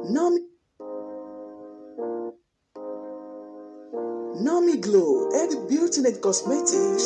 Naomi Glow, Eddie Beauty and Cosmetics.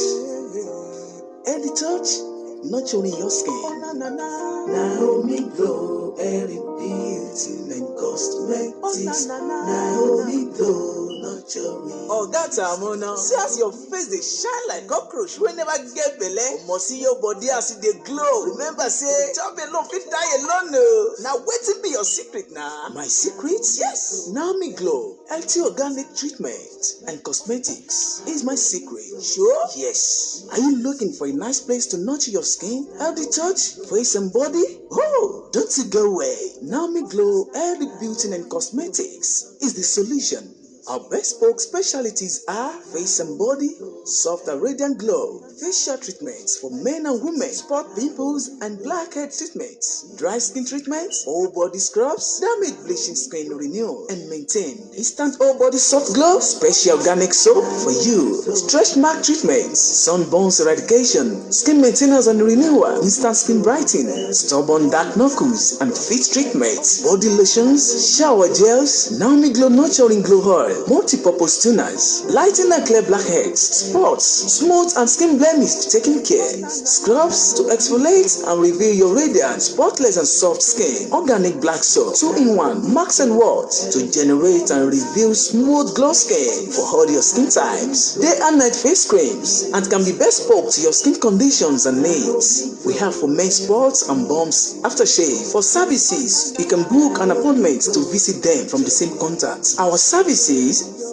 Eddie Touch, nurturing your skin. Naomi Glow, Eddie Beauty and Cosmetics. Naomi Glow, nurturing. Oh, that's a mona. See as your face they shine like cockroach. We never get belle. Must see your body as it they glow. Remember, say, job alone fit die alone. No. Now, waiting be your secret now. My secret? Yes. Naomi Glow, healthy organic treatment and cosmetics is my secret. Sure? Yes. Are you looking for a nice place to nurture your skin, healthy touch, face and body? Oh, don't you go away. Naomi Glow, healthy beauty and cosmetics is the solution. Our bespoke specialties are face and body, soft and radiant glow, facial treatments for men and women, spot pimples and blackhead treatments, dry skin treatments, whole body scrubs, damage bleaching skin renew and maintain instant whole body soft glow, special organic soap for you, stretch mark treatments, sunburns eradication, skin maintenance and renewal, instant skin brightening, stubborn dark knuckles and feet treatments, body lotions, shower gels, Naomi Glow nurturing glow oil, multi-purpose tuners, lighten and clear blackheads, spots, smooth and skin blemish taking care, scrubs to exfoliate and reveal your radiant, spotless and soft skin, organic black soap, 2-in-1, Max and Watt to generate and reveal smooth glow skin for all your skin types, day and night face creams, and can be bespoke to your skin conditions and needs. We have for men spots and bumps aftershave. For services, you can book an appointment to visit them from the same contact. Our services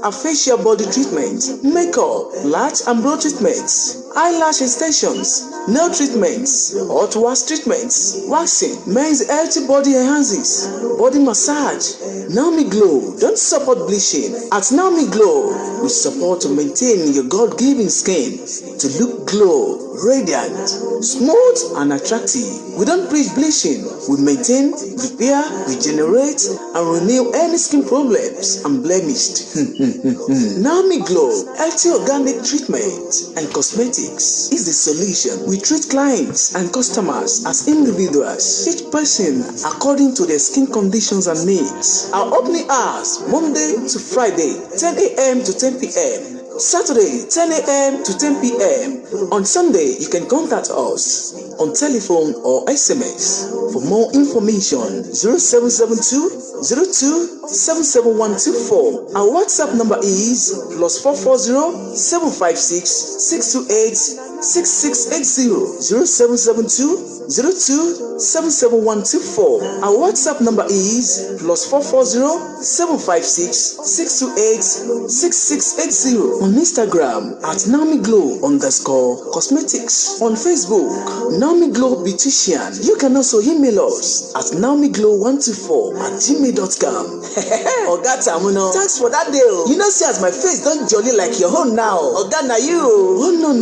are facial body treatment, makeup, lash and brow treatments, eyelash extensions, nail treatments, hot wax treatments, waxing, men's healthy body enhances, body massage. Naomi Glow don't support bleaching. At Naomi Glow, we support to maintain your God-given skin to look glow, radiant, smooth and attractive. We don't preach bleaching. We maintain, repair, regenerate and renew any skin problems and blemished. Naomi Glow, healthy organic treatment and cosmetics is the solution. We treat clients and customers as individuals, each person according to their skin conditions and needs. Our opening hours, Monday to Friday, 10 a.m. to 10 p.m. Saturday, 10 a.m. to 10 p.m. On Sunday, you can contact us on telephone or SMS. For more information, 0772 02 77124. Our WhatsApp number is +440 756 628 6680 0772 02 77124. Our WhatsApp number is +440 756 628 6680. On Instagram at Naomi Glow _cosmetics. On Facebook, Naomi Glow Beautician. You can also email us at naomiglow124@gmail.com. Oga Tamuno, thanks for that deal. You know, see as my face don't jolly like your own now. Oga, na you. Oh no,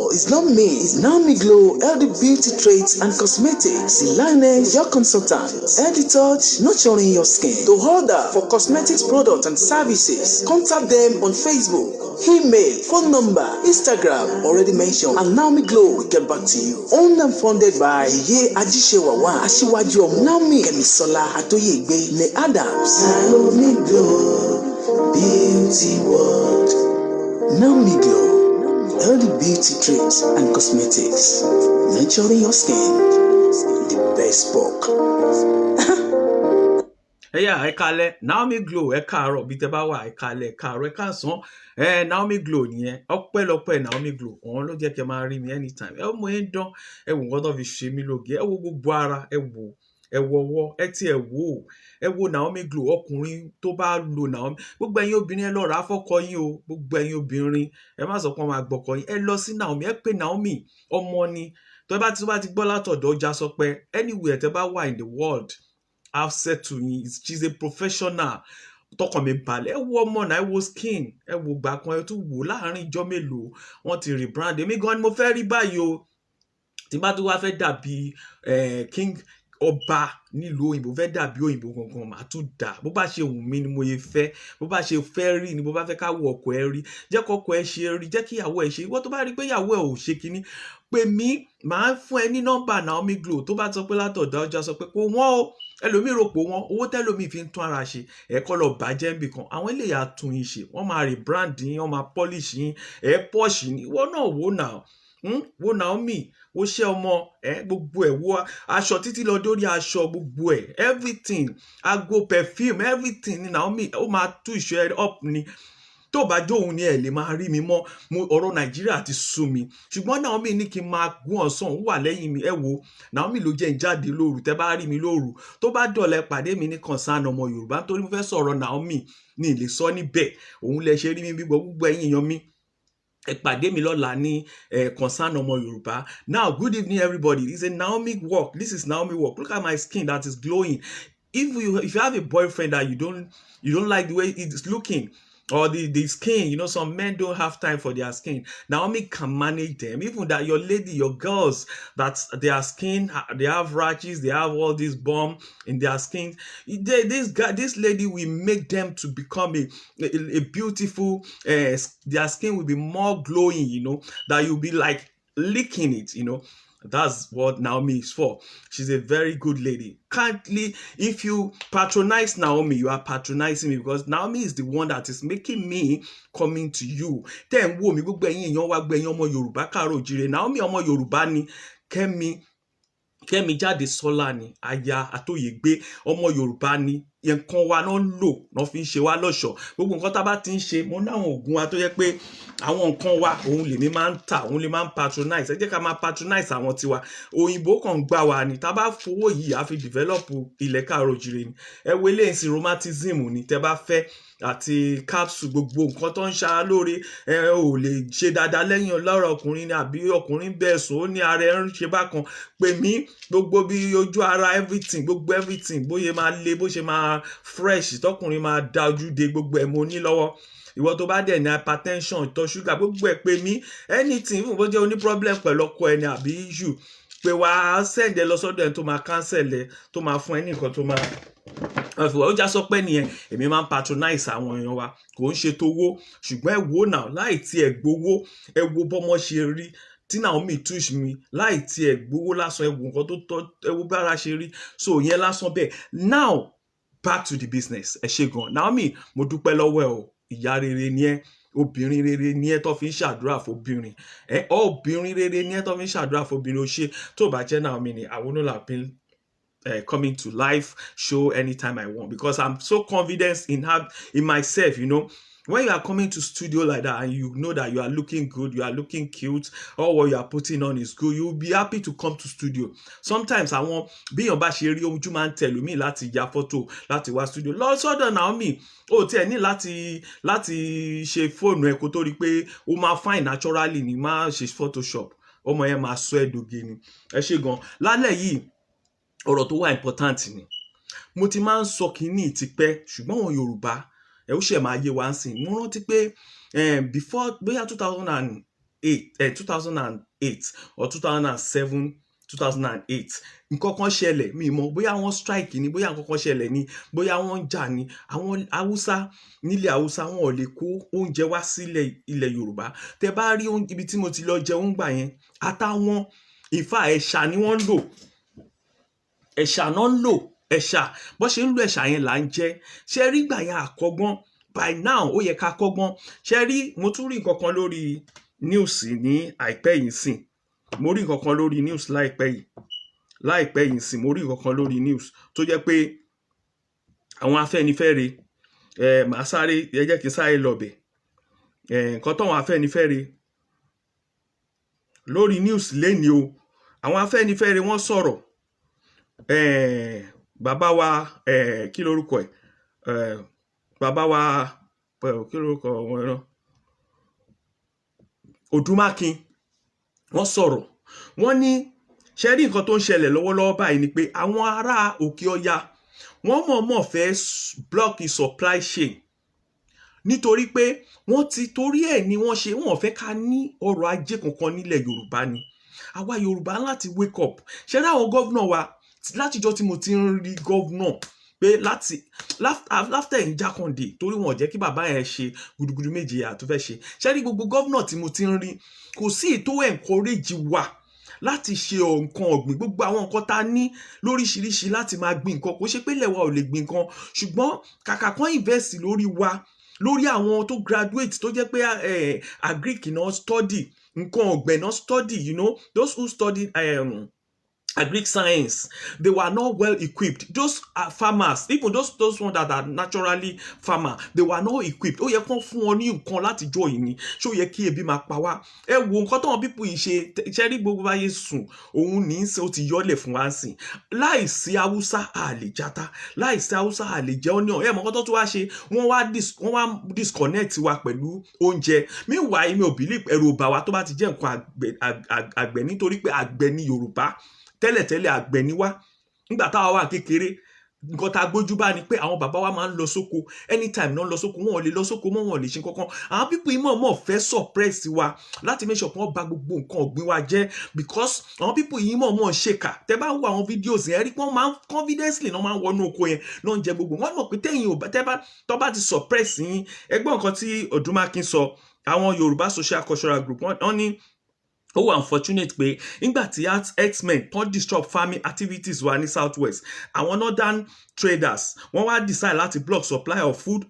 it's not me. It's Naomi Glow, LD Beauty Traits and Cosmetics. The Lioness, your consultant. LD Touch, nurturing your skin. To order for cosmetics products and services, contact them on Facebook, email, phone number, Instagram, already mentioned. And Naomi Glow will get back to you. Owned and funded by Ye Ajishewawa, Ashiwaju Naomi Kemisola Atoyegbe, Ne Adams. Naomi Glow, Beauty World. Naomi Glow, healthy beauty treats and cosmetics, nurturing your skin, the best book. Ẹ kálẹ́ Naomi Glow ẹ káàárọ̀ bí tẹ́ bá wà ẹ kálẹ́ ẹ káàárọ̀ ẹ káàsán Naomi Glow nìyẹn ọpẹ́lọpẹ́ Naomi Glow òun ló jẹ́ kẹ́ máa rí mi anytime ẹ mọ ẹ dán ẹ wò nǹkan tó fi ṣe mí lóge ẹ wo gbogbo ara ẹ wò ọwọ́ ẹ tí ẹ wo Naomi Glow ọkùnrin tó bá lo Naomi gbogbo ẹ̀yin obìnrin ẹ lọ rà á fọ́kọ yín o gbogbo ẹ̀yin obìnrin ẹ má sọ pé wọ́n máa gbọ́kọ yín ẹ lọ sí Naomi ẹ pé Naomi ọmọ ni tó bá ti gbọ́ látọ̀dọ̀ ọjà sọ pé anywhere tẹ́ bá wà in the world I've said to you, she's a professional. Tọkàn mi balẹ̀ ẹ wo ọmọ náà ẹ wo skin ẹ wo gbà kan ẹ tún wò láàrin ìjọ mélòó wọ́n ti rebrand èmi gan ni mo fẹ́ rí báyìí o tí bá tó wá fẹ́ dàbí king ọba nílùú òyìnbó fẹ́ dàbí òyìnbó gangan màá tún dà bó bá ṣe wù mí ni mo yẹ fẹ́ bó bá ṣe fẹ́ rí ni bó bá fẹ́ ká wo ọkọ ẹ rí jẹ́ kó ọkọ ẹ ṣe rí jẹ́ kí ìyàwó ẹ ṣe ìwọ tó bá rí pé ìyàwó ẹ ò ṣe kinní pè mí màá fún ẹ ní nọ́mbà Naomi Glow tó bá sọ pé látọ̀dọ̀ ọjà sọ pé kò wọ́n o ẹlòmíì rò pé owó tẹ́lòmíì fi ń tún ara ṣe ẹ̀kọ́ lọ bàjẹ́ níbì kan, àwọn eléyà tún yín ṣe, wọ́n máa rebrand yín, wọ́n máa polish yín, pọ́ọ̀ṣì ni ìwọ náà wò náà, wo Naomi, wo ṣe ọmọ, gbogbo ẹ̀, wo aṣọ títí lọ dórí aṣọ, gbogbo ẹ̀, everything, ago, perfume, everything ni Naomi, ó máa tú ìṣẹ́ up ni. Tó bá jó òun ni ẹ lè máa rí mi mọ́, ọ̀rọ̀ Nàìjíríà ti sú mi, ṣùgbọ́n Naomi ní kí n máa gún ọ̀sán, ó wà lẹ́yìn mi. Ẹ wo Naomi ló jẹ́ ń jáde lóru, tẹ́ bá rí mi lóru, tó bá dọ̀lẹ́ pàdé mi ní Concern Ọmọ Yorùbá, nítorí mo fẹ́ sọ̀rọ̀ Naomi ní ilé sọ níbẹ̀, òun lẹ ṣe rí mi gbígbọ́, gbogbo ẹ̀yin èèyàn mi ẹ pàdé mi lọ́la ní Concern Ọmọ Yorùbá. Now, good evening everybody. It's a Naomi walk. This is Naomi walk. Look at my skin that is glowing. If you have a boyfriend that you don't like the way it's looking, or the skin, some men don't have time for their skin. Naomi can manage them. Even that your lady, your girls, that their skin, they have rashes, they have all this bomb in their skin. This lady will make them to become a beautiful, their skin will be more glowing, that you'll be like licking it, That's what Naomi is for. She's a very good lady. Kindly, if you patronize Naomi, you are patronizing me, because Naomi is the one that is making me coming to you. Then wo mi gbogbo ẹ̀yin èèyàn wa, gbogbo ẹ̀yin ọmọ Yorùbá káàárọ̀ oòjíire. Naomi ọmọ Yorùbá ni, Kẹ́mi Jádesọ́lá ni, aya Àtóyègbé, ọmọ Yorùbá ni. Nǹkan wa náà ń lò, náà fi ń ṣe wá lọ́ṣọ̀ọ́. Gbogbo nǹkan tá bá ti ń ṣe, mo ní àwọn oògùn wa tó yẹ pé àwọn nǹkan wa òun lèmi máa ń tà, òun lè máa ń patronize. Ẹ jẹ́ ká máa patronize àwọn tiwa. Òyìnbó kan gbà wá ni, tá bá fowó yìí á fi develop ilẹ̀ káàárọ̀ oòjíire ni. Ẹ wo eléyìí sí rheumatism ni, tẹ́ bá fẹ́, àti capsule, gbogbo nǹkan tó ń ṣara lóore, ò lè ṣe dáadáa lẹ́yìn lára ọkùnrin ni, àbí ọkùnrin bẹ́ẹ̀ sùn, ó ní ara ẹ̀ ń ṣe bákan, pè mí, gbogbo bí ojú ara, everything, gbogbo everything, bóyá máa le, bó ṣe máa fresh, tọkùnrin máa da ojú de, gbogbo ẹ̀ mo ní lọ́wọ́. Ìwọ tó bá dẹ̀ ní hypertension, ìtọ̀ ṣúgà, gbogbo ẹ̀ pè mí, anything, bó jẹ́ o ní problem pẹ̀lú ọkọ ẹni àbí issue, pé wàá send ẹ lọ sọ́dọ̀ ẹni tó máa cancel ẹ, tó máa fún ẹ ní nǹkan tó máa ó já sọ pé nìyẹn. Èmi máa ń patronize àwọn èèyàn wa, kò ń ṣe tówó, ṣùgbọ́n ẹ wo náà, láì tí ẹ gbowó, ẹ wo bọ́mọ ṣe rí, tí Naomi touch mi, láì tí ẹ gbowó lásán, ẹ wo nǹkan tó tọ́, ẹ wo bí ara ṣe rí. So yẹn lásán bẹ́ẹ̀. Now back to the business. Ẹ ṣé gan Naomi, mo dúpẹ́ lọ́wọ́ ẹ o, ìyá rere ni ẹ, obìnrin rere ni ẹ tó fi ń ṣàdúrà fóbìnrin, obìnrin rere ni ẹ tó fi ń ṣàdúrà fóbìnrin. Ó ṣe tó bá jẹ́ Naomi ni, I wouldn't have been coming to live show anytime I want, because I'm so confident in myself. When you are coming to studio like that and you know that you are looking good, you are looking cute, all what you are putting on is good, you'll be happy to come to studio. Sometimes àwọn bí èèyàn bá ṣe rí ojú máa ń tẹ̀lé mi láti ya photo, láti wá studio. Lọ sọ́dọ̀ Naomi, ó tiẹ̀ ní láti ṣe fóònù ẹ kó tó rí pé ó máa fine naturally, ni máa ṣe Photoshop, ọmọ yẹn máa sọ ẹ́ dòge ni. Ẹ ṣé gan. Lálẹ́ yìí ọ̀rọ̀ tó wà important ni, mo ti máa ń sọ kínní tipẹ́, ṣùgbọ́n àwọn Yorùbá ẹ ó ṣe máa yé wa ń sìn. Mo rántí pé before bóyá 2008 or 2007, 2008, nǹkan kan ṣẹlẹ̀, mi mọ̀ bóyá wọ́n strike ni, bóyá nǹkan kan ṣẹlẹ̀ ni, bóyá wọ́n ń jà ni. Àwọn Haúsá, nílẹ̀ Haúsá, wọn ò lè kó oúnjẹ wá sílẹ̀ ilẹ̀ Yorùbá. Tẹ́ bá rí ibi tí mo ti lọ jẹun gbà yẹn, àtàwọn ìfà ẹ̀ṣà ni wọ́n ń lò. Ẹ̀ṣà náà ń lò, ẹ̀ṣà, bó ṣe ń lo ẹ̀ṣà yẹn là ń jẹ. Ṣé rí gbà yẹn àkọ́gbọ́n? By now ó yẹ ká kọ́gbọ́n. Ṣé rí, mo tún rí nǹkan kan lórí news ní àìpẹ́ yìí sìn. Mo rí nǹkan kan lórí news láìpẹ́ yìí sìn. Mo rí nǹkan kan lórí news tó jẹ́ pé àwọn Afẹ́nifẹ́re, màá sáré, ẹ jẹ́ kí n sáré lọ bẹ̀. Nǹkan táwọn Afẹ́nifẹ́re lórí news lénìí o, àwọn Afẹ́nifẹ́re wọ́n sọ̀rọ̀. Bàbá wa, kí lorúkọ ẹ̀? Bàbá wa, kí lorúkọ wọn náà? Odúmákin, wọ́n sọ̀rọ̀. Wọ́n ní ṣé rí nǹkan tó ń ṣẹlẹ̀ lọ́wọ́lọ́wọ́ báyìí ni pé àwọn ará Òkè Ọya wọ́n mọ̀ọ́mọ̀ fẹ́ block supply chain, nítorí pé wọ́n ti torí ẹ̀ ni wọ́n fẹ́ ká ní ọrọ̀ ajé kankan nílẹ̀ Yorùbá ni. Àwa Yorùbá láti wake up. Ṣé rí àwọn gọ́vnà wa, látijọ́ tí mo ti ń rí gọ́vnà pé láfter in Jákàndé, torí wọn ò jẹ́ kí bàbá yẹn ṣe gudugudu méje àtúfẹ́ ṣe. Ṣé rí gbogbo gọ́vnà tí mo ti ń rí, kò sí ètò encourage wa láti ṣe nǹkan ọ̀gbìn, gbogbo àwọn nǹkan tá a ní lóríṣiríṣi láti máa gbin nǹkan, kò ṣe pé ilẹ̀ wa ò lè gbin nǹkan, ṣùgbọ́n kàkà kan invest lórí wa, lórí àwọn tó graduate tó jẹ́ pé agric náà study, nǹkan ọ̀gbìn náà study, you know, those who study agric science, they were not well equipped. Those are farmers, even those ones that are naturally farmer, they were not equipped. Ó yẹ kán fún wọn ní nǹkan láti jọ yìí ni, ṣó yẹ kí ebi máa pa wá. Ẹ wo nǹkan táwọn pípù yìí ṣe rí gbogbo báyé sùn, òun ní í ṣe ó ti yọ́lẹ̀ fún wa sìn. Láìsí Haúsá a lè jata, láìsí Haúsá a lè jẹ onion. Ẹ mọ̀ nǹkan tó tún wá ṣe, wọ́n wá disconnect wa pẹ̀lú oúnjẹ. Meanwhile, mi ò believe ẹ̀rù bà wá tó bá ti jẹ́ nǹkan àgbẹ̀, nítorí pé àgbẹ̀ ní Yorùbá. Tẹ́lẹ̀tẹ́lẹ̀ àgbẹ̀ ni wá. Nígbà táwa wà kékeré, nǹkan tá a gbójú bá ni pé àwọn bàbá wa máa ń lọ sóko, anytime náà lọ sóko, wọn ò lè lọ sóko mọ́, wọn ò lè ṣe kankan. Àwọn people yìí mọ̀ fẹ́ suppress wa láti make sure pé wọ́n bà gbogbo nǹkan ọ̀gbìn wa jẹ́, because àwọn people yìí mọ̀ ṣèkà. Tẹ́ bá wo àwọn videos yẹn rí pé wọ́n máa ń confidently náà máa ń wọnú oko yẹn náà ń jẹ gbogbo. Wọ́n mọ̀ pé tẹ́yìn tó bá ti suppress yín. Ẹgbọ́n nǹkan tí Ọ̀dúnmákin sọ, àwọn Yorùbá Social Cultural Group, wọ́n ní ó wà unfortunate pé nígbà tí herdsmen kan disrupt farming activities wa ní southwest, àwọn northern traders wọ́n wá decide láti block supply of food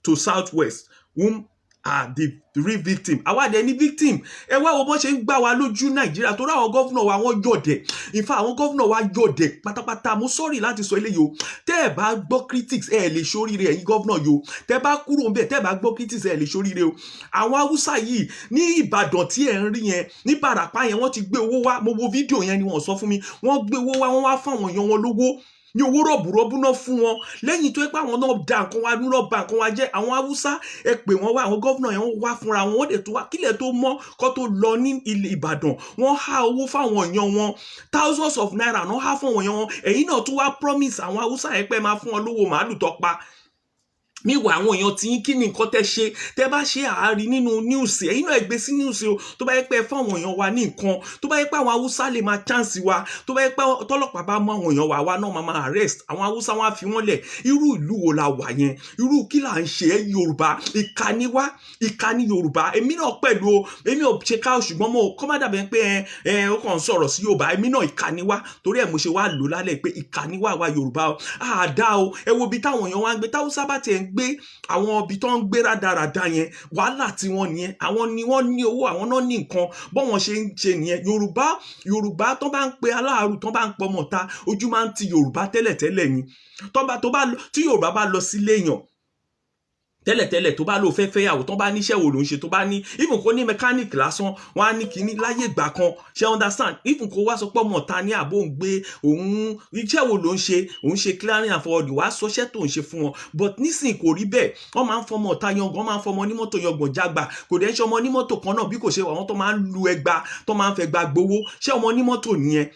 to southwest, whom are the real victim. Àwa dẹ̀ ní victim. Ẹ wá wo bọ́n ṣe ń gbá wa lójú Nàìjíríà, torí àwọn gọ́vnà wa wọ́n yọ̀dẹ̀. In fact, àwọn gọ́vnà wa yọ̀dẹ̀ pátápátá. Mo sorry láti sọ eléyìí o. Tẹ́ ẹ bá gbọ́ critics ẹ lè ṣoríire ẹ̀yin gọ́vnà yìí o. Tẹ́ bá kúrò ń bẹ̀, tẹ́ ẹ bá gbọ́ critics ẹ lè ṣoríire o. Àwọn Haúsá yìí ní Ìbàdàn tí ẹ ń rí yẹn, ní Bàràpá yẹn, wọ́n ti gbé owó wá. Mo wo fídíò yẹn ni wọ́n sọ fún mi. Wọ́n gbé owó wá, wọ́n wá fún àwọn èèyàn wọn lówó ní owó rọ̀bùrọ̀bù náà fún wọn, lẹ́yìn tó yẹ pé àwọn náà da nǹkan wa lọ ba nǹkan wa jẹ́. Àwọn Haúsá ẹ pè wọ́n wá, àwọn gọ́vnà yẹn wá fúnra wọn, ó dẹ̀ tó wá kílẹ̀ tó mọ́ kó tó lọ ní ilẹ̀ Ìbàdàn. Wọ́n há owó fáwọn èèyàn wọn, thousands of naira náà há fún àwọn èèyàn wọn. Ẹ̀yin náà tún wá promise àwọn Haúsá yẹn pé máa fún wọn lówó màálù tó pa. Míwà àwọn èèyàn tí kí ni nǹkan tẹ́ ṣe, tẹ́ bá ṣe àárí nínú news, ẹ̀yin náà ẹ gbé sí news o. Tó bá yẹ pé ẹ fún àwọn èèyàn wa ní nǹkan, tó bá yẹ pé àwọn Haúsá lè máa chance wa, tó bá yẹ pé tọ́lọ́pàá bá mú àwọn èèyàn wa náà máa arrest àwọn Haúsá, wọn á fi wọ́n lẹ̀. Irú ìlú wo la wà yẹn? Irú kí là ń ṣe? Yorùbá ìkà ni wá, ìkà ni Yorùbá. Èmi náà pẹ̀lú o, èmi ò ṣe ká, ṣùgbọ́n mo kọ́ má dàbẹ̀ pé ó kàn ń sọ̀rọ̀ sí Yorùbá. Èmi náà ìkà ni wá, torí ẹ̀ mo ṣe wá lò lálẹ́ pé ìkà ni wá Yorùbá o. Àdá o, ẹ wo ibi táwọn èèyàn wa ń gbé, táwùsá bá tiẹ̀ ń gbé àwọn ibi tó ń gbé rádaràda yẹn, wàhálà tí wọ́n nìyẹn. Àwọn ni wọ́n ní owó, àwọn náà ní nǹkan, bọ́ wọn ṣe ń ṣe nìyẹn. Yorùbá tó bá ń pe aláàrù, tó bá ń pọ mọ̀ta, ojú máa ń ti Yorùbá tẹ́lẹ̀tẹ́lẹ̀ ni. Tí Yorùbá bá lọ sílé èèyàn tẹ́lẹ̀tẹ́lẹ̀, tó bá lò fẹ́ fẹ́yàwó, tó bá níṣẹ́ wo ló ń ṣe, tó bá ní even kó ní mechanic lásán, wọ́n á ní kíní láyé ìgbà kan, ṣe understand? Even kó wá sọ pé ọmọ ta ní àbò ń gbé òun, iṣẹ́ wo ló ń ṣe, òun ṣe clearing and forwarding, wàá sọṣẹ́ tó ń ṣe fún wọn. But nísìnyí kò rí bẹ́ẹ̀. Wọ́n máa ń fọmọ ta yangan, máa ń fọmọ onímọ́tò yangan jágbà. Kò dẹ̀ ń ṣe ọmọ onímọ́tò kan náà, bí kò ṣe àwọn tó máa ń lu ẹgba, tó máa ń fẹ́ gba gbowó. Ṣé ọmọ onímọ́tò nìyẹn?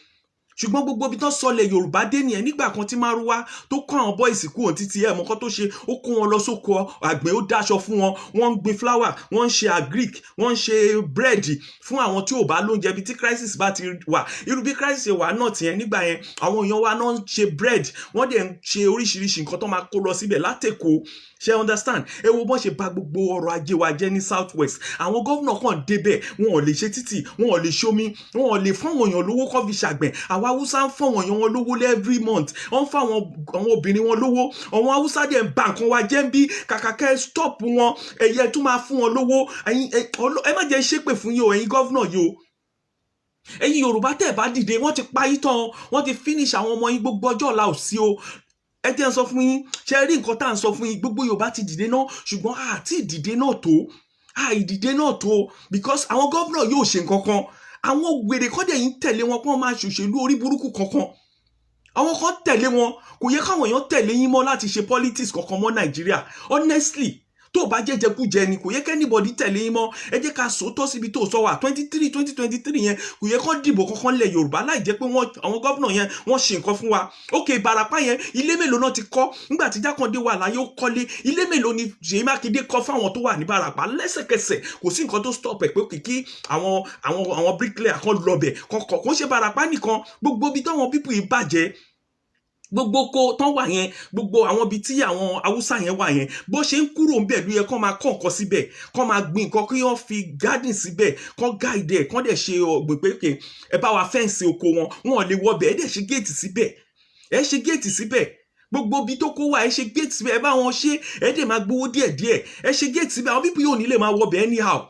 Ṣùgbọ́n gbogbo ibi tó sọlẹ̀ Yorùbá dé nìyẹn. Nígbà kan tí Márúwá tó kọ́ àwọn bọ́ìsì kúrò títí ẹ̀ mọ́kọ́ tó ṣe, ó kó wọn lọ sóko àgbẹ̀, ó dáṣọ fún wọn, wọ́n ń gbin flower, wọ́n ń ṣe agric, wọ́n ń ṣe búrẹ́dì fún àwọn tí ò bá lóúnjẹ. Bí tí crisis bá ti wà, irú bí crisis wà náà tiẹ̀ nígbà yẹn, àwọn èèyàn wa náà ń ṣe bread, wọ́n dẹ̀ ń ṣe oríṣiríṣi nǹkan tó máa kó lọ síbẹ̀ látẹ̀kọ́. Ṣé understand? Ẹ wo bọ́n ṣe bà gbogbo ọrọ̀ ajé wa jẹ́ ní southwest. Àwọn gọ́vnà kan débẹ̀, wọn ò lè ṣe títì, wọn ò lè ṣomi, wọn ò lè fún àwọn èèyàn lówó kó fi ṣàgbẹ̀. Àwọn Haúsá ń fún àwọn èèyàn wọn lówó every month, wọ́n ń fún àwọn obìnrin wọn lówó. Àwọn Haúsá dẹ̀ ń bà nǹkan wa jẹ́ ń bí, kàkà kẹ́ stop wọn, ẹ̀yẹ tún máa fún wọn lówó. Ẹ má jẹ́ ṣépè fún yín o, ẹ̀yin gọ́vnà yìí o. Ẹ̀yin Yorùbá tẹ́ bá dìde, wọ́n ti pa yín tán, wọ́n ti finish àwọn ọmọ yín, gbogbo ọjọ́ ọ̀la ò sí o. Ẹ jẹ́ ń sọ fún yín, ṣe rí nǹkan tá à ń sọ fún yín, gbogbo Yorùbá ti dìde náà, ṣùgbọ́n àti ìdìde náà tó, ìdìde náà tó, because àwọn gọ́vnà yóò ṣe nǹkan kan. Àwọn wèrè kọ́dẹ̀ yín tẹ̀lé wọn kí wọ́n máa ṣòṣèlú orí burúkú kankan. Àwọn kan tẹ̀lé wọn, kò yẹ káwọn èèyàn tẹ̀lé yín mọ́ láti ṣe politics kankan mọ́ Nàìjíríà. Honestly, tó bá jẹjẹkújẹ ni, kò yẹ kẹ́nìbọ̀dì tẹ̀lé yín mọ́. Ẹ jẹ́ ká sòótọ́ síbi tó sọ wà 2023 yẹn, kò yẹ kán dìbò kankan lẹ̀ Yorùbá láì jẹ́ pé àwọn gọ́vnà yẹn wọ́n ṣe nǹkan fún wa. Ok, Ìbàràpá yẹn, ilé mélòó náà ti kọ́? Nígbà tí Jákàndé wà láyé ó kọ́lé. Ilé mélòó ni Ṣèyí Mákindé kọ́ fáwọn tó wà ní Ìbàràpá lẹ́sẹ̀kẹsẹ̀? Kò sí nǹkan tó stop ẹ̀ pé kìkì àwọn bricklayer kan lọ bẹ̀ kò ń ṣe Ìbàràpá nìkan, gbogbo ibi táwọn pípù yìí bàjẹ́, gbogbo oko tán wà yẹn, gbogbo àwọn ibi tí àwọn haúsá yẹn wà yẹn, bó ṣe ń kúrò ń bẹ̀ ló yẹ kán máa kọ́ nǹkan síbẹ̀, kán máa gbin nǹkan, kí wọ́n fi garden síbẹ̀, kán guide ẹ̀, kán dẹ̀ ṣe ọ̀gbìn pé ẹ bá wa fẹ́ǹsì oko wọn, wọn ò lè wọbẹ̀, ẹ dẹ̀ ṣe géètì síbẹ̀, ẹ ṣe géètì síbẹ̀, gbogbo ibi tó kó wà ẹ ṣe géètì síbẹ̀, ẹ bá wọn ṣe, ẹ dẹ̀ máa gbowó díẹ̀díẹ̀, ẹ ṣe géètì síbẹ̀, àwọn pípọ̀ yóò ní lè máa wọbẹ̀ anyhow.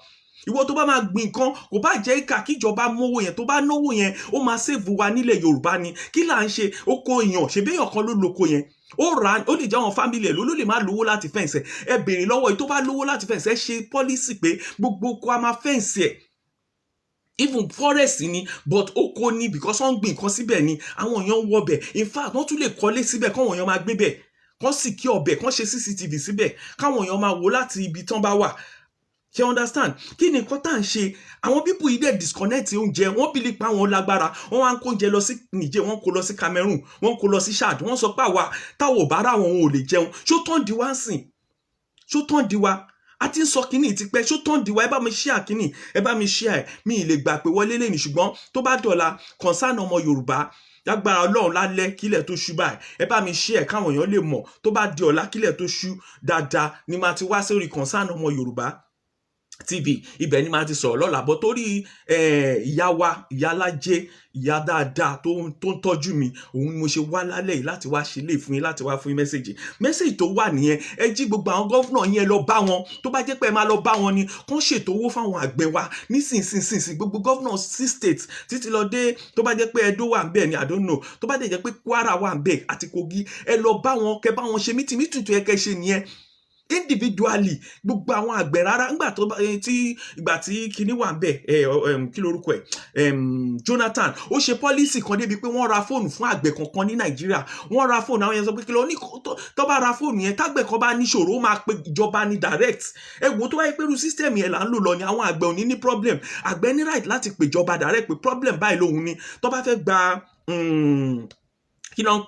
Ìwọ tó bá máa gbin nǹkan, kò bá jẹ́ ìkà kíjọba mówó yẹn, tó bá náwó yẹn ó máa save wa nílẹ̀ Yorùbá ni. Kí là ń ṣe oko èèyàn, ṣèbéèyàn kan ló lóko yẹn, ó rà, ó lè jẹ́ àwọn fámìlì ẹ̀ ló lè má lówó láti fẹ́ǹsì ẹ̀, ẹ béèrè lọ́wọ́ yìí tó bá lówó láti fẹ́ǹsì ẹ̀, ṣe pọ́lísì pé gbogbo oko a máa fẹ́ǹsì ẹ̀, even forest ni but oko ni, because wọ́n ń gbin nǹkan síbẹ̀ ni, àwọn èèyàn ń wọbẹ̀, in fact wọ́n tún lè kọ́lé síbẹ̀ káwọn èèyàn máa gbé bẹ̀, kán sì kí ọbẹ̀, kán ṣe CCTV síbẹ̀ káwọn èèyàn máa wò láti ibi tán bá wà. Ṣé understand? Kí ni nǹkan tá à ń ṣe? Àwọn people yìí dẹ̀ disconnect oúnjẹ, wọ́n believe pé àwọn lágbára, wọ́n wá ń kó oúnjẹ lọ sí Niger, wọ́n kó lọ sí Cameroon, wọ́n kó lọ sí Chad, wọ́n sọ pé àwa táwọn ò bá rà wọn ò lè jẹun. Ṣó tán di wá sìn? Ṣó tán di wá? A ti ń sọ kíní ti pẹ́, ṣó tán di wá? Ẹ bá mi share kíní, ẹ bá mi share ẹ̀, mi ì lè gbà pé wọlé lẹ́nu, ṣùgbọ́n tó bá dọ̀la concern ọmọ Yorùbá, lágbára Ọlọ́run lálẹ́ kílẹ̀ tó ṣú báyìí, ẹ bá mi share káwọn èèyàn lè mọ̀, tó bá di ọ̀la kílẹ̀ tó ṣú dáadáa ni máa ti wá sórí concern ọmọ Yorùbá TV, ibẹ̀ ni máa ti sọ̀rọ̀ lọ́la, bọ́ torí ìyá wa, ìyá alájẹ, ìyá dáadáa tó ń tọ́jú mi, òun ni mo ṣe wá lálẹ́ yìí láti wá ṣe lè fún yín, láti wá fún yín mẹ́sẹ̀jì tó wà nìyẹn. Ẹ jí gbogbo àwọn gọ́fúnà yẹn lọ bá wọn, tó bá jẹ́ pé ẹ máa lọ bá wọn ni, kán ṣètò owó fáwọn àgbẹ̀ wa nísinsìnyí, gbogbo gọ́fúnà 6 states títí lọ dé, tó bá jẹ́ pé Edo wà ń bẹ̀ ni I don't know, tó bá jẹ́ pé Kwara wà ń bẹ̀ àti Kogi, ẹ lọ bá wọn, kẹ bá wọn ṣe mítìn tó yẹ kẹ ṣe nìyẹn individually, gbogbo àwọn àgbẹ̀ rárá. Ìgbà tí kinní wà ń bẹ̀, kí lorúkọ ẹ̀, Jonathan, ó ṣe policy kan débi pé wọ́n ra fóònù fún àgbẹ̀ kankan ní Nàìjíríà, wọ́n ra fóònù, àwọn yẹn sọ pé kí lọ ní tó bá ra fóònù yẹn, tágbẹ̀ kan bá níṣòro ó máa pe ìjọba ní direct. Ẹ wo tó wáyé pé irú system yẹn là ń lò lọ ni, àwọn àgbẹ̀ ò ní problem, àgbẹ̀ ní right láti pe ìjọba direct pé problem báyìí lòun ni, tó bá fẹ́ gba kí ló ń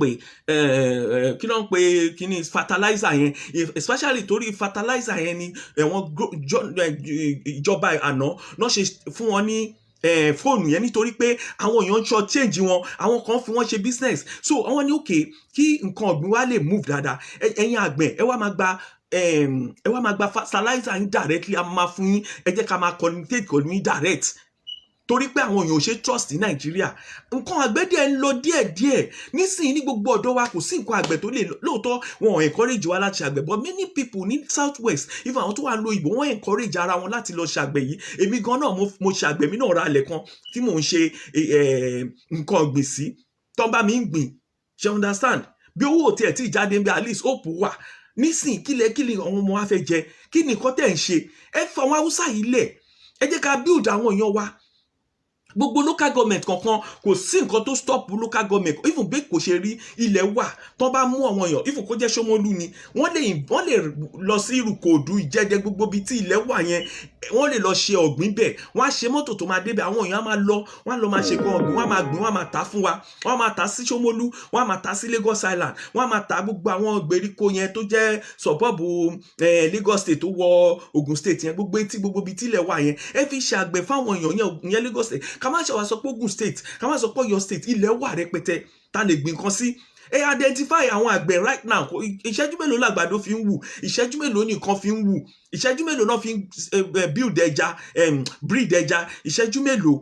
pè kíní fertilizer yẹn, especially torí fertilizer yẹn ni ìjọba àná náà ṣe fún wọn ní fóònù yẹn, nítorí pé àwọn èèyàn ń short change wọn, àwọn kan fi wọ́n ṣe business, so àwọn ní okay kí nǹkan ọ̀gbìn wa lè move dáadáa, ẹ̀yin àgbẹ̀ ẹ wá máa gba fertilizer yín directly, a máa fún yín, ẹ jẹ́ ká máa communicate pẹ̀lú yín direct, torí pé àwọn èèyàn ò ṣe trust ní Nàìjíríà. Nǹkan àgbẹ̀ dẹ̀ ń lọ díẹ̀díẹ̀ nísìnyí ní gbogbo ọ̀dọ̀ wa, kò sí nǹkan àgbẹ̀ tó lè lóòótọ́, wọn ò encourage wa láti ṣàgbẹ̀, but many people ní south west, even àwọn tó wà lọ ìbò, wọ́n encourage ara wọn láti lọ ṣàgbẹ̀ yìí. Èmi gan náà mo ṣàgbẹ̀, mi náà ra ilẹ̀ kan tí mò ń ṣe nǹkan ọ̀gbìn sí, tó bá mi ń gbìn, ṣe understand? Bí owó tiẹ̀ tí jáde ń bẹ, at least hope wà. Nísìnyí kílẹ̀ àwọn ọmọ wa fẹ́ jẹ, kí ni nǹkan tẹ̀ ń ṣe? Ẹ fọ àwọn Haúsá yìí lẹ̀, ẹ jẹ́ ká build àwọn èèyàn wa. Gbogbo local government kankan, kò sí nǹkan tó stop local government, even bí kò ṣe rí ilẹ̀ wà, tó bá mú àwọn èèyàn, even kó jẹ́ Ṣómólú ni, wọ́n lè lọ sí Ìrùkòdù, Ìjẹ̀dẹ̀, gbogbo ibi tí ilẹ̀ wà yẹn, wọ́n lè lọ ṣe ọ̀gbìn bẹ̀, wọ́n á ṣe mọ́tò tó máa débẹ̀, àwọn èèyàn á máa lọ, wọ́n á lọ máa ṣe nǹkan ọ̀gbìn, wọ́n á máa gbìn, wọ́n á máa tà fún wa, wọ́n á máa tà sí Ṣómólú, wọ́n á máa tà sí Lagos Island, wọ́n á máa tà gbogbo àwọn ìgbèríko yẹn tó jẹ́ suburb Lagos State tó wọ Ogun State yẹn, gbogbo ibi tí ilẹ̀ wà yẹn, ẹ fi ṣe àgbẹ̀ fáwọn èèyàn yẹn Lagos State. Ká má ṣe wá sọ pé Ogun State, ká má sọ pé Ọ̀yọ́ State, ilẹ̀ wà rẹpẹtẹ tá lè gbìn kan sí. Ẹ identify àwọn àgbẹ̀ right now, ìṣẹ́jú mélòó làgbàdo fi ń wù, ìṣẹ́jú mélòó nìkan fi ń wù, ìṣẹ́jú mélòó náà fi ń build ẹja, breed ẹja, ìṣẹ́jú mélòó.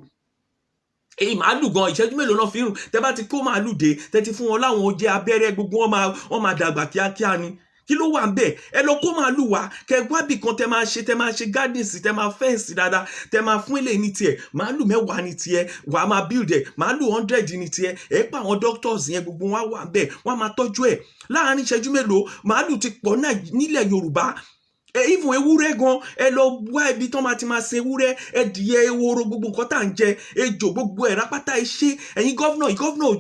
Màálù gan ìṣẹ́jú mélòó náà fi ń rùn. Tẹ bá ti kó màálù dé, tẹ ti fún wọn láwọn oúnjẹ abẹ́rẹ́, gbogbo wọn máa dàgbà kíákíá ni. Kí ló wà ń bẹ̀? Ẹ lọ kó màálù wá, kẹ wábì kan tẹ máa ṣe garden sí, tẹ máa fẹ́ǹsì dáadáa, tẹ máa fún ilé ní tiẹ̀, màálù 10 ní tiẹ̀, wà á máa build ẹ̀, màálù 100 ní tiẹ̀, ẹ pa àwọn doctors yẹn, gbogbo wọn wà ń bẹ̀, wọ́n á máa tọ́jú ẹ̀. Láàárín ìṣẹ́jú mélòó, màálù ti pọ̀ nílẹ̀ Yorùbá. Even ewúrẹ́ gan, ẹ lọ wá ibi tán máa ti máa sin ewúrẹ́, ẹdìyẹ, ehoro, gbogbo nǹkan tá à ń jẹ, ejò, gbogbo ẹ̀ rápátá ẹ ṣe. Ẹ̀yin gọ́vnà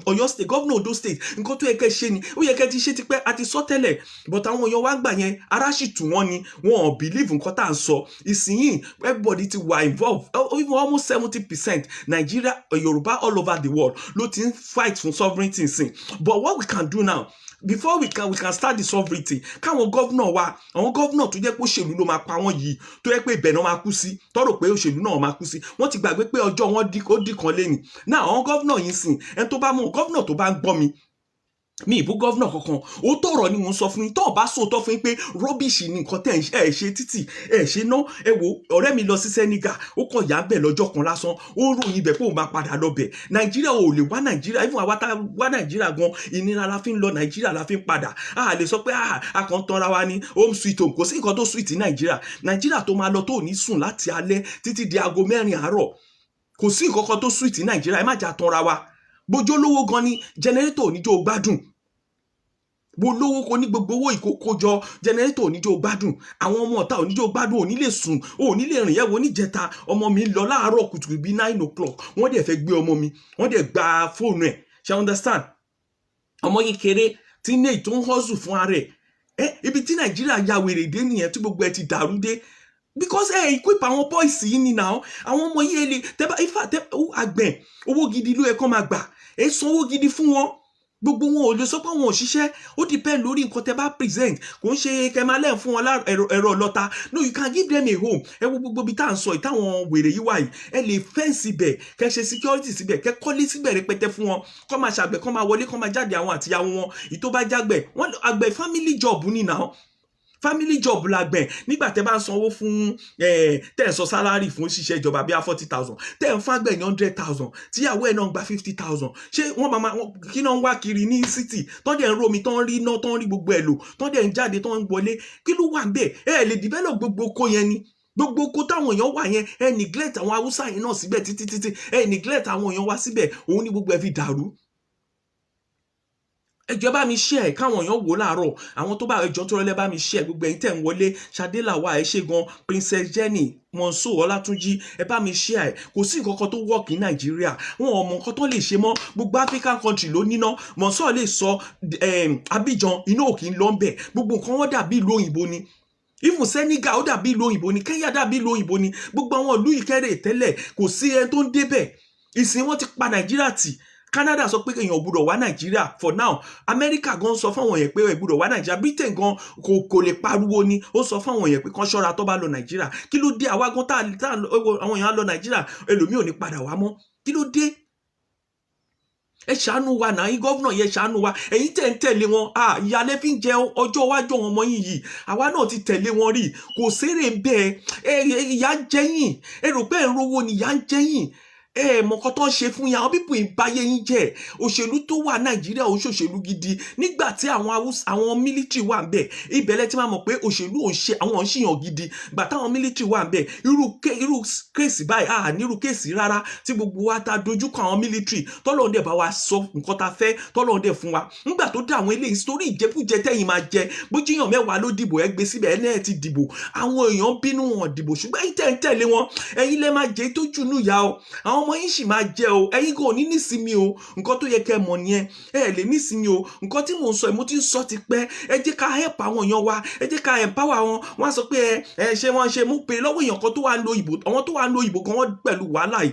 Ọ̀yọ́ State, gọ́vnà Ondo State, nǹkan tó yẹ kẹ́ ṣe ni, ó yẹ kẹ́ ti ṣe tipẹ́, àti sọ tẹ́lẹ̀, but àwọn èèyàn wá gbà yẹn, ara sì tù wọ́n ni, wọn ò believe nǹkan tá à ń sọ. Ìsinyìí everybody ti wà involved, even almost 70% Nigeria, Yorùbá all over the world ló ti ń fight for sovereignty sin. But what we can do now, before we can start the sovereignty, káwọn gọ́vnà wa, àwọn gọ́vnà tó jẹ́ pé òṣèlú ló máa pa wọ́n yìí, tó yẹ pé ibẹ̀ náà máa kú sí, tọ́rọ̀ pé òṣèlú náà máa kú sí, wọ́n ti gbàgbé pé ọjọ́ wọn ó dì kan lẹ́nu. Náà àwọn gọ́vnà yìí sìn, ẹni tó bá mú gọ́vnà tó bá ń gbọ́ mi, mi ìbú gọ́vnà kankan ó tọ̀rọ̀ ni mò ń sọ fún yín tó bá sòótọ́ fún yín pé rọ́bìṣì ni nǹkan tẹ̀ ẹ̀ ṣe títì ẹ̀ ṣe ná ẹ wo ọ̀rẹ́ mi lọ sí Senegal ó kàn yà bẹ̀ lọ́jọ́ kan lásán ó ròyìn bẹ̀ pé òun máa padà lọ bẹ̀ Nàìjíríà ò lè wá Nàìjíríà even àwa tá wá Nàìjíríà gan ìnira la fi ń lọ Nàìjíríà la fi ń padà a lè sọ pé a kàn ń tanra wa ní home sweet home kò sí nǹkan tó sweet ní Nàìjíríà tó máa lọ tó ní sùn láti alẹ́ títí di aago 4 àárọ̀ kò sí nǹkan kan tó sweet ní Nàìjíríà ẹ má jà tanra wa bójó lówó gan ni jẹnẹrétọ̀ oníjó gbádùn bó lówó kò ní gbogbo owó ìkókójọ jẹnẹrétọ̀ oníjó gbádùn àwọn ọmọ ọ̀tá oníjó gbádùn òní lè sùn òní lè rìn yẹ̀wò níjẹta ọmọ mi lọ láàárọ̀ kùtùkùtù bíi 9 o'clock wọ́n dẹ̀ fẹ́ gbé ọmọ mi wọ́n dẹ̀ gba fóònù ẹ̀ ṣe understand ọmọ yìí kéré tí ní èyí tó ń hustle fún ara ẹ̀ ibi tí Nàìjíríà ya wèrè dé nìyẹn tí gbogbo ẹ ti dàrú dé because equip àwọn boys yìí ni now àwọn ọmọ yìí lè tẹ́bá ifá àgbẹ̀ owó gidi ló yẹ kó máa gbà san owó gidi fún wọn gbogbo wọn ò lè sọ pé àwọn òṣìṣẹ́ ó depend lórí nǹkan tẹ́ bá present kò ń ṣe kẹmálẹ̀ fún wọn ẹ̀rọ ọlọ́ta no you can give them a home ẹ wo gbogbo ibi tá à ń sọ ìtàwọn wèrè yìí wáyìí ẹ lè fẹ́ǹsì bẹ̀ kẹ ṣe security síbẹ̀ kẹ kọ́lé síbẹ̀ rẹpẹtẹ fún wọn kọ́ máa ṣàgbẹ̀ kọ́ máa wọlé kọ́ máa jáde àwọn àtìyàwó wọn ìtó bá jágbẹ̀ wọn àgbẹ̀ family job ní now family job làgbẹ̀ nígbà tẹ́ bá ń sanwó fún tẹ́ ń sọ sálárì fún òṣìṣẹ́ ìjọba bíi 40,000 tẹ́ ń fàgbẹ̀ ní 100,000 tíyàwó ẹ̀ náà gba 50,000 ṣé wọ́n máa kí náà ń wá kiri ní city tán dẹ̀ ń romi tán rí iná tán rí gbogbo ẹ̀ lò tán dẹ̀ ń jáde tán ń wọlé kí ló wà ń bẹ̀ ẹ lè develop gbogbo oko yẹn ni gbogbo oko táwọn èèyàn wà yẹn ẹ neglect àwọn haúsá yẹn náà síbẹ̀ títí ẹ neglect àwọn èèyàn wá síbẹ̀ òun ni gbogbo ẹ fi dàrú ẹjọ bá mi share káwọn èèyàn wò láàárọ̀ àwọn tó bá ẹjọ tó rọlẹ bá mi share gbogbo ẹ̀yin tẹ́ ń wọlé Ṣadélàwà ẹ ṣé gan Princess Jenny Mọ̀nsó Ọlátúnjí ẹ bá mi share kò sí nǹkan kan tó work ní Nàìjíríà wọn ò mọ nǹkan tó lè ṣe mọ́ gbogbo African country ló níná Mọ̀nsó lè sọ Abidjan iná òkè ń lọ ń bẹ̀ gbogbo nǹkan wọn dàbí ìlú òyìnbó ni even Senegal ó dàbí ìlú òyìnbó ni Kenya dàbí ìlú òyìnbó ni gbogbo àwọn ìlú ìkẹrẹ tẹ́lẹ̀ kò sí ẹni tó ń débẹ̀ ìsìn wọn ti pa Nàìjíríà tì Canada sọ pé èèyàn gbọ́dọ̀ wá Nàìjíríà for now America gan sọ fáwọn yẹn pé ẹ gbọ́dọ̀ wá Nàìjíríà Britain gan kò lè pariwo ni ó sọ fáwọn yẹn pé kán ṣọ́ra tó bá lọ Nàìjíríà kí ló dé àwa gan tá àwọn èèyàn á lọ Nàìjíríà ẹlòmíì ò ní padà wá mọ́ kí ló dé ẹ ṣàánú wa náà yín gọ́vnà yẹn ṣàánú wa ẹ̀yin tẹ̀ ń tẹ̀lé wọn ìyàlẹ́ fi ń jẹ ọjọ́ iwájú àwọn ọmọ yín yìí àwa náà ti tẹ̀lé wọn rí kò sérè ń bẹ́ẹ̀ ìyà ń jẹ́yìn ẹ rò pé ẹ̀ ń rówó ni ìyà ń jẹ́yìn mọ̀kọ́ tó ń ṣe fún yín àwọn pípọ̀ ìbáyé yín jẹ́ òṣèlú tó wà Nàìjíríà ó ṣòṣèlú gidi nígbà tí àwọn mílítírì wà ń bẹ̀ ìbẹ̀lẹ̀ tí máa mọ̀ pé òṣèlú àwọn ń ṣìyàn gidi gbà táwọn mílítírì wà ń bẹ̀ irú kéèsì báyìí nírú kéèsì rárá tí gbogbo wa ta dojúkọ àwọn mílítírì tọ́lọ́run dẹ̀ bá wa sọ nǹkan ta fẹ́ tọ́lọ́run dẹ̀ fún wa nígbà tó dá àwọn eléyìí sórí ìjẹkújẹ tẹ́yìn máa jẹ bójúyàn 10 ló dìbò ẹ gbé síbẹ̀ ẹ náà ti dìbò àwọn èèyàn bínú wọn dìbò ṣùgbọ́n ẹ̀yin tẹ́ ń tẹ̀lé wọn ẹ̀yin lẹ́ máa jẹ́ tó jùnú ìyá o àwọn ọmọ yín sì máa jẹ o ẹ̀yin kò ní nísinmi o nǹkan tó yẹ kẹ́ mọ̀ nìyẹn ẹ lè nísinmi o nǹkan tí mò ń sọ mo ti ń sọ ti pẹ́ ẹ jẹ́ ká help àwọn èèyàn wa ẹ jẹ́ ká empower wọn wọ́n á sọ pé ẹ ṣe wọ́n ṣe mú pé lọ́wọ́ èèyàn kan tó wà ń lo ìbò àwọn tó wà ń lo ìbò kan wọ́n pẹ̀lú wàhálà yìí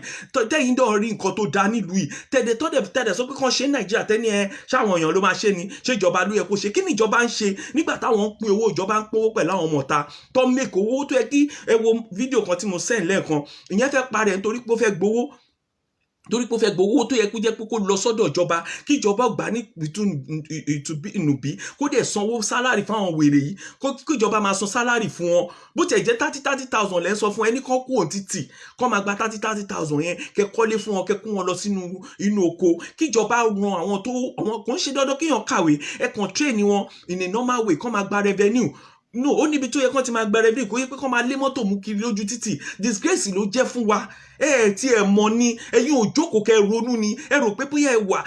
tẹ́yìn náà rí nǹkan tó da nílùú yìí tẹ́dẹ̀ sọ pé kàn ṣe Nàìjíríà tẹ́ni ṣáwọn èèyàn ló máa ṣe ni ṣé ìjọba ló yẹ kó ṣe kí ni ìjọba ń ṣe nígbà táwọn ń pín owó ìjọba ń pín owó pẹ̀lú àwọn ọmọ ọ̀ta tó ń mẹ́kọ̀ owó tó yẹ kí ẹ wo fídíò kan tí mo send lẹ́ẹ̀kan ìyẹn fẹ́ parẹ́ nítorí pé ó fẹ́ gbowó tó yẹ kó jẹ́ pé kó lọ sọ́dọ̀ ìjọba kí ìjọba gbà ní ìtùbí kó dẹ̀ sanwó sálárì fún àwọn wèrè yìí kí ìjọba máa san sálárì fún wọn bó tiẹ̀ jẹ́ 30,000 lẹ́ ń sọ fún ẹni kan kú òtítì kọ́ máa gba 30,000 yẹn kẹ́ kọ́lé fún wọn kẹ́ kó wọn lọ sínú inú oko kí ìjọba ran àwọn kò ń ṣe dandan kéèyàn kàwé ẹ kàn train wọn in a normal way kọ́ máa gba revenue no ó níbi tó yẹ kán ti máa gbẹrẹ bí kò yẹ pé kán máa lé mọ́tò mú kiri lójú títì disgrace ló jẹ́ fún wa tí ẹ mọ̀ ni ẹ̀yin ò jókòó kẹ́ ronú ni ẹ rò pé bóyá ẹ wà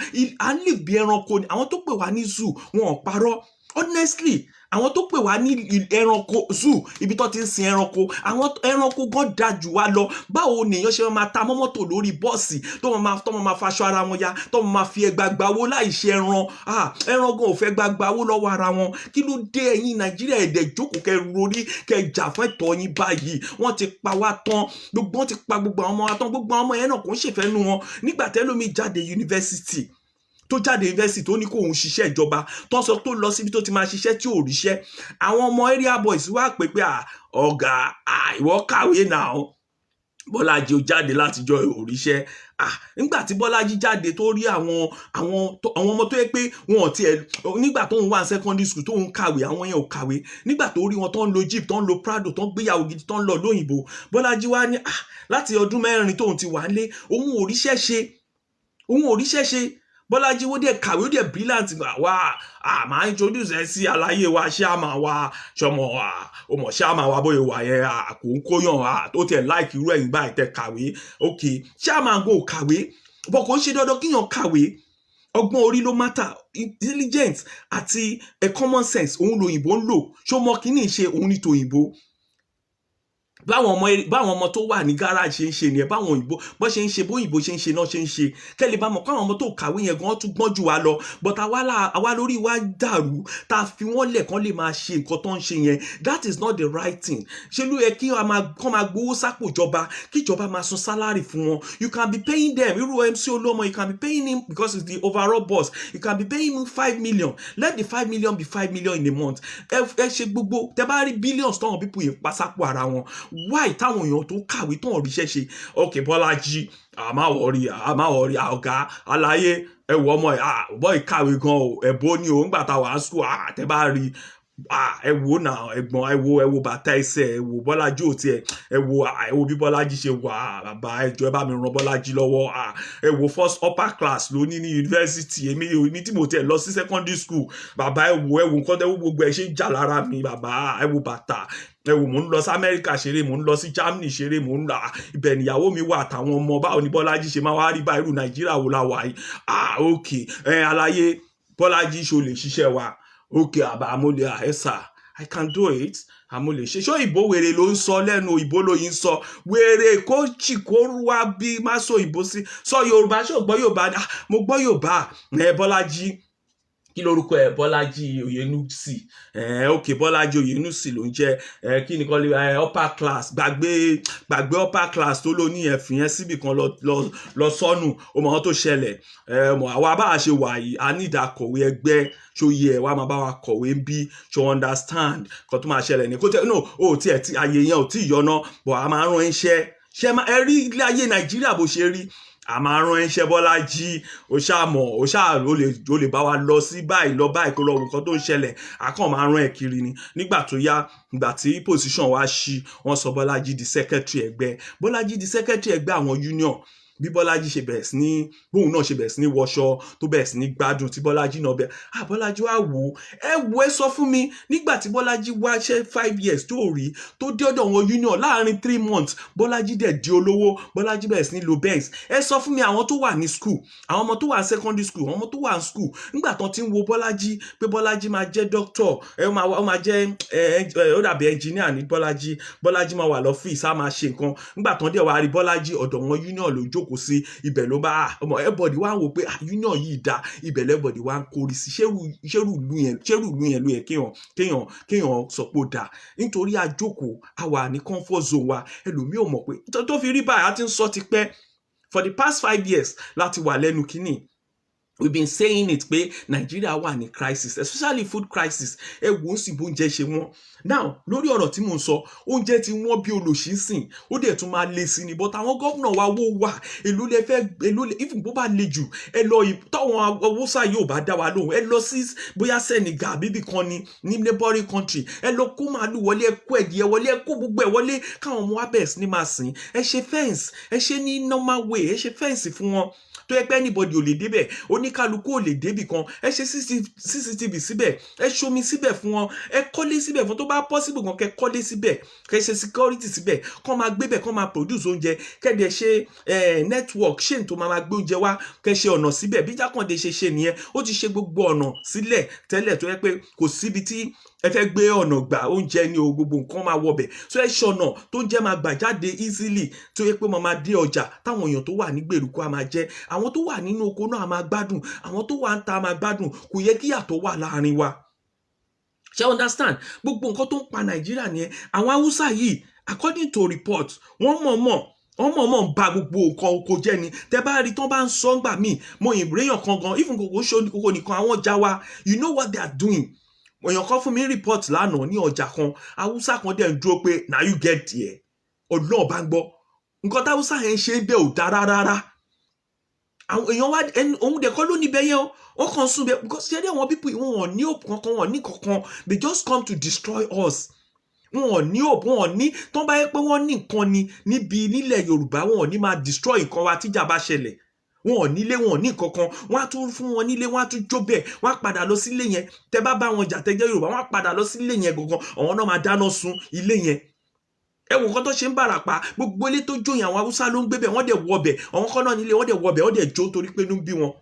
à ń lè bí ẹranko ni àwọn tó pè wá ní zoo wọn ò parọ́ honestly àwọn tó pè wá ní ẹranko zoo ibi tó ti ń sin ẹranko àwọn ẹranko gan da jù wá lọ báwo nìyẹn ṣe máa ta mọ́mọ́tò lórí bọ́ọ̀sì tó máa faṣọ ara wọn ya tó máa fi ẹgbà gbawó láì ṣe ẹran gan ò fẹ́ gbawó lọ́wọ́ ara wọn kí ló dé ẹ̀yin Nàìjíríà ẹ̀dẹ̀ jókòó kẹ́ rorí kẹ́ jà fún ẹ̀tọ́ yín báyìí wọ́n ti pa wá tán wọ́n ti pa gbogbo àwọn ọmọ wa tán gbogbo àwọn ọmọ yẹn náà kò ń ṣèfẹ́ nu wọn nígbà tẹ́lómi jáde yunifásitì tó jáde yunifásitì tó ní kó òun ṣiṣẹ́ ìjọba tó sọ tó lọ síbi tó ti máa ṣiṣẹ́ tí ò ríṣẹ́ àwọn ọmọ area boys wá pé ọ̀gá ìwọ kàwé náà Bọ́lájí ó jáde látijọ́ òríṣẹ́ nígbà tí Bọ́lájí jáde tó rí àwọn ọmọ tó yẹ pé wọn ò tiẹ̀ nígbà tó ń wà secondary school tó ń kàwé àwọn yẹn ò kàwé nígbà tó rí wọn tó ń lo jeep tó ń lo Prado tó ń gbéyàwó gidi tó ń lọ lóyìnbó Bọ́lájí wá ní láti ọdún 4 tóun ti wà nílé òun ò ríṣẹ́ ṣe Bọ́lájí ó dẹ̀ kàwé ó dẹ̀ brilliant wá máa introduce ẹ sí aláyé wa ṣáàmà wa ṣọmọ ọmọ ṣáàmà wa bóyá wà yẹn kò ń kóyàn tó tẹ̀ láìkì irú ẹ̀yìn báyìí tẹ̀ kàwé ok ṣáàmà go kàwé bọ̀ kò ń ṣe dandan kíyàn kàwé ọgbọ́n orí ló matter intelligence àti common sense òun lòyìnbó ń lò ṣó mọ kí ní ṣe òun ní tòyìnbó báwọn ọmọ tó wà ní garage ṣe ń ṣe nìyẹn báwọn òyìnbó bó ṣe ń ṣe bóyìnbó ṣe ń ṣe náà ṣe ń ṣe kẹ́lẹ́ bá mọ̀ káwọn ọmọ tó kàwé yẹn gan tún gbọ́n jù wá lọ but àwa lórí wa dàrú tá a fi wọ́n lẹ̀ kán lè máa ṣe nǹkan tó ń ṣe yẹn that is not the right thing ṣé ló yẹ kí kán máa gbowó sápò ìjọba kí ìjọba máa san salary fún wọn you can be paying them irú MC Olúọmọ you can be paying him because he's the overall boss you can be paying him 5 million let the 5 million be 5 million in a month ẹ ṣe gbogbo tẹ bá rí billions táwọn people yẹn pa sápò ara wọn why táwọn èèyàn tó kàwé tó ń ríṣẹ́ ṣe ok Bọ́lájí àmàwọ̀rí ọ̀gá aláyé ẹ̀wọ̀ ọmọ bọ́ ìkàwé gan o ẹ̀bọ ni o ńgbà táwa ń sùn tẹ́ bá rí ẹ wò náà ẹ̀gbọ́n ẹ wò bàtà ẹsẹ̀ ẹ wò Bọ́lájí ò tiẹ̀ ẹ wò bí Bọ́lájí ṣe wà bàbá ẹjọ́ ẹ bá mi ràn Bọ́lájí lọ́wọ́ ẹ wò first upper class lóní ní yunifásitì èmi tí mo tiẹ̀ lọ sí secondary school bàbá ẹ wò nǹkan tẹ́ wò gbogbo ẹ ṣe ń jà lára mi bàbá ẹ wò bàtà ẹ wò mò ń lọ sí Amẹ́ríkà ṣeré mò ń lọ sí Germany ṣeré mò ń là ibẹ̀ níyàwó mi wà àtàwọn ọmọ báwo ni Bọ́lájí ṣe máa wá rí báyìí irú Nàìjíríà wo la wà yìí ok aláyé Bọ́lájí ṣo lè ṣiṣẹ́ wa ok àmúlẹ̀ àẹ́sà I can do it àmúlẹ̀ ṣe ṣó ìbò wèrè ló ń sọ lẹ́nu ìbò lóyìn sọ wèrè kó chì kó wá bí má sọ ìbò sí sọ Yorùbá ṣó gbọ́ Yorùbá mo gbọ́ Yorùbá Bọ́lájí kí lórúkọ ẹ Bọ́lájí Oyènúsì ok Bọ́lájí Oyènúsì ló ń jẹ́ kí ni kọ́lé upper class gbàgbé upper class tó ló ní ẹ̀fìn yẹn síbì kan lọ sọ́nù ọmọ wọn tó ṣẹlẹ̀ àwa bá a ṣe wà yìí a ní ìdàkọ̀wé ẹgbẹ́ ṣó yẹ wá máa bá wa kọ̀wé ń bí ṣó understand kan tó máa ṣẹlẹ̀ ní kó tẹ́ no ó tiẹ̀ tí ayé yẹn ò tí ì yọná bọ̀ a máa rán iṣẹ́ ṣe ẹ rí ilé ayé Nàìjíríà bó ṣe rí a máa rán iṣẹ́ Bọ́lájí ó lè bá wa lọ sí báyìí lọ báyìí kó lọ nǹkan tó ń ṣẹlẹ̀ àkàn máa rán ẹ̀ kiri ni nígbà tó yá ìgbà tí position wa ṣí wọ́n sọ Bọ́lájí di secretary ẹgbẹ́ Bọ́lájí di secretary ẹgbẹ́ àwọn union bí Bọ́lájí ṣe bẹ̀rẹ̀ sí ní bóun náà ṣe bẹ̀rẹ̀ sí ní wọṣọ tó bẹ̀rẹ̀ sí ní gbádùn tí Bọ́lájí náà bẹ̀rẹ̀ Bọ́lájí wá wò ẹ sọ fún mi nígbà tí Bọ́lájí wá ṣe 5 years tó rí tó dé ọ̀dọ̀ wọn union láàrin 3 months Bọ́lájí dẹ̀ di olówó Bọ́lájí bẹ̀rẹ̀ sí ní lo Benz ẹ sọ fún mi àwọn tó wà ní school àwọn ọmọ tó wà ní secondary school àwọn ọmọ tó wà ní school nígbà tán ti ń wo Bọ́lájí pé Bọ́lájí máa jẹ́ doctor ó máa jẹ́ ó dàbí engineer ní Bọ́lájí máa wà lọ́fíìsì á máa ṣe nǹkan nígbà tán dẹ̀ wá rí Bọ́lájí ọ̀dọ̀ wọn union ló jókòó sí ibẹ̀ ló bá ọmọ everybody wá ń wò pé union yìí dá ibẹ̀ everybody wá ń kórìí sí ṣérù ìlú yẹn ló yẹ kéèyàn sọ pé ó dá nítorí àjókòó àwa ní comfort zone wa ẹlòmíì ò mọ̀ pé tó fi rí báyìí a ti ń sọ ti pẹ́ for the past 5 years láti wà lẹ́nu kínní we've been saying it pé Nigeria wà ní crisis especially food crisis ẹ wò ó sì bó oúnjẹ ṣe wọ́n now lórí ọ̀rọ̀ tí mò ń sọ oúnjẹ tí wọ́n bí olóṣì sìn ó dẹ̀ tún máa le sí ni but àwọn gómìnà wa wó wà èló lè even bó bá le jù ẹ lọ táwọn awúsá yóò bá dá wa lóhùn ẹ lọ sí bóyá Senegal bíbí kan ní neighboring country ẹ lọ kó màálù wọlé ẹ kó ẹdìyẹ wọlé ẹ kó gbogbo ẹ wọlé káwọn ọmọ wa bẹ̀rẹ̀ sí ní máa sìn ẹ ṣe fence ẹ ṣe ní normal way ẹ ṣe fence fún wọn tó yẹ pé anybody ò lè débẹ̀ oníkálukú ò lè débì kan ẹ ṣe CCTV síbẹ̀ ẹ ṣomi síbẹ̀ fún wọn ẹ kọ́lé síbẹ̀ fún tó bá possible kan kẹ kọ́lé síbẹ̀ kẹ ṣe security síbẹ̀ kọ́ máa gbébẹ̀ kọ́ máa produce oúnjẹ kẹ́dẹ̀ ṣe network ṣé tó máa gbé oúnjẹ wá kẹ ṣe ọ̀nà síbẹ̀ bí Jákàndé ṣe nìyẹn ó ti ṣe gbogbo ọ̀nà sílẹ̀ tẹ́lẹ̀ tó yẹ pé kò síbi tí ẹ fẹ́ gbé ọ̀nà gbà oúnjẹ ni o gbogbo nǹkan máa wọbẹ̀ so ẹ ṣọ̀nà tó ń jẹ́ máa gbà jáde easily tó yẹ pé máa dé ọjà táwọn èèyàn tó wà ní gbèríko á máa jẹ àwọn tó wà nínú oko náà á máa gbádùn àwọn tó wà ń ta á máa gbádùn kò yẹ kí ìyàtọ̀ wà láàrin wa ṣe understand gbogbo nǹkan tó ń pa Nàìjíríà nìyẹn àwọn Haúsá yìí according to report wọ́n mọ̀ ń ba gbogbo nǹkan oko jẹ́ ni tẹ bá rí tán bá ń sọ ńgbà míì mo ìbúréyàn kan gan even kòkó ṣó kòkó nìkan àwọn ọjà wa you know what they are doing èèyàn kan fún mi report lánàá ní ọjà kan Haúsá kan dẹ̀ ń dúró pé na you get there ọdún náà bá ń gbọ́ nǹkan táwùsá yẹn ṣe bẹ́ẹ̀ ò dára rárá. àwọn èèyàn wá òun dẹ̀ kọ́ ló níbẹ̀ yẹn o wọ́n kàn sún bẹ́ẹ̀ because ṣé àwọn people wọn ní hope kankan wọn ní kankan they just come to destroy us. wọn ní hope wọn ní tó bá yẹ pé wọ́n ní nǹkan ni níbi nílẹ̀ Yorùbá wọn ní máa destroy nǹkan wa tíjà bá ṣẹlẹ̀. wọn ò nílé wọn ò ní kankan wọn á tún fún wọn nílé wọn á tún jó bẹ́ẹ̀ wọn á padà lọ sílé yẹn tẹ́ bá wọn jà tẹ́jẹ́ Yorùbá wọn á padà lọ sílé yẹn gangan àwọn náà máa dáná sun ilé yẹn. ẹ wo nǹkan tó ṣe ń Bàràpá gbogbo ilé tó jóyìn àwọn Haúsá ló ń gbé bẹ̀ wọ́n dẹ̀ wọ bẹ̀ àwọn kan náà nílé wọ́n dẹ̀ wọ bẹ̀ wọ́n dẹ̀ jó torí pé inú bí wọn.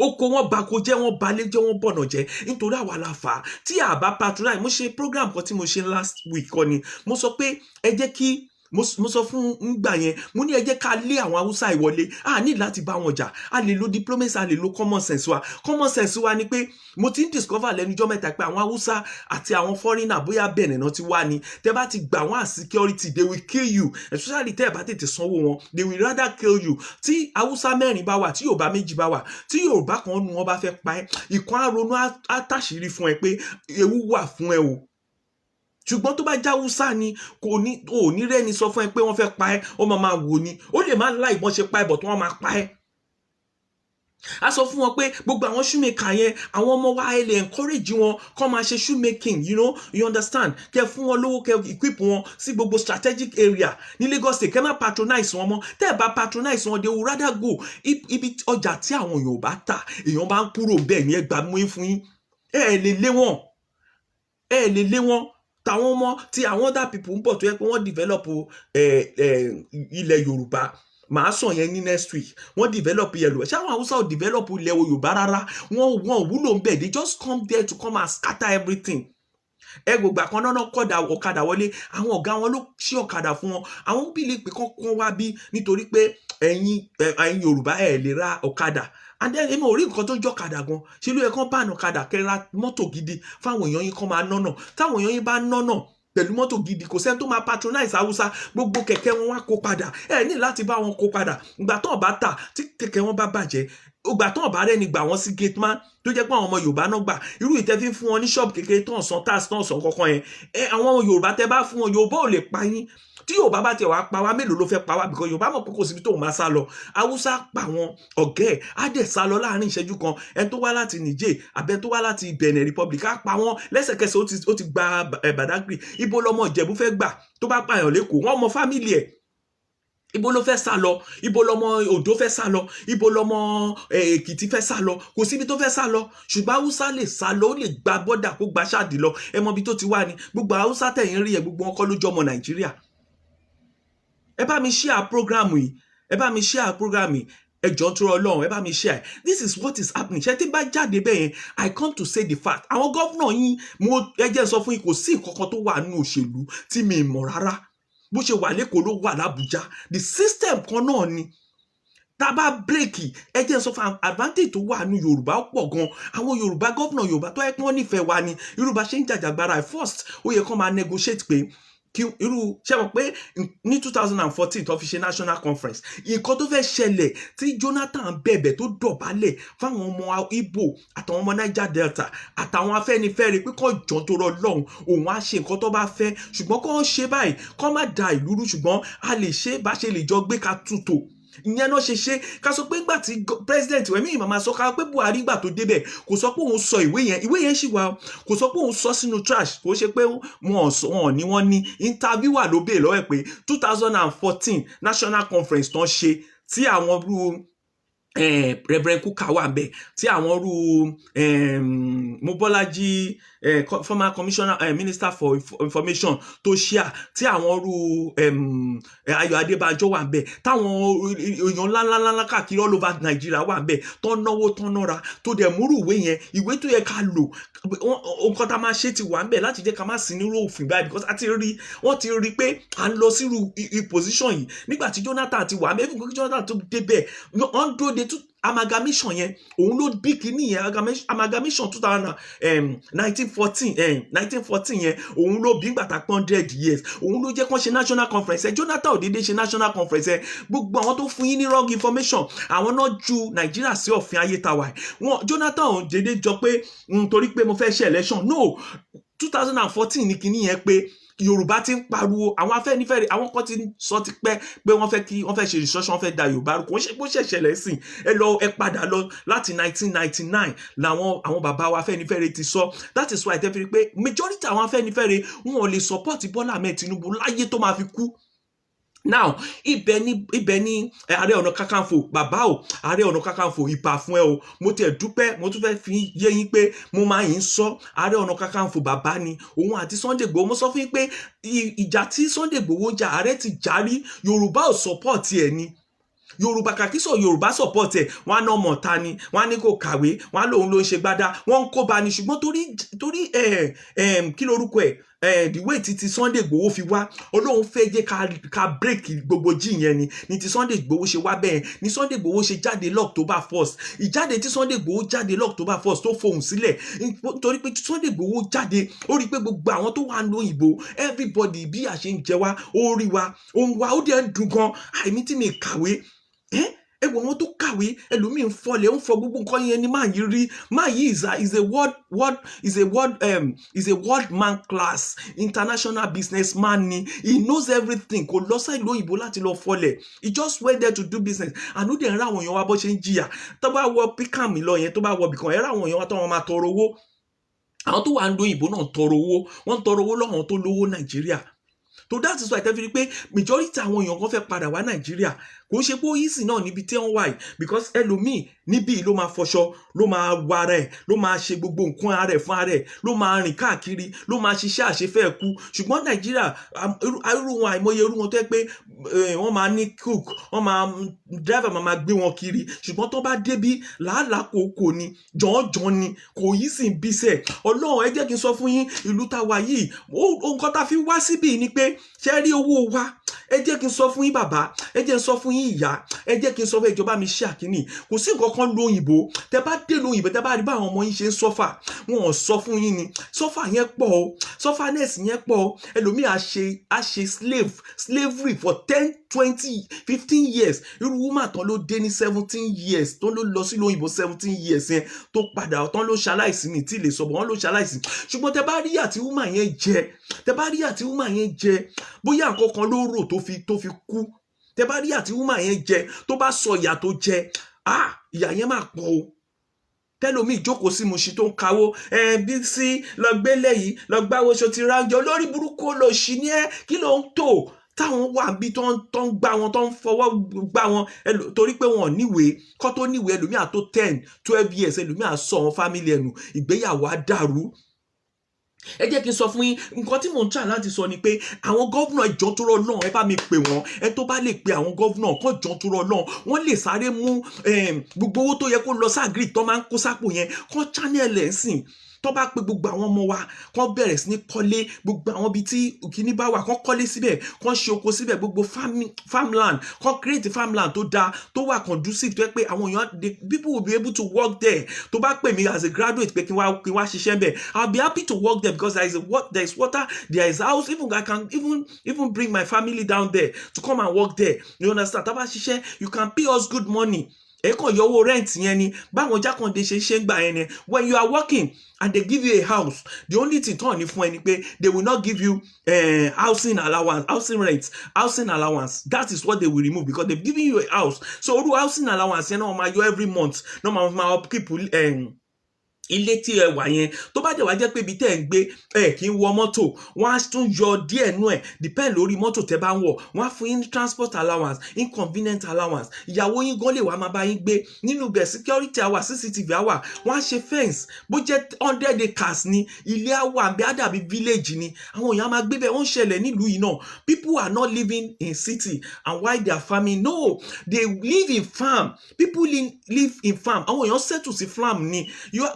oko wọn bako jẹ́ wọn balẹ̀ jẹ́ wọn bọ̀nà jẹ́ nítorí àwa la fà á tí a bá patronize mo ṣe program kan tí mo ṣe last week kọ́ ni mo sọ pé ẹ jẹ́ kí mo sọ fún ngbà yẹn mo ní ẹ jẹ́ ká lé àwọn Haúsá ìwọlé a ní láti bá wọn jà a lè lo diplomacy a lè lo common sense wa ni pé mo ti ń discover lẹ́nujọ́ mẹ́ta pé àwọn Haúsá àti àwọn foreigner bóyá Benin náà ti wá ni tẹ́ bá ti gbà wọ́n as security they will kill you especially tẹ́ ẹ bá tètè sanwó wọn they will rather kill you. tí Haúsá mẹ́rin bá wà tí Yorùbá méjì bá wà tí Yorùbá kan nu wọn bá fẹ́ pa ẹ́ ìkan àrònú àtàṣírí fún ẹ pé ewu wà fún ẹ o. ṣùgbọ́n tó bá já Haúsá ni kò ní rẹ́ni sọ fún ẹ pé wọ́n fẹ́ pa ẹ́ ó máa wò ni ó lè má láì bọ́n ṣe pa ẹ́ bọ̀ tó wọ́n máa pa ẹ́. a sọ fún wọn pé gbogbo àwọn shoemaker yẹn àwọn ọmọ wa ẹ lè encourage wọn kọ́ máa ṣe shoemaking you understand kẹ fún wọn lówó kẹ equip wọn sí gbogbo strategic area ní Lagos State kẹ má patronize wọn mọ́ tẹ́ ẹ bá patronize wọn they will rather go ibi ọjà tí àwọn èèyàn bá tà èèyàn bá ń kúrò bẹ́ẹ̀ ni ẹ gbà mú fún yín ẹ lè lé wọn tàwọn ọmọ tí àwọn other people ń bọ̀ tó yẹ pé wọ́n develop ilẹ̀ Yorùbá màá sọ yẹn ní next week wọ́n develop ilẹ̀ Yorùbá ṣé àwọn Haúsá ò develop ilẹ̀ Yorùbá rárá wọ́n wúlò ń bẹ̀ they just come there to come and scatter everything. gbogbo àkan náà kọ́dà ọ̀kadà wọlé àwọn ọ̀gá wọn ló ṣí ọ̀kadà fún wọn àwọn bí lè pè kọ́kọ́ wá bí nítorí pé ẹ̀yin Yorùbá ẹ̀ lè ra ọ̀kadà and then èmi ò rí nǹkan tó jọ ọ̀kadà gan ṣe ló yẹ kán bá ọ̀kadà kẹ́ra mọ́tò gidi fáwọn èèyàn yín kán máa nọ́nà táwọn èèyàn yín bá nọ́nà pẹ̀lú mọ́tò gidi kò sẹ́ni tó máa patronize Haúsá gbogbo kẹ̀kẹ́ wọn wá kó padà ẹ ní láti bá wọn kó padà ìgbà tó ọba tà tí kẹ̀kẹ́ wọn bá bàjẹ́ ìgbà tó ọba rẹ̀ ni gbà wọ́n sí gate man tó jẹ́ pé àwọn ọmọ Yorùbá náà gbà irú ìtẹ́fín fún wọn ní ṣọ́ọ̀bù kékeré tó ń san tax tó ń san kankan yẹn àwọn ọmọ Yorùbá tẹ́ bá fún wọn Yorùbá ò lè pa yín tí Yorùbá bá tiẹ̀ wá pa wá mélòó ló fẹ́ pa wá because Yorùbá mọ̀ pé kò síbi tóun máa sá lọ Haúsá pa wọn ọ̀gẹ́ ẹ̀ á dẹ̀ sá lọ láàrin ìṣẹ́jú kan ẹni tó wá láti Niger àbẹ tó wá láti Benin Republic á pa wọn lẹ́sẹ̀kẹsẹ̀ ó ti gba Badagry ibo lọmọ Ìjẹ̀bú fẹ́ gbà tó bá pààyàn lẹ́kọ̀ọ́ wọn mọ fámìlì ẹ̀ ibo ló fẹ́ sá lọ ibo lọmọ Oǹdó fẹ́ sá lọ ibo lọmọ Èkìtì fẹ́ sá lọ kò síbi tó fẹ́ sá lọ ṣùgbọ́n Haúsá lè sá lọ ó lè gba bọ́dà kó gba ṣáàdì lọ ẹ mọ ibi tó ti wá ni gbogbo Haúsá tẹ̀yìn rí ẹ gbogbo wọn kọ́ ló jọmọ Nàìjíríà. ẹ bá mi share program yìí ẹ jọ̀ọ́ tó Ọlọ́run ẹ bá mi share this is what is happening ṣé tí bá jáde bẹ́ẹ̀ yẹn I come to say the fact àwọn gọ́vnà yín ẹ jẹ́ sọ fún yín kò sí nǹkan tó wà nínú òṣèlú tí mi mọ̀ rárá bó ṣe wà lẹ́kọ̀ọ́ ló wà l'Ábùjá the system kan náà ni tá bá bírèkì ẹ jẹ́ sọ fún advantage tó wà ní Yorùbá pọ̀ gan àwọn Yorùbá gọ́vnà Yorùbá tó yẹ kí wọ́n nífẹ̀ẹ́ wa ni Yorùbá ṣe ń jàjàgbara first ó yẹ kó máa negotiate pé kí irú ṣe mọ̀ pé ní 2014 tó fi ṣe national conference nǹkan tó fẹ́ ṣẹlẹ̀ tí Jonathan bẹ̀bẹ̀ tó dọ̀bálẹ̀ fáwọn ọmọ Igbo àtàwọn ọmọ Niger Delta àtàwọn Afẹ́nifẹ́re pé kó jọ tó rọ lọ́hùn òun á ṣe nǹkan tó bá fẹ́ ṣùgbọ́n kó ṣe báyìí kó má da ìlú rú ṣùgbọ́n a lè ṣe bá ṣe lè jọ gbé ká tútò ìyẹn náà ṣe ká sọ pé ńgbà tí president wẹ̀mí ìmàmà sọ ká pé Buhari gbà tó débẹ̀ kò sọ pé òun sọ ìwé yẹn ṣì wà kò sọ pé òun sọ sínú trash kò ṣe pé wọ́n ní interview wà ló bèè lọ́wọ́ ẹ̀ pé 2014 national conference tán ṣe tí àwọn rú Reverend Kuka wà bẹ́ẹ̀ tí àwọn rú Mobọ́lájí former commissioner minister for information tó ṣíà tí àwọn rú Ayọ̀ Adébánjọ wà bẹ́ẹ̀ táwọn èèyàn ńláńláńlá káàkiri all over Nigeria wà bẹ́ẹ̀ tó náwó tó nára tó dẹ̀ múrù ìwé tó yẹ ká lò nǹkan tá a máa ṣe ti wà bẹ́ẹ̀ láti jẹ́ ká má sí nírú òfin báyìí because wọ́n ti rí pé à ń lọ sírú position yìí nígbà tí Jonathan ti wà bẹ́ẹ̀ fún kí Jonathan tó débẹ̀ wọ́n dúró de amalgamation yẹn òun ló bí kíní yẹn amalgamation 1914 yẹn òun ló bí gbàtà 100 years òun ló jẹ́ kán ṣe national conference Jonathan ò dédé ṣe national conference gbogbo àwọn tó fún yín ní wrong information àwọn náà ju Nàìjíríà sí ọ̀fìn ayé tàwa wọn Jonathan ò dédé jọ pé torí pé mo fẹ́ ṣe election no 2014 ní kíní yẹn pé Yorùbá ti ń pariwo, àwọn Afẹ́nifẹ́re àwọn kan ti sọ ti pẹ́ pé wọ́n fẹ́ ṣe restructure, wọ́n fẹ́ da Yorùbá rú. Kò ṣe bó ṣẹ̀ṣẹ̀ lẹ́sìn, ẹ padà lọ láti 1999 làwọn àwọn bàbá wa Afẹ́nifẹ́re ti sọ. That is why tẹ́ fi rí pé majority àwọn Afẹ́nifẹ́re wọn ò lè support Bọ́lá Ahmed Tinubu láyé tó máa fi kú. Now ibẹ̀ ni Ààrẹ Ọ̀nà Kakanfò, bàbá o, Ààrẹ Ọ̀nà Kakanfò, ìbà fún ẹ o. Mo tiẹ̀ dúpẹ́, mo tún fẹ́ fi yé yín pé mo máa yín sọ Ààrẹ Ọ̀nà Kakanfò bàbá ni òun àti Sunday Igboho. Mo sọ fún yín pé ìjà tí Sunday Igboho jà ààrẹ ti járí, Yorùbá ò support ẹ ni. Yorùbá kàkí sọ Yorùbá support ẹ, wọn á ná ọmọ ta ni, wọn á ní kò kàwé, wọn á lóun ló ń ṣe gbádá, wọn ń kó bá ni. Ṣùgbọ́n torí kí lorúkọ ẹ the way ti Sunday Igboho fi wá, Ọlọ́run fẹ́ jẹ́ ká break gbogbo jí yẹn ni ti Sunday Igboho ṣe wá bẹ́ẹ̀ ni Sunday Igboho ṣe jáde l'October 1st. Ìjáde tí Sunday Igboho jáde l'October 1st tó fohùn sílẹ̀ nítorí pé Sunday Igboho jáde ó rí pé gbogbo àwọn tó wà lóyìnbó everybody bí a ṣe ń jẹ wá ó rí wa ó ń wá ó dẹ̀ ń dùn gan. Àìmí tí mi kàwé ẹ wọ wọn tó kàwé ẹlòmíì ń fọlẹ̀ ń fọ gbogbo nǹkan yẹn ni máa yí rí. Máa yí is a world man class international businessman ni. He knows everything. Kò lọ sáì lóyìnbó láti lọ fọlẹ̀. He just went there to do business. Àánú dẹ̀ ń rá àwọn èèyàn wa bó ṣe ń jìyà. Tó bá wọ Picam lọ yẹn, tó bá wọ bìkan ẹ rá àwọn èèyàn wa tó wọn máa tọrọ owó. Àwọn tó wà ń lóyìnbó náà tọrọ owó. Wọ́n ń tọrọ owó lọ́wọ́ tó lówó Nàìjíríà. So that is why tẹ́ fi rí pé majority àwọn èèyàn kan fẹ́ padà wá Nàìjíríà. Kò ṣe pé easy náà níbi tí wọ́n wà yìí, because ẹlòmíì níbí ló máa fọṣọ, ló máa wa ara ẹ̀, ló máa ṣe gbogbo nǹkan ara ẹ̀ fún ara ẹ̀, ló máa rìn káàkiri, ló máa ṣiṣẹ́ àṣefẹ́ kú. Ṣùgbọ́n Nàìjíríà irú wọn àìmọye irú wọn tó yẹ pé wọ́n máa ní cook, wọ́n máa driver máa gbé wọn kiri. Ṣùgbọ́n tó bá débí làálàá kòókò ni, jọ̀ọ́jọ̀ọ́ ni, kò yí sì ń bíṣẹ̀. Ọlọ́run ẹ jẹ́ kí n sọ fún yín, ìlú tá wà yìí nǹkan tá fi wá síbí ni pé ṣe rí owó wa. Ẹ jẹ́ kí n sọ fún yín bàbá, ẹ jẹ́ n sọ fún yín ìyá, ẹ jẹ́ kí n sọ fún ìjọba mi ṣe àkíní. Kò sí nǹkan kan lóyìnbó, tẹ bá dé lóyìnbó tẹ bá rí báwọn ọmọ yín ṣe ń sọ́fà, wọn ò sọ fún yín ni. Sọ́fà yẹn pọ̀ o, sọ́fàness yẹn pọ̀ o. Ẹlòmíì á ṣe slavery for 10, 20, 15 years. Irú woman tán ló dé ní 17 years, tán ló lọ sí lóyìnbó 17 years yẹn tó padà tán ló ṣaláìsí ní tí ì lè sọ bọ̀ wọ́n ló ṣaláìsí. Ṣùgbọ́n tẹ bá rí àti woman yẹn jẹ, bóyá nǹkan kan ló rò tó fi kú. Tẹ bá rí àti woman yẹn jẹ, tó bá sọ ìyà tó jẹ, ìyà yẹn máa pọ̀ o. Tẹ́lòmíì jókòó sí Mùṣí tó ń kawó, bí sí lọ gbélé yìí lọ gbáwo ṣo ti ránjẹ, olórí burúkú lò ṣì ní kí ló ń tò táwọn wà bí tó ń gbá wọn, tó ń fọwọ́ gbá wọn torí pé wọn ò níwèé. Kọ́ tó níwèé ẹlòmíì tó 10, 12 years ẹlòmíì sọ wọn fámìlì ẹnu, ìgbéyàwó á dàrú. Ẹ jẹ́ kí n sọ fún yín nǹkan tí mò ń try láti sọ ni pé àwọn gọ́vnà ìjọ tó rọ lọ́n ẹ bá mi pè wọ́n. Ẹ tó bá lè pe àwọn gọ́vnà kan jọ tó rọ lọ́n, wọ́n lè sáré mú gbogbo owó tó yẹ kó lọ ságírì tó máa ń kó sápò yẹn kán channel ẹ̀ sìn. Tó bá pe gbogbo àwọn ọmọ wa kán bẹ̀rẹ̀ sí ní kọ́lé gbogbo àwọn ibi tí òkìní bá wà, kán kọ́lé síbẹ̀, kán ṣe oko síbẹ̀, gbogbo farmland, kán create farmland tó dáa tó wà conducive tó yẹ pé àwọn èèyàn people will be able to work there. Tó bá pè mí as a graduate pé kí n wá ṣiṣẹ́ bẹ̀, I'll be happy to work there because there is water, there is house, even I can even bring my family down there to come and work there. You understand? Tá bá ṣiṣẹ́, you can pay us good money. Ẹ kàn yọ owó rent yẹn ni báwọn Jákàndé ṣe ń gbà yẹn ni. When you are working and they give you a house, the only thing tán ní fún ẹ ni pé they will not give you housing allowance, housing rent, housing allowance. That is what they will remove because they've given you a house. So orú housing allowance yẹn náà máa yọ every month, náà máa upkeep ilé tí ẹ wà yẹn. Tó bá dẹ̀ wá jẹ́ pé ibi tẹ́ ẹ̀ ń gbé kì í wọ mọ́tò, wọ́n á tún yọ díẹ̀ nú ẹ̀ depend lórí mọ́tò tẹ́ bá ń wọ̀. Wọ́n á fún yín transport allowance, inconvenient allowance. Ìyàwó yín gan lè wá máa bá yín gbé nínú bẹ̀, security àwà, CCTV àwà. Wọ́n á ṣe fence bó jẹ́ 100 acres ni ilé àwà bí àdàbí village ni. Àwọn èèyàn máa gbé bẹ́ẹ̀. Wọ́n ń ṣẹlẹ̀ nílùú yìí náà. People are not living in city and why they are farming. No, they live in farm. People live in farm. Àwọn èèyàn settle sí farm ni.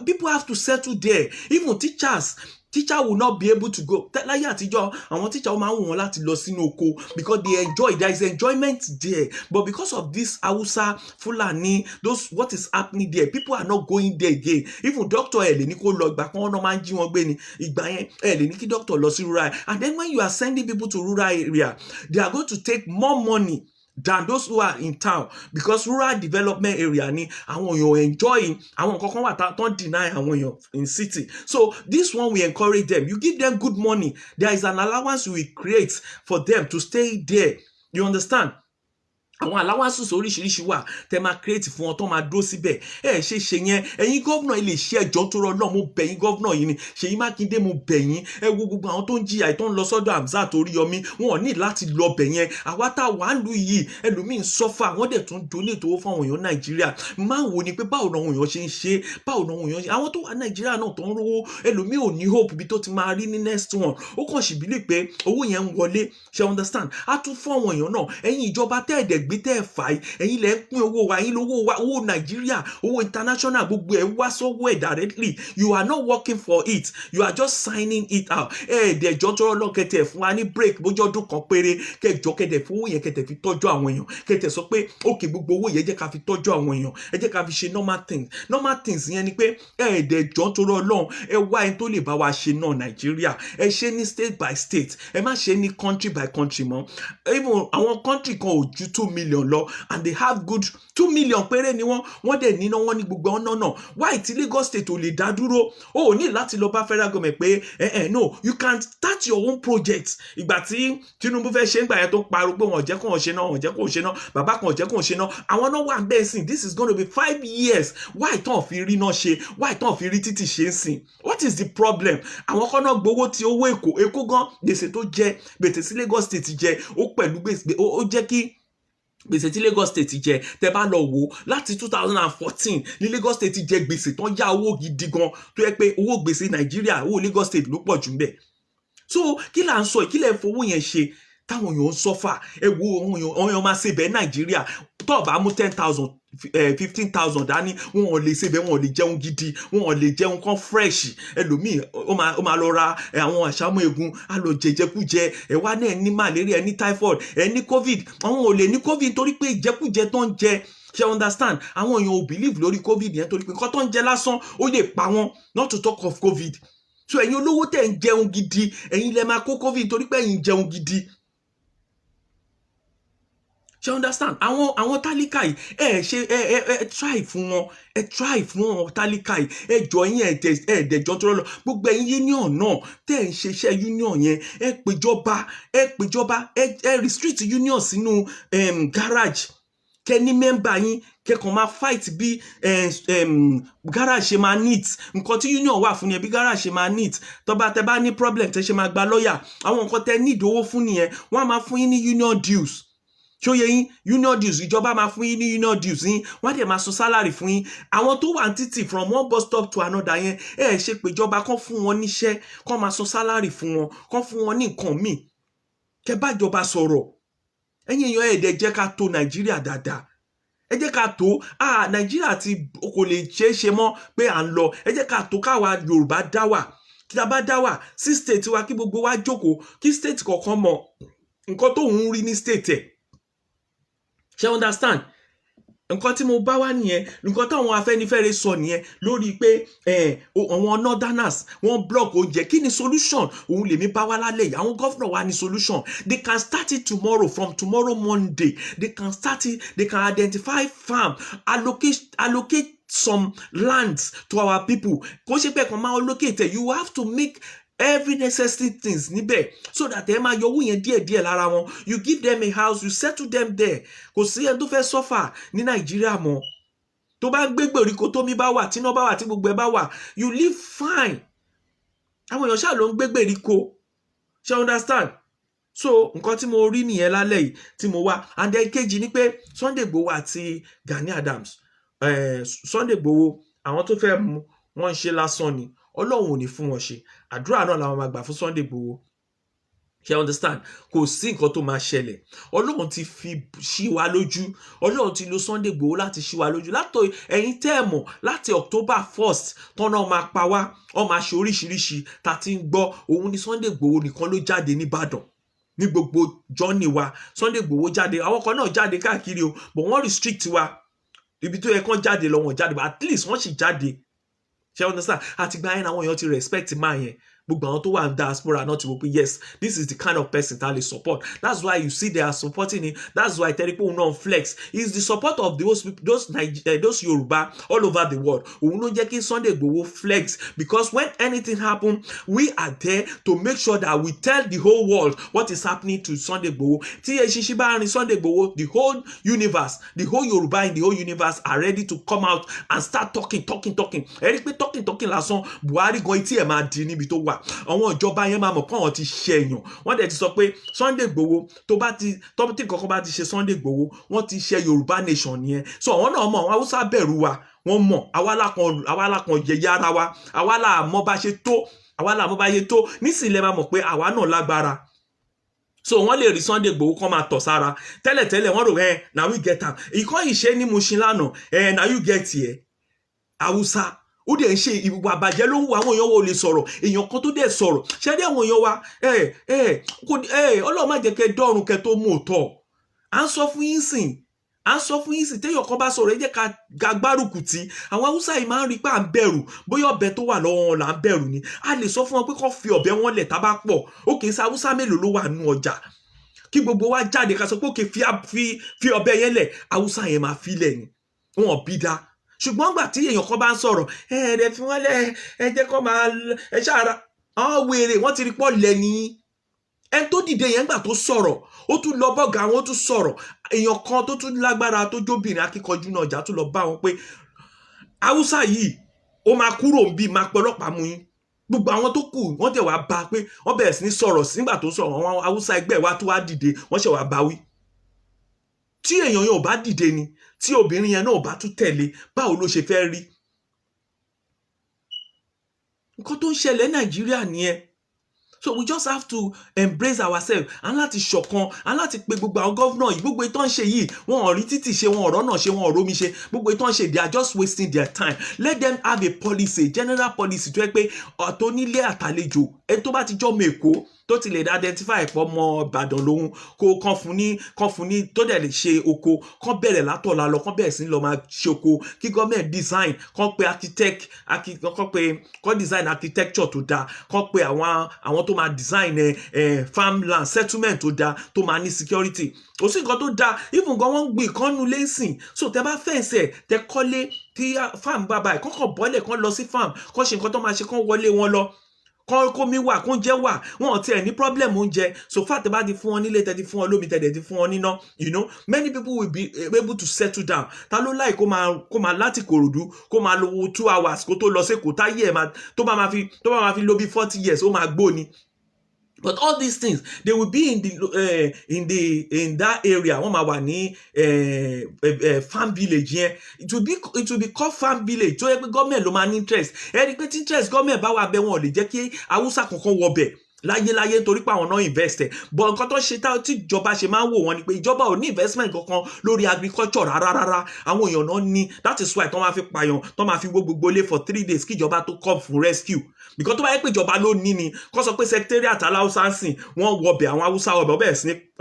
People have to settle there. Even teacher will not be able to go. Láyé àtijọ́ àwọn teacher máa ń wù wọ́n láti lọ sínú oko because they enjoy, there is enjoyment there. But because of this Hausa, Fulani, what is happening there, people are not going there again. Even doctor ẹ lè ní kó lọ, ìgbà kan wọ́n máa ń jí wọn gbé ni. Ìgbà yẹn ẹ lè ní kí doctor lọ sí rural. And then when you are sending people to rural area, they are going to take more money than those who are in town, because rural development area ni àwọn èèyàn enjoy àwọn nǹkan kan wà tán deny àwọn èèyàn in city. So this one we encourage them. You give them good money, there is an allowance we create for them to stay there. You understand? àwọn allowances oríṣiríṣi wà tẹ máa create fún wọn tó máa dúró síbẹ̀. Ṣe yẹn ẹ̀yin gọ́vnà ilé iṣẹ́ ẹjọ́ tó rọ náà mo bẹ̀ yín gọ́vnà yìí ni Ṣèyí Mákindé mo bẹ̀ yín. Wo gbogbo àwọn tó ń jìyà tó ń lọ sọ́dọ̀ Hamzat Oríyọmí wọn ò ní láti lọ bẹ̀ yẹn. àwa tá a wà ń lu yìí ẹlòmíì ń sọ́fà wọ́n dẹ̀ tún donate owó fún àwọn èèyàn Nàìjíríà. máa wò ni pé báwo ni àwọn èèyàn ṣe ń ṣe báwo ni àwọn èèyàn ṣe àwọn tó wà Nàìjíríà náà tó ń rówó ẹlòmíì ò ní hope bí tó ti máa rí ní next one. Ó kàn sì bílí pé owó yẹn ń wọlé. Ṣe understand? á tún fún àwọn èèyàn náà. Ẹ̀yin ìjọba tẹ́ẹ̀dẹ̀gbé tẹ́ẹ̀ fà á ẹ̀yin lẹ ń pín owó wa ẹ̀yin lówó wa owó Nàìjíríà owó international gbogbo ẹ̀ wá sọ́wọ́ ẹ̀ directly. You are not working for it, you are just signing it out. Ẹ̀ẹ́dẹ̀jọ́ tó rọ́ kẹtẹ̀ fún wa ní break bójú ọdún kan péré kẹjọ kẹtẹ̀ fún owó yẹn kẹtẹ̀ fi tọ́jú àwọn èèyàn kẹtẹ̀ sọ pé okay gbogbo owó yẹn jẹ́ ká fi tọ́jú àwọn èèyàn ẹ jẹ́ ká fi ṣe normal things yẹn ni pé ẹ̀ẹ́dẹ̀jọ́ tó rọ́ lọ́hùn ẹ wá ẹni tó lè bá wa ṣe náà Nàìjíríà ẹ ṣe ní state by state ẹ má ṣe ní country by country mọ́. Even àwọn country kan ò ju 2 million lọ and they have good 2 million péré ni wọ́n dẹ̀ níná wọ́n ní gbogbo ọ̀nà náà. Why tí Lagos state ò lè dá dúró? O ò ní láti lọ bá federal government pé no you can start your own project. Ìgbà tí Tinubu fẹ́ ṣe ń gbà yẹn tó pariwo pé wọ́n jẹ́ kó ṣe náà bàbá kan jẹ́ kó ṣe náà àwọn náà wà bẹ́ẹ̀ sìn. This is going to be 5 years. Why tán fi rí náà ṣe? Why tán fi rí títì ṣe ń sìn? What is the problem? Àwọn kan náà gbowó tí owó Èkó gan gbèsè tó jẹ gbèsè sí Lagos state jẹ ó pẹ̀lú gbèsè ó jẹ́ kí gbèsè tí Lagos state jẹ tẹ bá lọ wò láti 2014 ní Lagos state jẹ gbèsè tán yá owó gidi gan tó yẹ pé owó gbèsè Nàìjíríà owó Lagos state ló pọ̀ jù ń bẹ̀. So kí là ń sọ kí lẹ̀ fowó yẹn ṣe táwọn èèyàn ń sọ́fà wo àwọn èèyàn máa ṣe bẹ́ẹ̀ Nàìjíríà tó bá mú 10,000 15,000 dání wọn ò lè ṣe bẹ́ẹ̀ wọn ò lè jẹun gidi wọn ò lè jẹun kan fresh. Ẹlòmíì ó máa lọ ra àwọn àṣàmú egun á lọ jẹjẹkújẹ ẹ wá náà ní malaria ẹ ní typhoid ẹ ní covid. Àwọn ò lè ní covid nítorí pé ìjẹkújẹ tó ń jẹ. Ṣe understand? Àwọn èèyàn ò believe lórí covid yẹn torí pé nǹkan tó ń jẹ lásán ó lè pa wọn not to talk of covid. So ẹ̀yin olówó tẹ̀ ń jẹun gidi ẹ̀yin lẹ máa kó covid torí pé ẹ̀yin jẹun gidi. Ṣe understand? Àwọn tálíkà yìí ẹ try fún wọn tálíkà yìí jọ yín ẹ̀ẹ́dẹ̀jọ́ tó lọ gbogbo ẹ̀yin union náà tẹ̀ ń ṣiṣẹ́ union yẹn ẹ péjọba ẹ restrict union sínú garage kẹ ní mẹ́mbà yín kẹkàn máa fight bí garage ṣe máa neat. Nǹkan tí union wà fún yẹn bí garage ṣe máa neat. Tẹ bá ní problem tẹ ṣe máa gba lọ́ọ̀yà àwọn nǹkan tẹ need owó fún nìyẹn wọ́n á máa fún yín ní union dues. Ṣóyè yín union dues ìjọba máa fún yín ní union dues yín wọ́n á dẹ̀ máa san salary fún yín. Àwọn tó wà ní títì from one bus stop to another yẹn ṣe pé ìjọba kan fún wọn níṣẹ́ kan máa san salary fún wọn kan fún wọn ní nǹkan míì kẹ bá ìjọba sọ̀rọ̀. Ẹ̀yin èèyàn ẹ̀ẹ́dẹ̀ jẹ́ ká tó Nàìjíríà dáadáa ẹ jẹ́ ká tó Nàìjíríà tí kò lè ṣe mọ́ pé à ń lọ ẹ jẹ́ ká tó káwa Yorùbá dá wà kí a bá dá wà sí state wa kí gbogbo wa jókòó kí state kọ̀ọ̀kan mọ̀ nǹkan tó ń rí ní state ẹ̀. Ṣé understand? Nǹkan tí mo bá wá nìyẹn nǹkan táwọn Afẹ́nifẹ́re sọ nìyẹn lórí pé àwọn northerners wọ́n block oúnjẹ kí ni solution òun lèmi bá wá lálẹ́ yìí àwọn governor wa ní solution. They can start it tomorrow from tomorrow Monday they can start it they can identify farm allocate some lands to our people. Kò ṣe pé kàn máa allocate you have to make every necessary things níbẹ̀ so that ẹ máa yọ owó yẹn díẹ̀díẹ̀ lára wọn. You give them a house you settle them there. Kò sí ẹni tó fẹ́ suffer ní Nàìjíríà mọ́. Tó bá gbé gbèríko tómi bá wà tíná bá wà tí gbogbo ẹ bá wà you live fine. Àwọn èèyàn ṣáà ló ń gbé gbèríko. Ṣé understand? So nǹkan tí mo rí nìyẹn lálẹ́ yìí tí mo wá and then kejì ni pé Sunday Igboho àti Gani Adams Sunday Igboho àwọn tó fẹ́ mú wọn ṣe lásán ni Ọlọ́run ò ní fún wọn ṣe. Àdúrà náà làwọn máa gbà fún Sunday Igboho. You understand? Kò sí nǹkan tó máa ṣẹlẹ̀. Ọlọ́run ti fi ṣí wa lójú. Ọlọ́run ti lo Sunday Igboho láti ṣí wa lójú. Látọ̀ ẹ̀yin tẹ́ ẹ̀ mọ̀ láti October 1st tọ́nà máa pa wá. Wọ́n máa ṣe oríṣiríṣi tá ti ń gbọ́. Òun ni Sunday Igboho nìkan ló jáde ní Ìbàdàn. Ní gbogbo journey wa Sunday Igboho jáde. Àwọn kan náà jáde káàkiri o. But wọ́n restrict wa. Ibi tó yẹ kán jáde lọ wọ́n jáde. But at least wọ́n sì jáde. Ṣé understand? Àti gba yẹn àwọn èèyàn ti respect máa yẹn. gbogbo àwọn tó wà ní diaspora náà ti wò pé yes, this is the kind of person that they support. That's why you see they are supporting him. That's why Teripo non flex. It's the support of those Yoruba all over the world. Òun ló jẹ́ kí Sunday Igboho flex, because when anything happen, we are there to make sure that we tell the whole world what is happening to Sunday Igboho. Tí eṣinṣin bá rin Sunday Igboho, the whole universe, the whole Yoruba in the whole universe are ready to come out and start talking. Ẹ rí pé talking lásán, Buhari gan etí ẹ̀ máa di níbi tó wà. Àwọn ìjọba yẹn máa mọ̀ pé àwọn ti ṣẹ̀yàn. Wọ́n dẹ̀ ti sọ pé Sunday Igboho tó tí kankan bá ti ṣe Sunday Igboho, wọ́n ti ṣe Yorùbá nation nìyẹn. So àwọn náà mọ̀, àwọn Haúsá bẹ̀rù wa, wọ́n mọ̀ àwa lákan yẹ̀yẹ́ ara wa, àwa là mọ̀ bá ṣe tó, nísìnyí lẹ máa mọ̀ pé àwa náà lágbára. So wọ́n lè rí Sunday Igboho kán máa tọ̀ sára. Tẹ́lẹ̀tẹ́lẹ̀ wọ́n rò na we get am. Ìkọ́ ìṣe ní Mushin lánàá, na you get here. Haúsá ó dẹ̀ ń ṣe ìwà àbàjẹ́ ló ń wo àwọn èèyàn wo lè sọ̀rọ̀, èèyàn kan tó dẹ̀ sọ̀rọ̀. Ṣé rí àwọn èèyàn wa Ọlọ́run má jẹ́ kẹ́ dọ́run kẹ́ tó mú òótọ́. À ń sọ fún yín sìn, téèyàn kan bá sọ̀rọ̀ ẹ jẹ́ ká gbárùkù tí. Àwọn Haúsá yìí máa ń rí pé à ń bẹ̀rù, bóyá ọ̀bẹ tó wà lọ́wọ́ wọn là ń bẹ̀rù ni. A lè sọ fún wọn pé kán fi ọ̀bẹ wọn lẹ̀ tá bá pọ̀. Ó kì í ṣe Haúsá mélòó ló wà nínú ọjà, kí gbogbo wa jáde ká sọ pé òkè fi ọ̀bẹ yẹn lẹ̀, Haúsá yẹn máa fi lẹ̀ ni. Wọn bí dá. Ṣùgbọ́n gbà tí èèyàn kan bá ń sọ̀rọ̀, ẹ̀ẹ́dẹ̀ fi wọ́n lẹ̀, ẹ jẹ́ kó máa ṣàrà. Àwọn wèrè wọ́n ti rí pọ̀ lẹ́ni. Ẹni tó dìde yẹn gbà tó sọ̀rọ̀, ó tún lọ bọ́gà wọn, ó tún sọ̀rọ̀. Èèyàn kan tó tún lágbára tó jóbìnrin akíkanjú náà ọjà tún lọ bá wọn pé Haúsá yìí ó máa kúrò ń bí, máa pọlọ́pàá mú yín. Gbogbo àwọn tó kù wọ́n dẹ̀ wá bá pé wọ́n bẹ̀rẹ̀ sí ní sọ̀rọ̀ nígbà tó sọ̀rọ̀, àwọn Haúsá ẹgbẹ́ wa tó wá dìde, wọ́n ṣẹ̀ wá bá wí. Tí èèyàn yẹn ò bá dìde ni, tí obìnrin yẹn náà ò bá tún tẹ̀lé, báwo ló ṣe fẹ́ rí? Nǹkan tó ń ṣẹlẹ̀ Nàìjíríà nìyẹn. So we just have to embrace ourselves. And láti ṣọ̀kan, and láti pe gbogbo àwọn gọ́vnà yìí, gbogbo ìtàn ṣe yìí, wọn ò rí títì ṣe, wọn ò rọ́nà ṣe, wọn ò rómi ṣe, gbogbo ìtàn ṣe, they are just wasting their time. Let them have a policy, general policy tó yẹ pé ọ̀tọ̀ nílé àtàlejò, ẹni tó bá ti jọ́ mọ Èkó, tó ti lè identify pọ̀ mọ́ Ìbàdàn lòun, kàn fún ní tó dẹ̀ lè ṣe oko, kàn bẹ̀rẹ̀ látọ̀la lọ, kàn bẹ̀rẹ̀ sí lọ máa ṣe oko, kí government design, kàn pe architect, kàn design architecture tó dáa, kàn pe àwọn tó máa design farmland settlement tó dáa, tó máa ní security. Kò sí nǹkan tó dáa, even gan wọ́n ń gbìn kan nu lẹ́sìn. So tẹ bá fẹ́ǹsì ẹ̀, tẹ kọ́lé tí farm bàbá ẹ̀, kọ́kọ́ bọ́lẹ̀ kán lọ sí farm, kán ṣe nǹkan tó máa ṣe, kán wọlé wọn lọ. Kó mi wà, kó jẹ́ wà, wọn ò tiẹ̀ ní problem oúnjẹ. So far tẹ bá ti fún wọn nílé, tẹ ti fún wọn lómi, tẹ dẹ̀ ti fún wọn níná, you know, many people will be able to settle down. Ta ló láì kó máa láti Kòròdú, kó máa lo 2 hours kó tó lọ sí Èkó, táyé ẹ̀ tó bá máa fi lo bí 40 years, ó máa gbó ni. But all these things, they will be in that area. Wọ́n máa wà ní farm village yẹn. It will be called farm village. So every government ló máa ní interest. Ẹ rí pé interest government bá wà bẹ́ẹ̀, wọn ò lè jẹ́ kí Haúsá kankan wọ bẹ̀ láyé nítorí pé àwọn náà invest ẹ̀. But nǹkan tó ṣe tí ìjọba ṣe máa ń wò wọ́n ni pé ìjọba ò ní investment kankan lórí agriculture rárá. Àwọn èèyàn náà ní. That is why tó máa fi pààyàn, tó máa fi gbogbo lé for 3 days kí ìjọba tó come for rescue. Because tó bá yẹ pé ìjọba ló ní ni, kó sọ pé secretariat aláwùsá ń sìn, wọ́n wọbẹ̀, àwọn Haúsá wọbẹ̀, wọ́n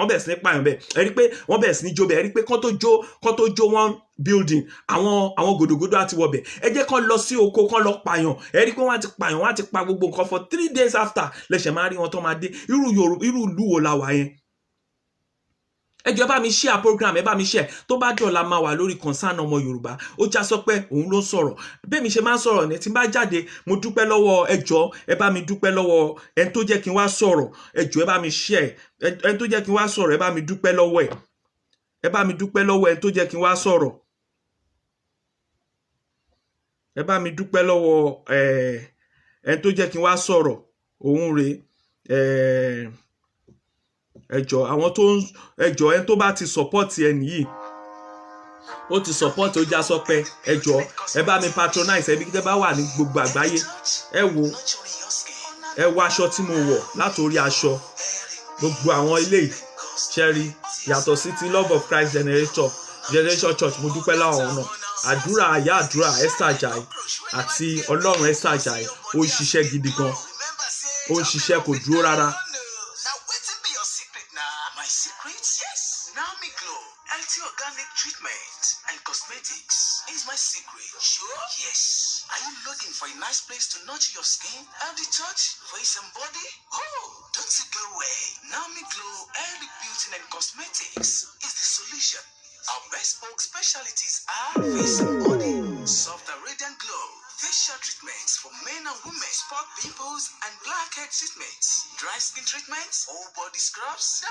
bẹ̀rẹ̀ sí ní pààyàn bẹ̀. Ẹ rí pé wọ́n bẹ̀rẹ̀ sí ní jó bẹ̀. Ẹ rí pé kán tó jó one building, àwọn gòdògòdò àti wọbẹ̀. Ẹ jẹ́ kán lọ sí oko, kán lọ pààyàn. Ẹ rí pé wọ́n á ti pààyàn, wọ́n á ti pa gbogbo nǹkan for 3 days after lẹ́sẹ̀ máa rí wọn tó máa dé. Irú ìlú wo la wà yẹn? Ẹ jọ̀ọ́ bá mi share program, ẹ bá mi share. Tó bá dọ̀la máa wà lórí concern ọmọ Yorùbá. Ó já sọ pé òun ló sọ̀rọ̀. Bẹ́ẹ̀ mi ṣe máa ń sọ̀rọ̀ ní tí n bá jáde, mo dúpẹ́ lọ́wọ́ ẹ jọ̀ọ́, ẹ bá mi dúpẹ́ lọ́wọ́ ẹni tó jẹ́ kí n wá sọ̀rọ̀. Ẹ jọ̀ọ́ ẹ bá mi share. Ẹni tó jẹ́ kí n wá sọ̀rọ̀, ẹ bá mi dúpẹ́ lọ́wọ́ ẹ̀. Ẹ bá mi dúpẹ́ lọ́wọ́ ẹni tó jẹ́ kí n wá sọ̀rọ̀. Ẹ bá mi dúpẹ́ lọ́wọ́ ẹni tó jẹ́ kí n wá sọ̀rọ̀. Òun rèé. Ẹ jọ̀ọ́ àwọn ẹni tó bá ti support ẹni yìí, ó ti support ó já sọ pé ẹ jọ̀ọ́ ẹ bá mi patronize ẹbí tẹ́ bá wà ní gbogbo àgbáyé. Ẹ wo aṣọ tí mo wọ̀ látòrí aṣọ gbogbo àwọn ilé cherry yàtọ̀ sí ti Love of Christ Generation Church. Mo dúpẹ́ láwọn náà. Àdúrà Esther Ajayi àti Ọlọ́run Esther Ajayi ó ń ṣiṣẹ́ gidi gan, ó ń ṣiṣẹ́ kò dúró rárá. Naomi Glow, anti-organic treatment and cosmetics is my secret. Sure? Yes. Are you looking for a nice place to nurture your skin? Healthy touch for a Cosmetics is the solution. Our bespoke specialties are face and body, soft and radiant glow, facial treatments for men and women, spot pimples and blackhead treatments, dry skin treatments, whole body scrubs,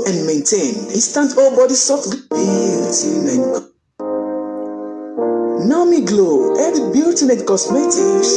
and maintain instant whole body soft beauty and Naomi Glow, Eddie Beauty and Cosmetics.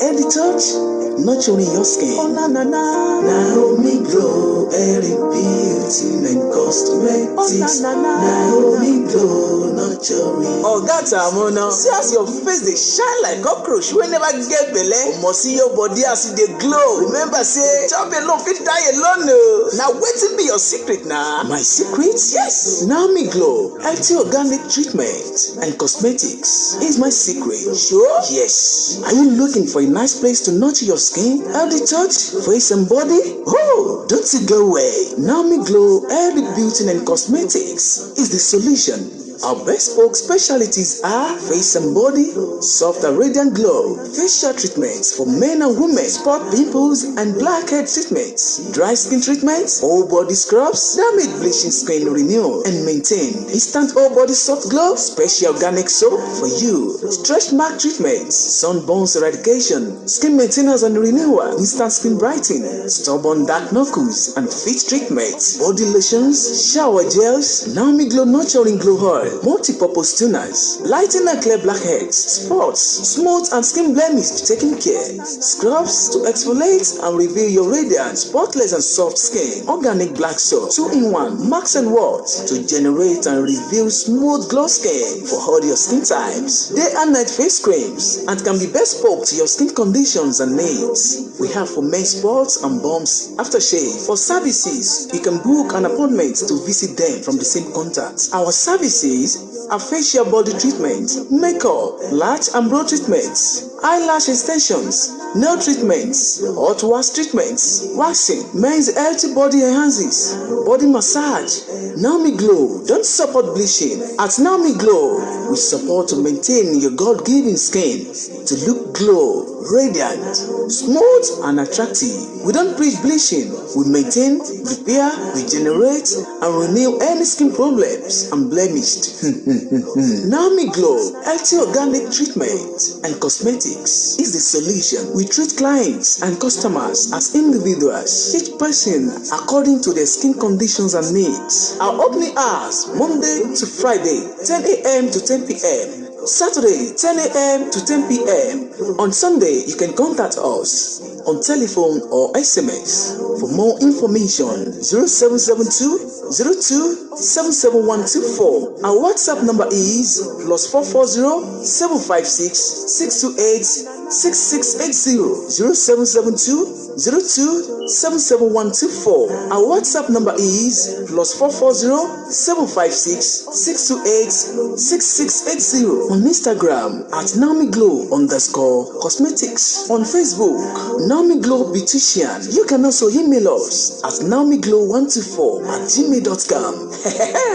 Eddie Touch, nurturing your skin. Oh na na na. Naomi Glow, Eddie Beauty and Cosmetics. Oh na na na. Naomi Glow, nurturing. Oh, that's a mona. See as your face they shine like cockroach. We never get belle. Must see your body as they glow. Remember, say, chop alone, fit die alone. Now, wait to be your secret now. My secret? Yes. Naomi Glow, healthy organic treatment and cosmetics is my secret. Sure? Yes. Are you looking for a nice place to nurture your skin, healthy touch, face and body? Oh, don't you go away. Naomi Glow Healthy Beauty and Cosmetics is the solution. Our bespoke specialties are face and body, soft and radiant glow, facial treatments for men and women, spot pimples and blackhead treatments, dry skin treatments, whole body scrubs, damage bleaching skin renewal and maintain instant whole body soft glow, special organic soap for you, stretch mark treatments, sunburns eradication, skin maintenance and renewal, instant skin brightening, stubborn dark knuckles and feet treatments, body lotions, shower gels, Naomi Glow nurturing glow oil, multi-purpose tuners, lighten and clear blackheads, spots, smooth and skin blemish taking care, scrubs to exfoliate and reveal your radiant, spotless and soft skin, organic black soap, 2-in-1, Max and Watt to generate and reveal smooth glow skin for all your skin types, day and night face creams, and can be bespoke to your skin conditions and needs. We have for men spots and bumps aftershave. For services, you can book an appointment to visit them from the same contact. Our services are facial body treatment, makeup, lash and brow treatments, eyelash extensions, nail treatments, hot wax treatments, waxing, men's healthy body enhances, body massage. Naomi Glow don't support bleaching. At Naomi Glow, we support to maintain your God-given skin to look glow, radiant, smooth and attractive. We don't preach bleaching. We maintain, repair, regenerate and renew any skin problems and blemished. Naomi Glow Healthy Organic Treatment and Cosmetics is the solution. We treat clients and customers as individuals, each person according to their skin conditions and needs. Our opening hours Monday to Friday 10 a.m. to 10 p.m. Saturday 10 a.m. to 10 p.m. On Sunday, you can contact us on telephone or SMS. For more information, 0772 02 77124. Our WhatsApp number is +440 756 628 6680 0772 02 77124. Our WhatsApp number is +440 756 628 6680. On Instagram at Naomi Glow _cosmetics. On Facebook, Naomi Glow Beautician. You can also email us at naomiglow124@gmail.com.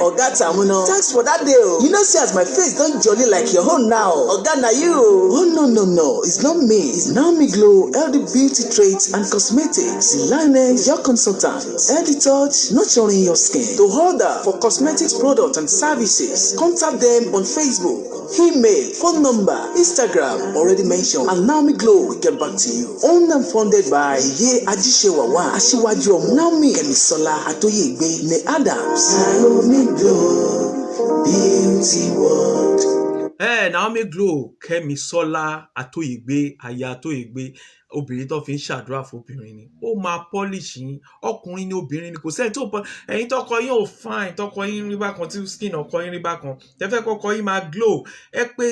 Oga Tamuno, thanks for that day. You know, see as my face don't jolly like your own now. Oga, na you. Oh no, it's not me. It's Naomi Glow Healthy Beauty Traits and Cosmetics. Lioness, your consultant. Healthy Touch, nurturing your skin. To order for cosmetics products and services, contact them on Facebook, email, phone number, Instagram already mentioned, and Naomi Glow will get back to you. Owned and funded by Ye Ajishewawa, Ashiwaju Naomi Kemisola Atoyegbe, Ne Adams. Naomi Glow, Beauty World. Naomi Glow Kẹ́misọ́lá Atóyègbé, aya Atóyègbé, obìnrin tó fi ń ṣàdúrà fún obìnrin ni. Ó máa polish yín, ọkùnrin ni obìnrin ni, kò sẹ́ni tó pọ̀. Ẹ̀yin tọkọ yín ò fine, tọkọ yín rí bákan, tí skin ọkọ yín rí bákan, tẹ́fẹ́ kọ́kọ́ yín máa glow. Ẹ pé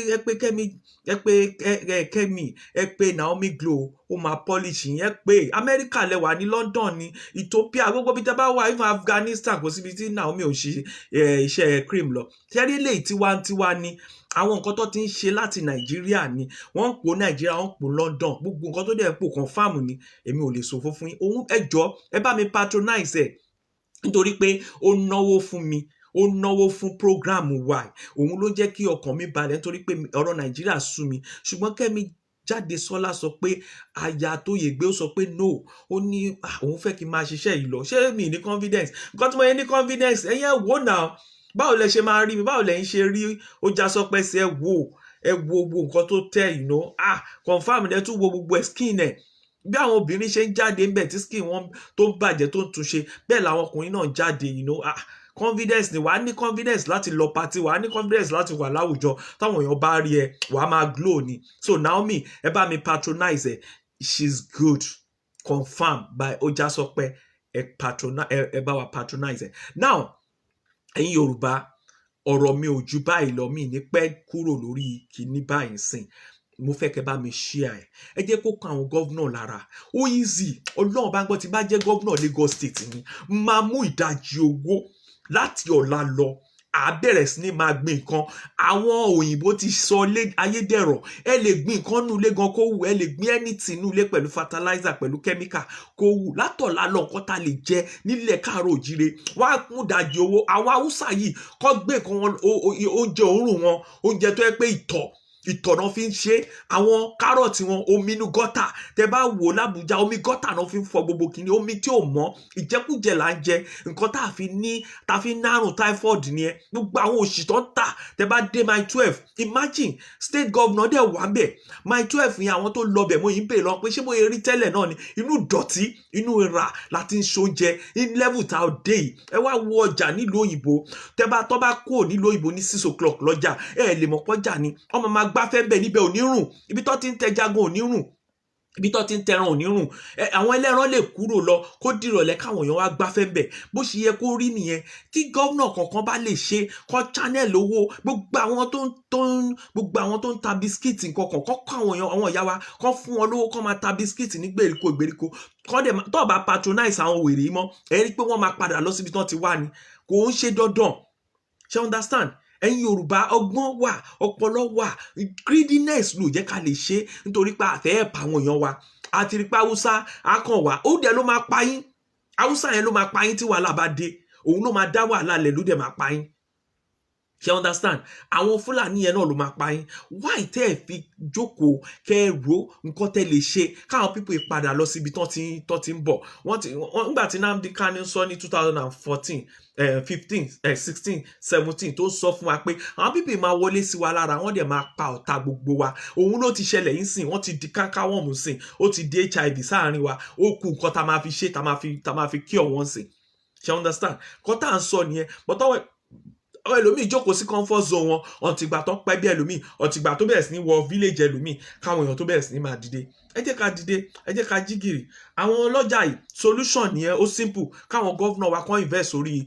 Kẹ́mi, ẹ pé Naomi Glow, ó máa polish yín. Ẹ pé Amẹ́ríkà lẹ wà ní London ní Ethiopia, gbogbo bí tẹ́ bá wà, even Afghanistan, kò síbi tí Naomi ò ṣe iṣẹ́ cream lọ. Ṣẹ́rí lè tiwantiwa ni. Àwọn nǹkan tó ti ń ṣe láti Nàìjíríà ni wọ́n ń pò Nàìjíríà, wọ́n ń pò London, gbogbo nǹkan tó dẹ̀ ń pò confam ni. Èmi ò lè sọ fún yín. Òun ẹ jọ̀ọ́ ẹ bá mi patronize ẹ̀ nítorí pé ó náwó fún mi, ó náwó fún program wa. Òun ló jẹ́ kí ọkàn mi balẹ̀ nítorí pé ọ̀rọ̀ Nàìjíríà sú mi. Ṣùgbọ́n Kẹ́mi Jádesọ́lá sọ pé aya Tóyègbé ó sọ pé no, ó ní òun fẹ́ kí n máa ṣiṣẹ́ yìí lọ. Ṣé mi ní confidence? Nǹkan tí mo yẹ ní confidence, ẹ̀yin ẹ wò náà. Báwo lẹ ṣe máa rí mi? Báwo lẹ̀yin ṣe rí Ojasọpẹ sí? Ẹ wo gbogbo nǹkan tó tẹ̀, confam ẹ tún wo gbogbo skin ẹ̀. Bí àwọn obìnrin ṣe ń jáde ń bẹ̀ tí skin wọn tó ń bàjẹ́ tó ń túnṣe, bẹ́ẹ̀ làwọn ọkùnrin náà jáde, confidence ni wàá ní confidence láti lọ party, wàá ní confidence láti wà láwùjọ, táwọn èèyàn bá rí ẹ wàá máa glow ni. So Naomi, ẹ bá mi patronize ẹ, she's good, confirm by Ojasọpẹ, ẹ bá wa patronize ẹ. Now ẹ̀yin Yorùbá, ọ̀rọ̀ mi ò ju báyìí lọ, mi ní pẹ́ kúrò lórí kíní báyìí sìn. Mo fẹ́ kẹ́ bá mi share ẹ jẹ́ kó kan àwọn gọ́vnà lára. Ó easy, Ọlọ́run bá ń gbọ́, tí bá jẹ́ gọ́vnà Lagos State ni máa mú ìdajì owó láti ọ̀la lọ, bẹ̀rẹ̀ sí ní máa gbin nǹkan. Àwọn òyìnbó ti sọ ayédèrú, ẹ lè gbin nǹkan nínú ilé gan kó wù, ẹ lè gbin anything nínú ilé pẹ̀lú fertilizer, pẹ̀lú chemical kó wù. Látọ̀la lọ nǹkan tá lè jẹ nílẹ̀ káàárọ̀ òjíire, wọ́n á mú ìdajì owó. Àwọn Haúsá yìí kọ́ gbé nǹkan wọn, oúnjẹ òórùn wọn, oúnjẹ tó yẹ pé ìtọ̀ náà fi ń ṣe. Àwọn kárọ̀tì wọn, omi inú gọ́tà, tẹ bá wò l'Ábùjá, omi gọ́tà náà fi ń fọ gbogbo kìíní, omi tí ò mọ́, ìjẹkújẹ là ń jẹ. Nǹkan tá fi ń nárùn typhoid nìyẹn. Gbogbo àwọn òṣì tó ń tà, tẹ bá dé Mile 12, imagine state governor dẹ̀ wà bẹ̀. Mile 12 yẹn, àwọn tó lọ bẹ̀ mo yìí ń bèèrè lọ pé ṣé mo rí tẹ́lẹ̀ náà ni, inú ìdọ̀tí, inú ìrà láti ń ṣoúnjẹ in level tá ò dé yìí. Ẹ wá wo ọjà nílùú òyìnbó, tọ́ bá kúrò nílùú òyìnbó ní 6 o'clock lọ́jà, ẹ lè mọ̀ pọ́jà ni. Ọmọ máa gbáfẹ́ ń bẹ̀ níbẹ̀ ò ní rùn, ibi tó ti ń tẹjagun ò ní rùn, ibi tó ti ń tẹran ò ní rùn. Àwọn ẹlẹ́ran lè kúrò lọ kó dìrọ̀lẹ́ káwọn èèyàn wá gbáfẹ́ ń bẹ̀. Bó ṣe yẹ kó rí nìyẹn. Tí gọ́vnà kọ̀ọ̀kan bá lè ṣe kọ́ channel owó, gbogbo àwọn tó ń ta bisikíìtì nǹkan kọ́ àwọn èèyàn, àwọn ìyá wa kọ́ fún wọn lówó kọ́ máa ta bisikíìtì ní gbèríko kọ́ dẹ̀ tó bá patronize àwọn wèrè yìí mọ́, ẹ rí pé wọ́n máa padà lọ síbi tí wọ́n ti wá ni. Kò ń ṣe dandan. Ṣé understand? Ẹ̀yin Yorùbá, ọgbọ́n wà, ọpọlọ wà, greediness ló jẹ́ ká lè ṣe, nítorí pé àfẹ́ ẹ̀pà àwọn èèyàn wa. Àti rí pé Haúsá akàn wá, ó dẹ̀ ló máa pa yín. Haúsá yẹn ló máa pa yín tí wàhálà bá dé, òun ló máa dá wàhálà lẹ̀, ló dẹ̀ máa pa yín. Ṣé understand? Àwọn Fúlàní yẹn náà ló máa pa yín. Why tẹ́ ẹ fi jókòó kẹ́ ẹ ro nǹkan tẹ́ lè ṣe káwọn people padà lọ síbi tán ti ń bọ̀. Nígbà tí Nnamdi Kanu sọ ní 2014, 15, 16, 17 tó sọ fún wa pé àwọn people máa wọlé sí wa lára, wọ́n dẹ̀ máa pa ọ̀tá gbogbo wa. Òun ló ti ṣẹlẹ̀ yín sìn, wọ́n ti di kánkàwọ́ọ̀mù sìn, ó ti di HIV sáàrin wa, ó kù nǹkan tá máa fi ṣe, tá máa fi kí ọ̀wọ́n sìn. Ṣé understand? Nǹkan tá à ń sọ nìyẹn. But àwọn ẹlòmíì jókòó sí comfort zone wọn, ọ̀tìgbà tó pẹ́ bí ẹlòmíì, ọ̀tìgbà tó bẹ̀rẹ̀ sí ní wọ village ẹlòmíì, káwọn èèyàn tó bẹ̀rẹ̀ sí ní máa dìde. Ẹ jẹ́ ká dìde, ẹ jẹ́ ká jí gìrì. Àwọn ọlọ́jà yìí, solution nìyẹn, ó simple. Káwọn governor wa kàn invest sórí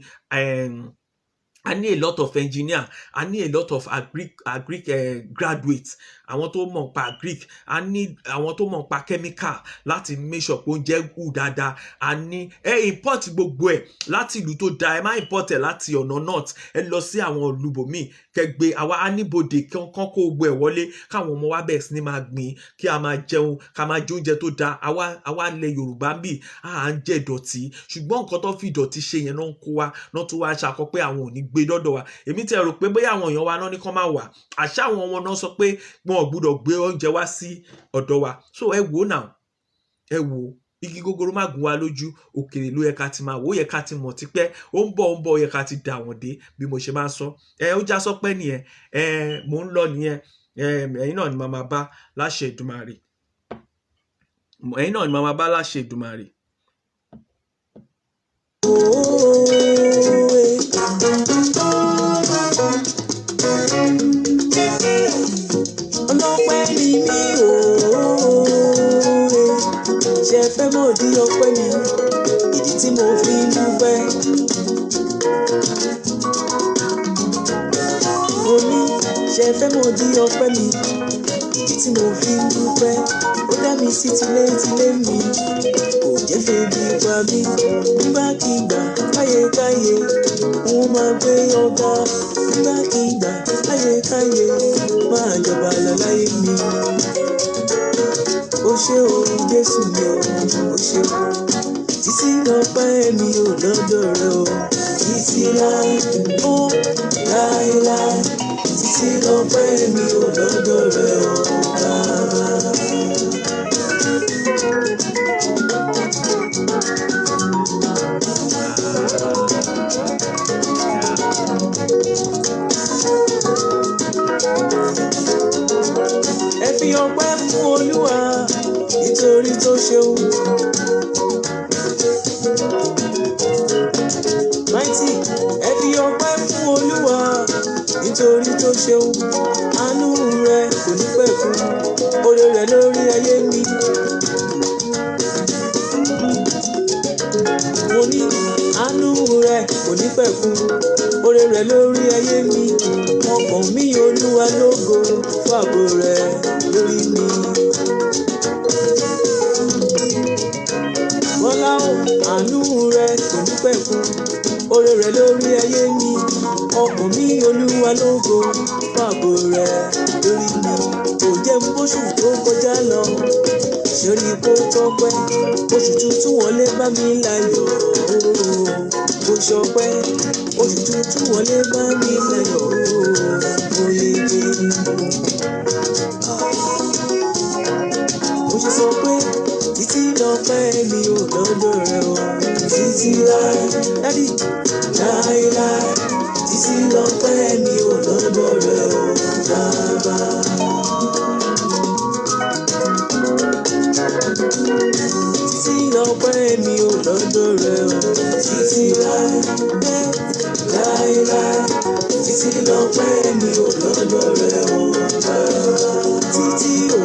I need a lot of engineer, I need a lot of agric graduates, àwọn tó mọ̀ pa agric, I need àwọn tó mọ̀ pa chemical láti make sure pé oúnjẹ hù dáadáa. I need import gbogbo ẹ̀ láti ìlú tó dáa, ẹ má import ẹ̀ láti ọ̀nà north, ẹ lọ sí àwọn olùbòmíì kẹgbẹ́ àwa aníbodè kán kó gbogbo ẹ̀ wọlé, káwọn ọmọ wa bẹ̀rẹ̀ sí ní máa gbìn, kí a máa jẹun, ká máa jẹ oúnjẹ tó dáa. Àwa ilẹ̀ Yorùbá ń bì à ń jẹ ìdọ̀tí, ṣùgbọ́n nǹkan tó fi ìdọ̀tí ṣe yẹn náà ń kó wa, náà tó wá ṣàkọ pé àwọn ò ní gbé dọ́dọ̀ wa. Èmi tẹ̀ rò pé bóyá àwọn èèyàn wa náà ní kán máa wà, àṣà àwọn ọmọ náà sọ pé wọn ò gbúdọ̀ gbé oúnjẹ wá sí ọ̀dọ̀ wa. So ẹ wò náà, ẹ wò, igi gogoro má gún wa lójú, òkèrè ló yẹ ká ti máa wò, ó yẹ ká ti mọ̀ tipẹ́, ó ń bọ̀ ó yẹ ká ti dà wọ́n dé, bí mo ṣe máa ń sọ. Ojasọpẹ nìyẹn, mò ń lọ nìyẹn, ẹ̀yin náà ni màá máa bá láṣẹ Èdùmàrè, ẹ̀yin náà ni màá máa bá láṣẹ Èdùmàrè. Ọlọ́pẹ́ ni mí ṣe fẹ́ mọ̀ di ọpẹ́ mi, ìdí tí mo fi ń dúpẹ́. Mo ní ṣe fẹ́ mọ̀ di ọpẹ́ mi, ìdí tí mo fi ń dúpẹ́. Ó dá mi sí tilétilé mi, kò jẹ́ febi pa mí. Nígbàkigbà káyékáyé wọ́n máa gbé ọ̀gá. Nígbàkigbà káyékáyé máa jọba lọ láyé mi. Ó ṣé o Jésù mi o, ó ṣé o. Títí lọ́pẹ́ mi ò lọ́dọ̀ rẹ o. Títí láé, ó láéláé. Títí títí lọ́pẹ́ mi ò lọ́dọ̀ rẹ o bàbá. Ẹ fi ọpẹ́ fún Olúwa nítorí tó ṣeun. Mighty, ẹ fi ọpẹ́ fún Olúwa nítorí tó ṣeun. Àánú rẹ̀ kò ní pẹ̀kun, oore rẹ̀ lórí ayé mi. Mo ní àánú rẹ̀ kò ní pẹ̀kun, oore rẹ̀ lórí ayé mi. Ọkàn mi Olúwa lógo fàbọ̀ rẹ̀ lórí mi. Bọ́lá o, àánú rẹ̀ kò ní pẹ̀kun, oore rẹ̀ lórí ayé mi. Ọkàn mi Olúwa lógo fàbọ̀ rẹ̀ lórí mi. Kò jẹ́ n bóṣù tó kọjá lọ, ṣorí kó tọ́pẹ́. Oṣù tuntun wọlé bá mi láyọ̀ mo ṣọpẹ́. Oṣù tuntun wọlé bá mi láyọ̀ mo yege. Mo ṣe sọ pé títí lọ́pẹ́ mi ò lọ́dọ̀ rẹ o. Títí láì dádì láíláí. Títí lọ́pẹ́ mi ò lọ́dọ̀ rẹ o bàbá. Títí lọ́pẹ́ mi ò lọ́dọ̀ rẹ o. Títí láíláí. Títí lọ́pẹ́ mi ò lọ́dọ̀ rẹ o bàbá. Títí o,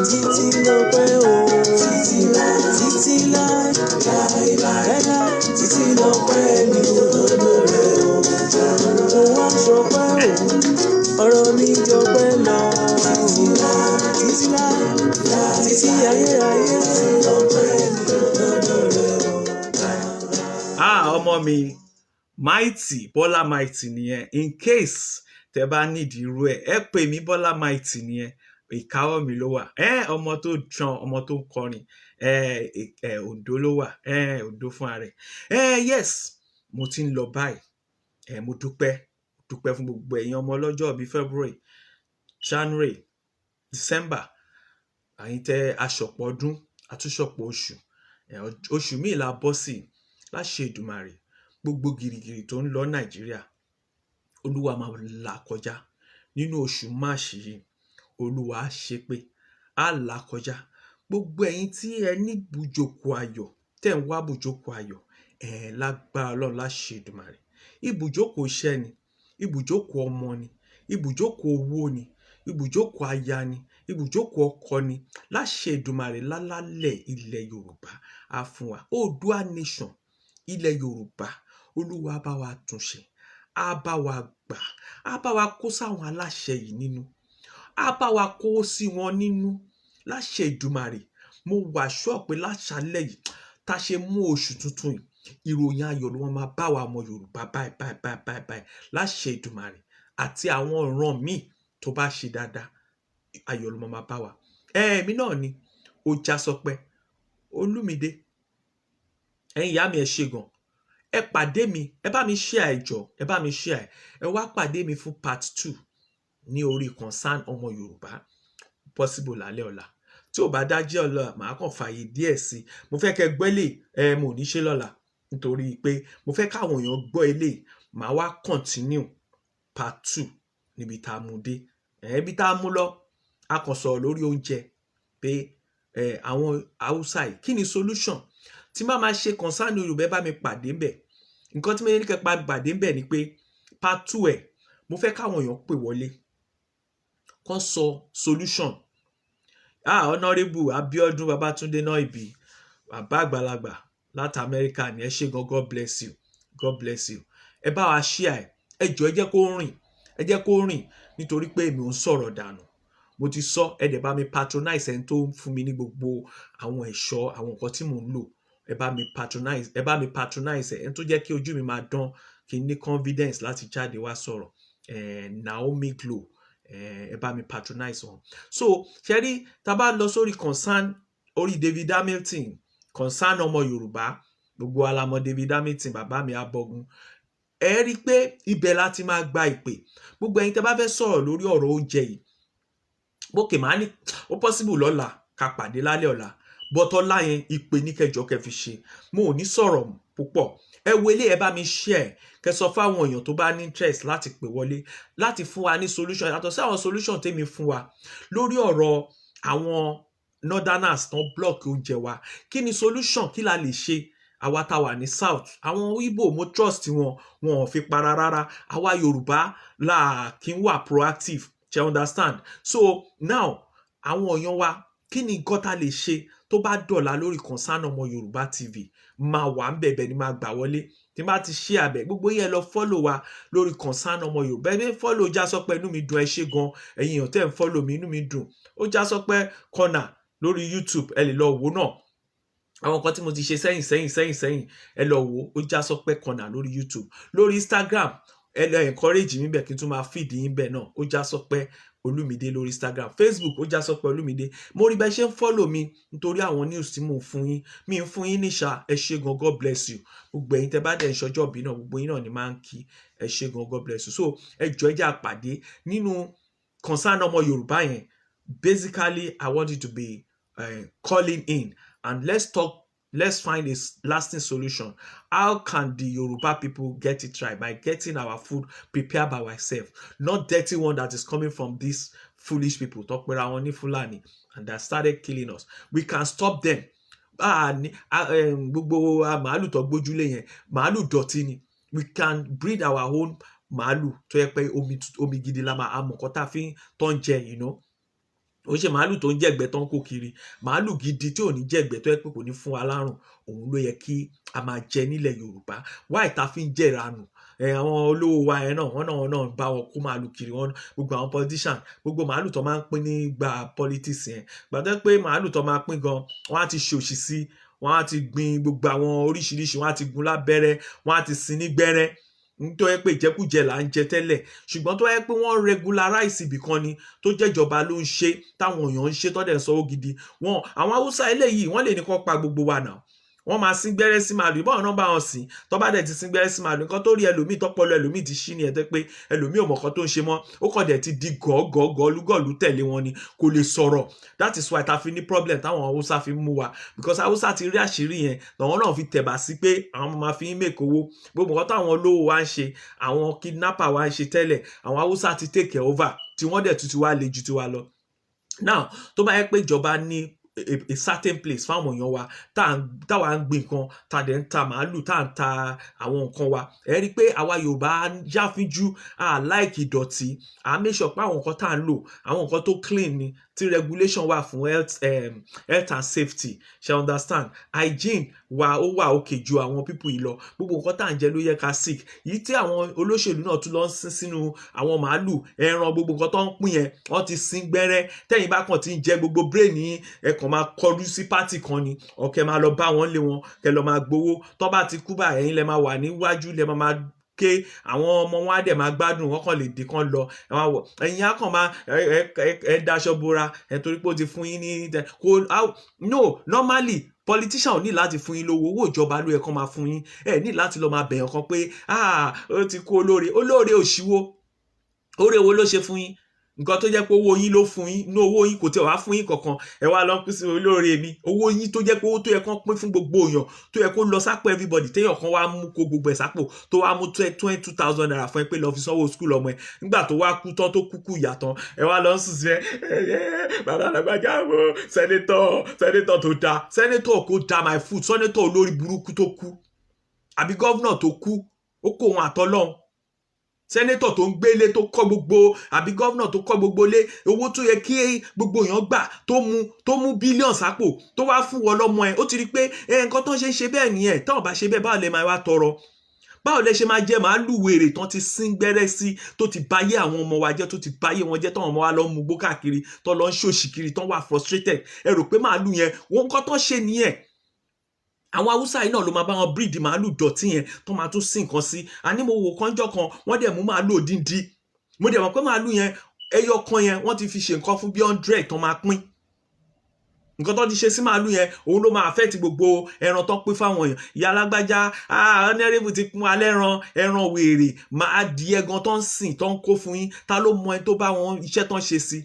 títí lọ́pẹ́ o. Títí láíláí. Títí lọ́pẹ́ mi ò lọ́dọ̀ rẹ o bàbá. Mo wá ṣọpẹ́ o, ọ̀rọ̀ mi jọpẹ́ lọ. Títí láíláí. Títí ayérayé. Títí lọ́pẹ́ mi ò lọ́dọ̀ rẹ o bàbá. Ọmọ mi Mighty, Bọ́lá Mighty nìyẹn. In case tẹ bá nídìí irú ẹ pè mí, Bọ́lá Mighty nìyẹn. Ìkáwọ́ mi ló wà. Ọmọ tó jan, ọmọ tó kọrin. Oǹdó ló wà. Oǹdó fún ààrẹ. Yes, mo ti ń lọ báyìí. Mo dúpẹ́ fún gbogbo ẹ̀yin ọmọ ọlọ́jọ́ bíi February, January, December. Àyín tẹ aṣọ̀pọ̀ ọdún, àtúnṣọ̀pọ̀ oṣù. Oṣù míì la bọ́ sí láṣẹ Èdùmàrè. Gbogbo gìrìgìrì tó ń lọ Nàìjíríà, Olúwa máa là kọjá. Nínú oṣù Máàṣì yìí, Olúwa á ṣe pé á là kọjá. Gbogbo ẹ̀yin tí ẹ ní ibùjókòó ayọ̀, tẹ̀ ń wá ibùjókòó ayọ̀, lágbára Ọlọ́run láṣẹ Èdùmàrè. Ibùjókòó iṣẹ́ ni, ibùjókòó ọmọ ni, ibùjókòó owó ni, ibùjókòó aya ni, ibùjókòó ọkọ ni. Láṣẹ Èdùmàrè lálálẹ̀ ilẹ̀ Yorùbá á fún wa. Oòduà nation, ilẹ̀ Yorùbá, Olúwa bá wa túnṣe, á bá wa gbà, á bá wa kó sáwọn aláṣẹ yìí nínú, á bá wa kó sí wọn nínú. Láṣẹ Èdùmàrè, mo wà sure pé láṣálẹ́ yìí tá a ṣe mú oṣù tuntun yìí, ìròyìn ayọ̀ ló máa bá wa ọmọ Yorùbá báyìí. Láṣẹ Èdùmàrè àti àwọn ìran míì tó bá ṣe dáadáa, ayọ̀ ló máa bá wa. Èmi náà ni Ojasọpẹ́ Olúmídé. Ẹ̀yin ìyá mi ẹ ṣé gan. Ẹ pàdé mi, ẹ bá mi share ẹjọ, ẹ bá mi share. Ẹ wá pàdé mi fún part 2 ní orí Concern ọmọ Yorùbá, possible lálẹ́ ọ̀la. Tí ò bá dájẹ́ ọ̀la, màá kàn fààyè díẹ̀ sí. Mo fẹ́ kẹ́ gbẹ́lẹ̀, mo ní ṣe lọ́la nítorí pé mo fẹ́ káwọn èèyàn gbọ́ eléyìí. Màá wá continue part 2 níbi tá a mú dé. Ibi tá a mú lọ, a kàn sọ̀rọ̀ lórí oúnjẹ pé àwọn Haúsá yìí kí ni solution. Tí má máa ṣe Concern Yorùbá, bá mi pàdé ńbẹ̀. Nǹkan tí mo ní kẹ́ pàdé ńbẹ̀ ni pé part 2 mo fẹ́ káwọn èèyàn pè wọlé kàn sọ solution. Honorable Abiodun Babatunde Noibi, bàbá àgbàlagbà láti Amẹ́ríkà ni. Ẹ ṣé gan, God bless you, God bless you. Ẹ bá wa share ẹ jọ̀ọ́, ẹ jẹ́ kó rìn nítorí pé èmi ò ń sọ̀rọ̀ dànù. Mo ti sọ, ẹ dẹ̀ bá mi patronize ẹni tó ń fún mi ní gbogbo àwọn ẹ̀ṣọ́, àwọn nǹkan tí mò ń lò. Ẹ bá mi patronize ẹni tó jẹ́ kí ojú mi máa dán, kí n ní confidence láti jáde wá sọ̀rọ̀. Naomi Glow, ẹ bá mi patronize wọn. So ṣe rí, tá bá lọ sórí Concern, orí David Hamilton, Concern ọmọ Yorùbá, gbogbo alamọ David Hamilton, bàbá mi abọ́gun. ẹ rí i pé ibẹ̀ láti máa gba ìpè. Gbogbo ẹ̀yin tẹ́ bá fẹ́ sọ̀rọ̀ lórí ọ̀rọ̀ oúnjẹ yìí, bókè máa ní ó possible lọ́la ká pàdé lálẹ́ ọ̀la, but ọ̀la yẹn ìpè ní kẹjọ kẹ́ fi ṣe. Mo ò ní sọ̀rọ̀ púpọ̀, ẹ wo ilé, ẹ bá mi share, kẹ́ sọ fáwọn èèyàn tó bá ní interest láti pè wọlé láti fún wa ní solution yàtọ̀ sí àwọn solution tèmi fún wa lórí ọ̀rọ̀ àwọn northerners tán block oúnjẹ wa. Kí ni solution, kí la lè ṣe àwa tá wà ní south? Àwọn Igbo mo trust wọn ò fi para rárá, àwa Yorùbá là kí n wà proactive, ṣe understand? So now àwọn èèyàn wa, kí ni nǹkan tá lè ṣe tó bá dọ̀la lórí Concern Ọmọ Yorùbá TV? Máa wà ń bẹ̀bẹ̀ ni máa gbà wọlé tí bá ti ṣe àbẹ̀. Gbogbo yẹn lọ follow wa lórí Concern Ọmọ Yorùbá. Ẹ follow Jásọpẹ́, inú mi dùn, ẹ ṣé gan ẹ̀yin èèyàn tẹ́ ń follow mi, inú mi dùn. Ó Jásọpẹ́ corner lórí YouTube, ẹ lè lọ wò náà. Àwọn nǹkan tí mo ti ṣe sẹ́yìn ẹ lọ wò, ó Jásọpẹ́ corner lórí YouTube. Lórí Instagram ẹ lọ encourage mi bẹ́ẹ̀ kí n tún máa feed yín bẹ́ẹ̀ náà, ó Jásọpẹ́ Olúmídé lórí Instagram. Facebook ó Jásọpẹ́ Olúmídé. Mo rí bẹ́ẹ̀ ṣe ń follow mi nítorí àwọn news tí mo ń fún yín, mi ń fún yín níṣà. Ẹ ṣé gan, God bless you. Gbogbo ẹ̀yin tẹ́ bá dẹ̀ ń ṣọjọ́ bí náà, gbogbo yín náà ni máa ń kí. Ẹ ṣé gan, God bless you. So ẹ jọ̀ọ́ ẹ jẹ́ á pàdé nínú Concern Ọmọ Yorùbá yẹn. Basically I want you to be calling in and let's talk. Let's find a lasting solution. How can the Yoruba people get it right? By getting our food prepared by ourselves, not dirty one that is coming from these foolish people. Talk about our own Fulani, and that started killing us. We can stop them. Gbogbo màálù tó gbójúlé yẹn, màálù dọ̀tí ni. We can breed our own màálù tó yẹ pé omi gidi la máa mọ̀ kọ́ tá fi tó ń jẹ, you know. Ó ṣe màálù tó ń jẹ̀gbẹ́ tó ń kó kiri, màálù gidi tí ò ní jẹ̀gbẹ́ tó yẹ pé kò ní fún wa lárùn, òun ló yẹ kí a máa jẹ nílẹ̀ Yorùbá. Why ta fi ń jẹ ìranù? Àwọn olówó wa yẹn náà wọ́n náà bá wọn kó màálù kiri, wọn gbogbo àwọn politician, gbogbo màálù tó máa ń pín nígbà politics yẹn, gbàdọ́ pé màálù tó máa pín gan, wọ́n á ti ṣòṣì sí, wọ́n á ti gbin gbogbo àwọn oríṣiríṣi, wọ́n á ti gun lábẹ́rẹ́, wọ́n á ti sin ní gbẹ́rẹ́. Nítorí pé ìjẹkújẹ là ń jẹ tẹ́lẹ̀, ṣùgbọ́n tó yẹ pé wọ́n regularize ibì kan ni tó jẹ́jọba ló ń ṣe, táwọn èèyàn ń ṣe tọ́dẹ̀ ń sanwó gidi. Àwọn Haúsá eléyìí wọ́n lè ní kó pa gbogbo wa náà, wọ́n máa sín gbẹ́rẹ́ sí màálù, ìbọn náà bá wọn sìn, tó bá dẹ̀ ti sín gbẹ́rẹ́ sí màálù, nǹkan tó rí ẹlòmíì tọ́pọ̀lọ ẹlòmíì ti ṣí ni ẹ̀ tẹ́ pé ẹlòmíì ò mọ̀ kan tó ń ṣe mọ́, ó kàn dẹ̀ ti di gọ́ọ̀lú tẹ̀lé wọn ni, kò lè sọ̀rọ̀. That is why ta fi ní problem táwọn Haúsá fi mú wa, because Haúsá ti rí àṣírí yẹn làwọn náà fi tẹ̀bà sí pé àwọn máa fi ń make owó. Gbogbo nǹkan táwọn olówó wa ń ṣe, àwọn kidnapper wa ń ṣe tẹ́lẹ̀, àwọn Haúsá ti take over, tí wọ́n dẹ̀ tún ti wá le ju tiwa lọ. Now tó bá yẹ pé ìjọba ní a certain place fáwọn èèyàn wa táwa ń gbìn nǹkan, tá dẹ̀ ń ta màálù, tá ń ta àwọn nǹkan wa, ẹ rí i pé àwa Yorùbá jáfínjú, like ìdọ̀tí, make sure pé àwọn nǹkan tá ń lò, àwọn nǹkan tó clean ni, tí regulation wà fún health and safety, ṣe understand? Hygiene wa ó wà òkè ju àwọn people yìí lọ. Gbogbo nǹkan tá ń jẹ ló yẹ ká sick. Yìí tí àwọn olóṣèlú náà tún lọ ń sin sínú àwọn màálù, ẹran, gbogbo nǹkan tó ń pín yẹn, wọ́n ti sin gbẹ́rẹ́. Tẹ́yìn bá kàn ti ń jẹ gbogbo brain yín, ẹ kàn máa kọjú sí party kan ni, ọ̀kẹ́ máa lọ bá wọn lé wọn, kẹ́ lọ máa gbowó. Tó bá ti kú bá ẹ̀yin lẹ máa wà níwájú, lẹ máa ké, àwọn ọmọ wọn á dẹ̀ máa gbádùn, wọ́n kàn lè dé kán lọ, ẹ̀yin á kàn máa ẹ daṣọ bora torí pé ó ti fún yín ní no, normally politician ò ní láti fún yín lówó, owó ìjọba ló yẹ kán máa fún yín. Ẹ ní láti lọ máa bẹ̀yàn kan pé ó ti kú olóore òṣìwò, oore wo ló ṣe fún yín? Nǹkan tó jẹ́ pé owó yín ló fún yín, ní owó yín kò tẹ̀ wá fún yín kankan, ẹ wá lọ pín sí olóore mi. Owó yín tó jẹ́ pé owó tó yẹ kán pín fún gbogbo èèyàn, tó yẹ kó lọ sápò everybody, téèyàn kan wá mú kó gbogbo ẹ̀ sápò, tó wá mú 22,000 naira fún ẹ pé lọ fi sanwó school ọmọ ẹ. Nígbà tó wá kú tán tó kúkú ìyà tán, ẹ wá lọ sùn sí bàbá Lágbájá wo sẹ́nétọ̀ tó da, sẹ́nétọ̀ kó da my food, sẹ́nétọ̀ olórí burúkú tó kú, àbí gọ́vnà tó kú, ó kó wọn àtọ́lọ́hun. Sẹ́nétọ̀ tó ń gbélé tó kọ́ gbogbo, àbí gọ́vnà tó kọ́ gbogbo lé, owó tó yẹ kí gbogbo èèyàn gbà tó mú bílíọ̀n sápò, tó wá fún wọn lọ́mọ ẹ̀. Ó ti rí pé nǹkan tó ń ṣe bẹ́ẹ̀ nìyẹn. Táwọn bá ṣe bẹ́ẹ̀, báwo lẹ máa wá tọrọ? Báwo lẹ ṣe máa jẹ màálù wèrè tán ti sín gbẹ́rẹ́ sí, tó ti báyé àwọn ọmọ wa jẹ́, tó ti báyé wọn jẹ́, táwọn ọmọ wa lọ mú gbó káàkiri, tó lọ ń ṣòṣì kiri, tán wà frustrated. Ẹ rò pé màálù yẹn wọn nǹkan tó ṣe nìyẹn? Àwọn Haúsá yìí náà ló máa bá wọn breed màálù dọ̀tí yẹn tó máa tún sí nǹkan sí. Àní mo wò kánjọ́ kan, wọ́n dẹ̀ mú màálù òdìndí, mo dẹ̀ mọ̀ pé màálù yẹn ẹyọ kan yẹn wọ́n ti fi ṣe nǹkan fún bí 100 tó máa pín. nǹkan tó ti ṣe sí màálù yẹn òun ló máa affect gbogbo ẹran tó pín fáwọn èèyàn. ìyá alágbájá honorable ti pín alẹ́ ẹran wèrè máa adìẹ gan tó ń sìn tó ń kó fún yín, ta ló mọ ẹni tó bá wọn iṣẹ́ tó ń ṣe sí.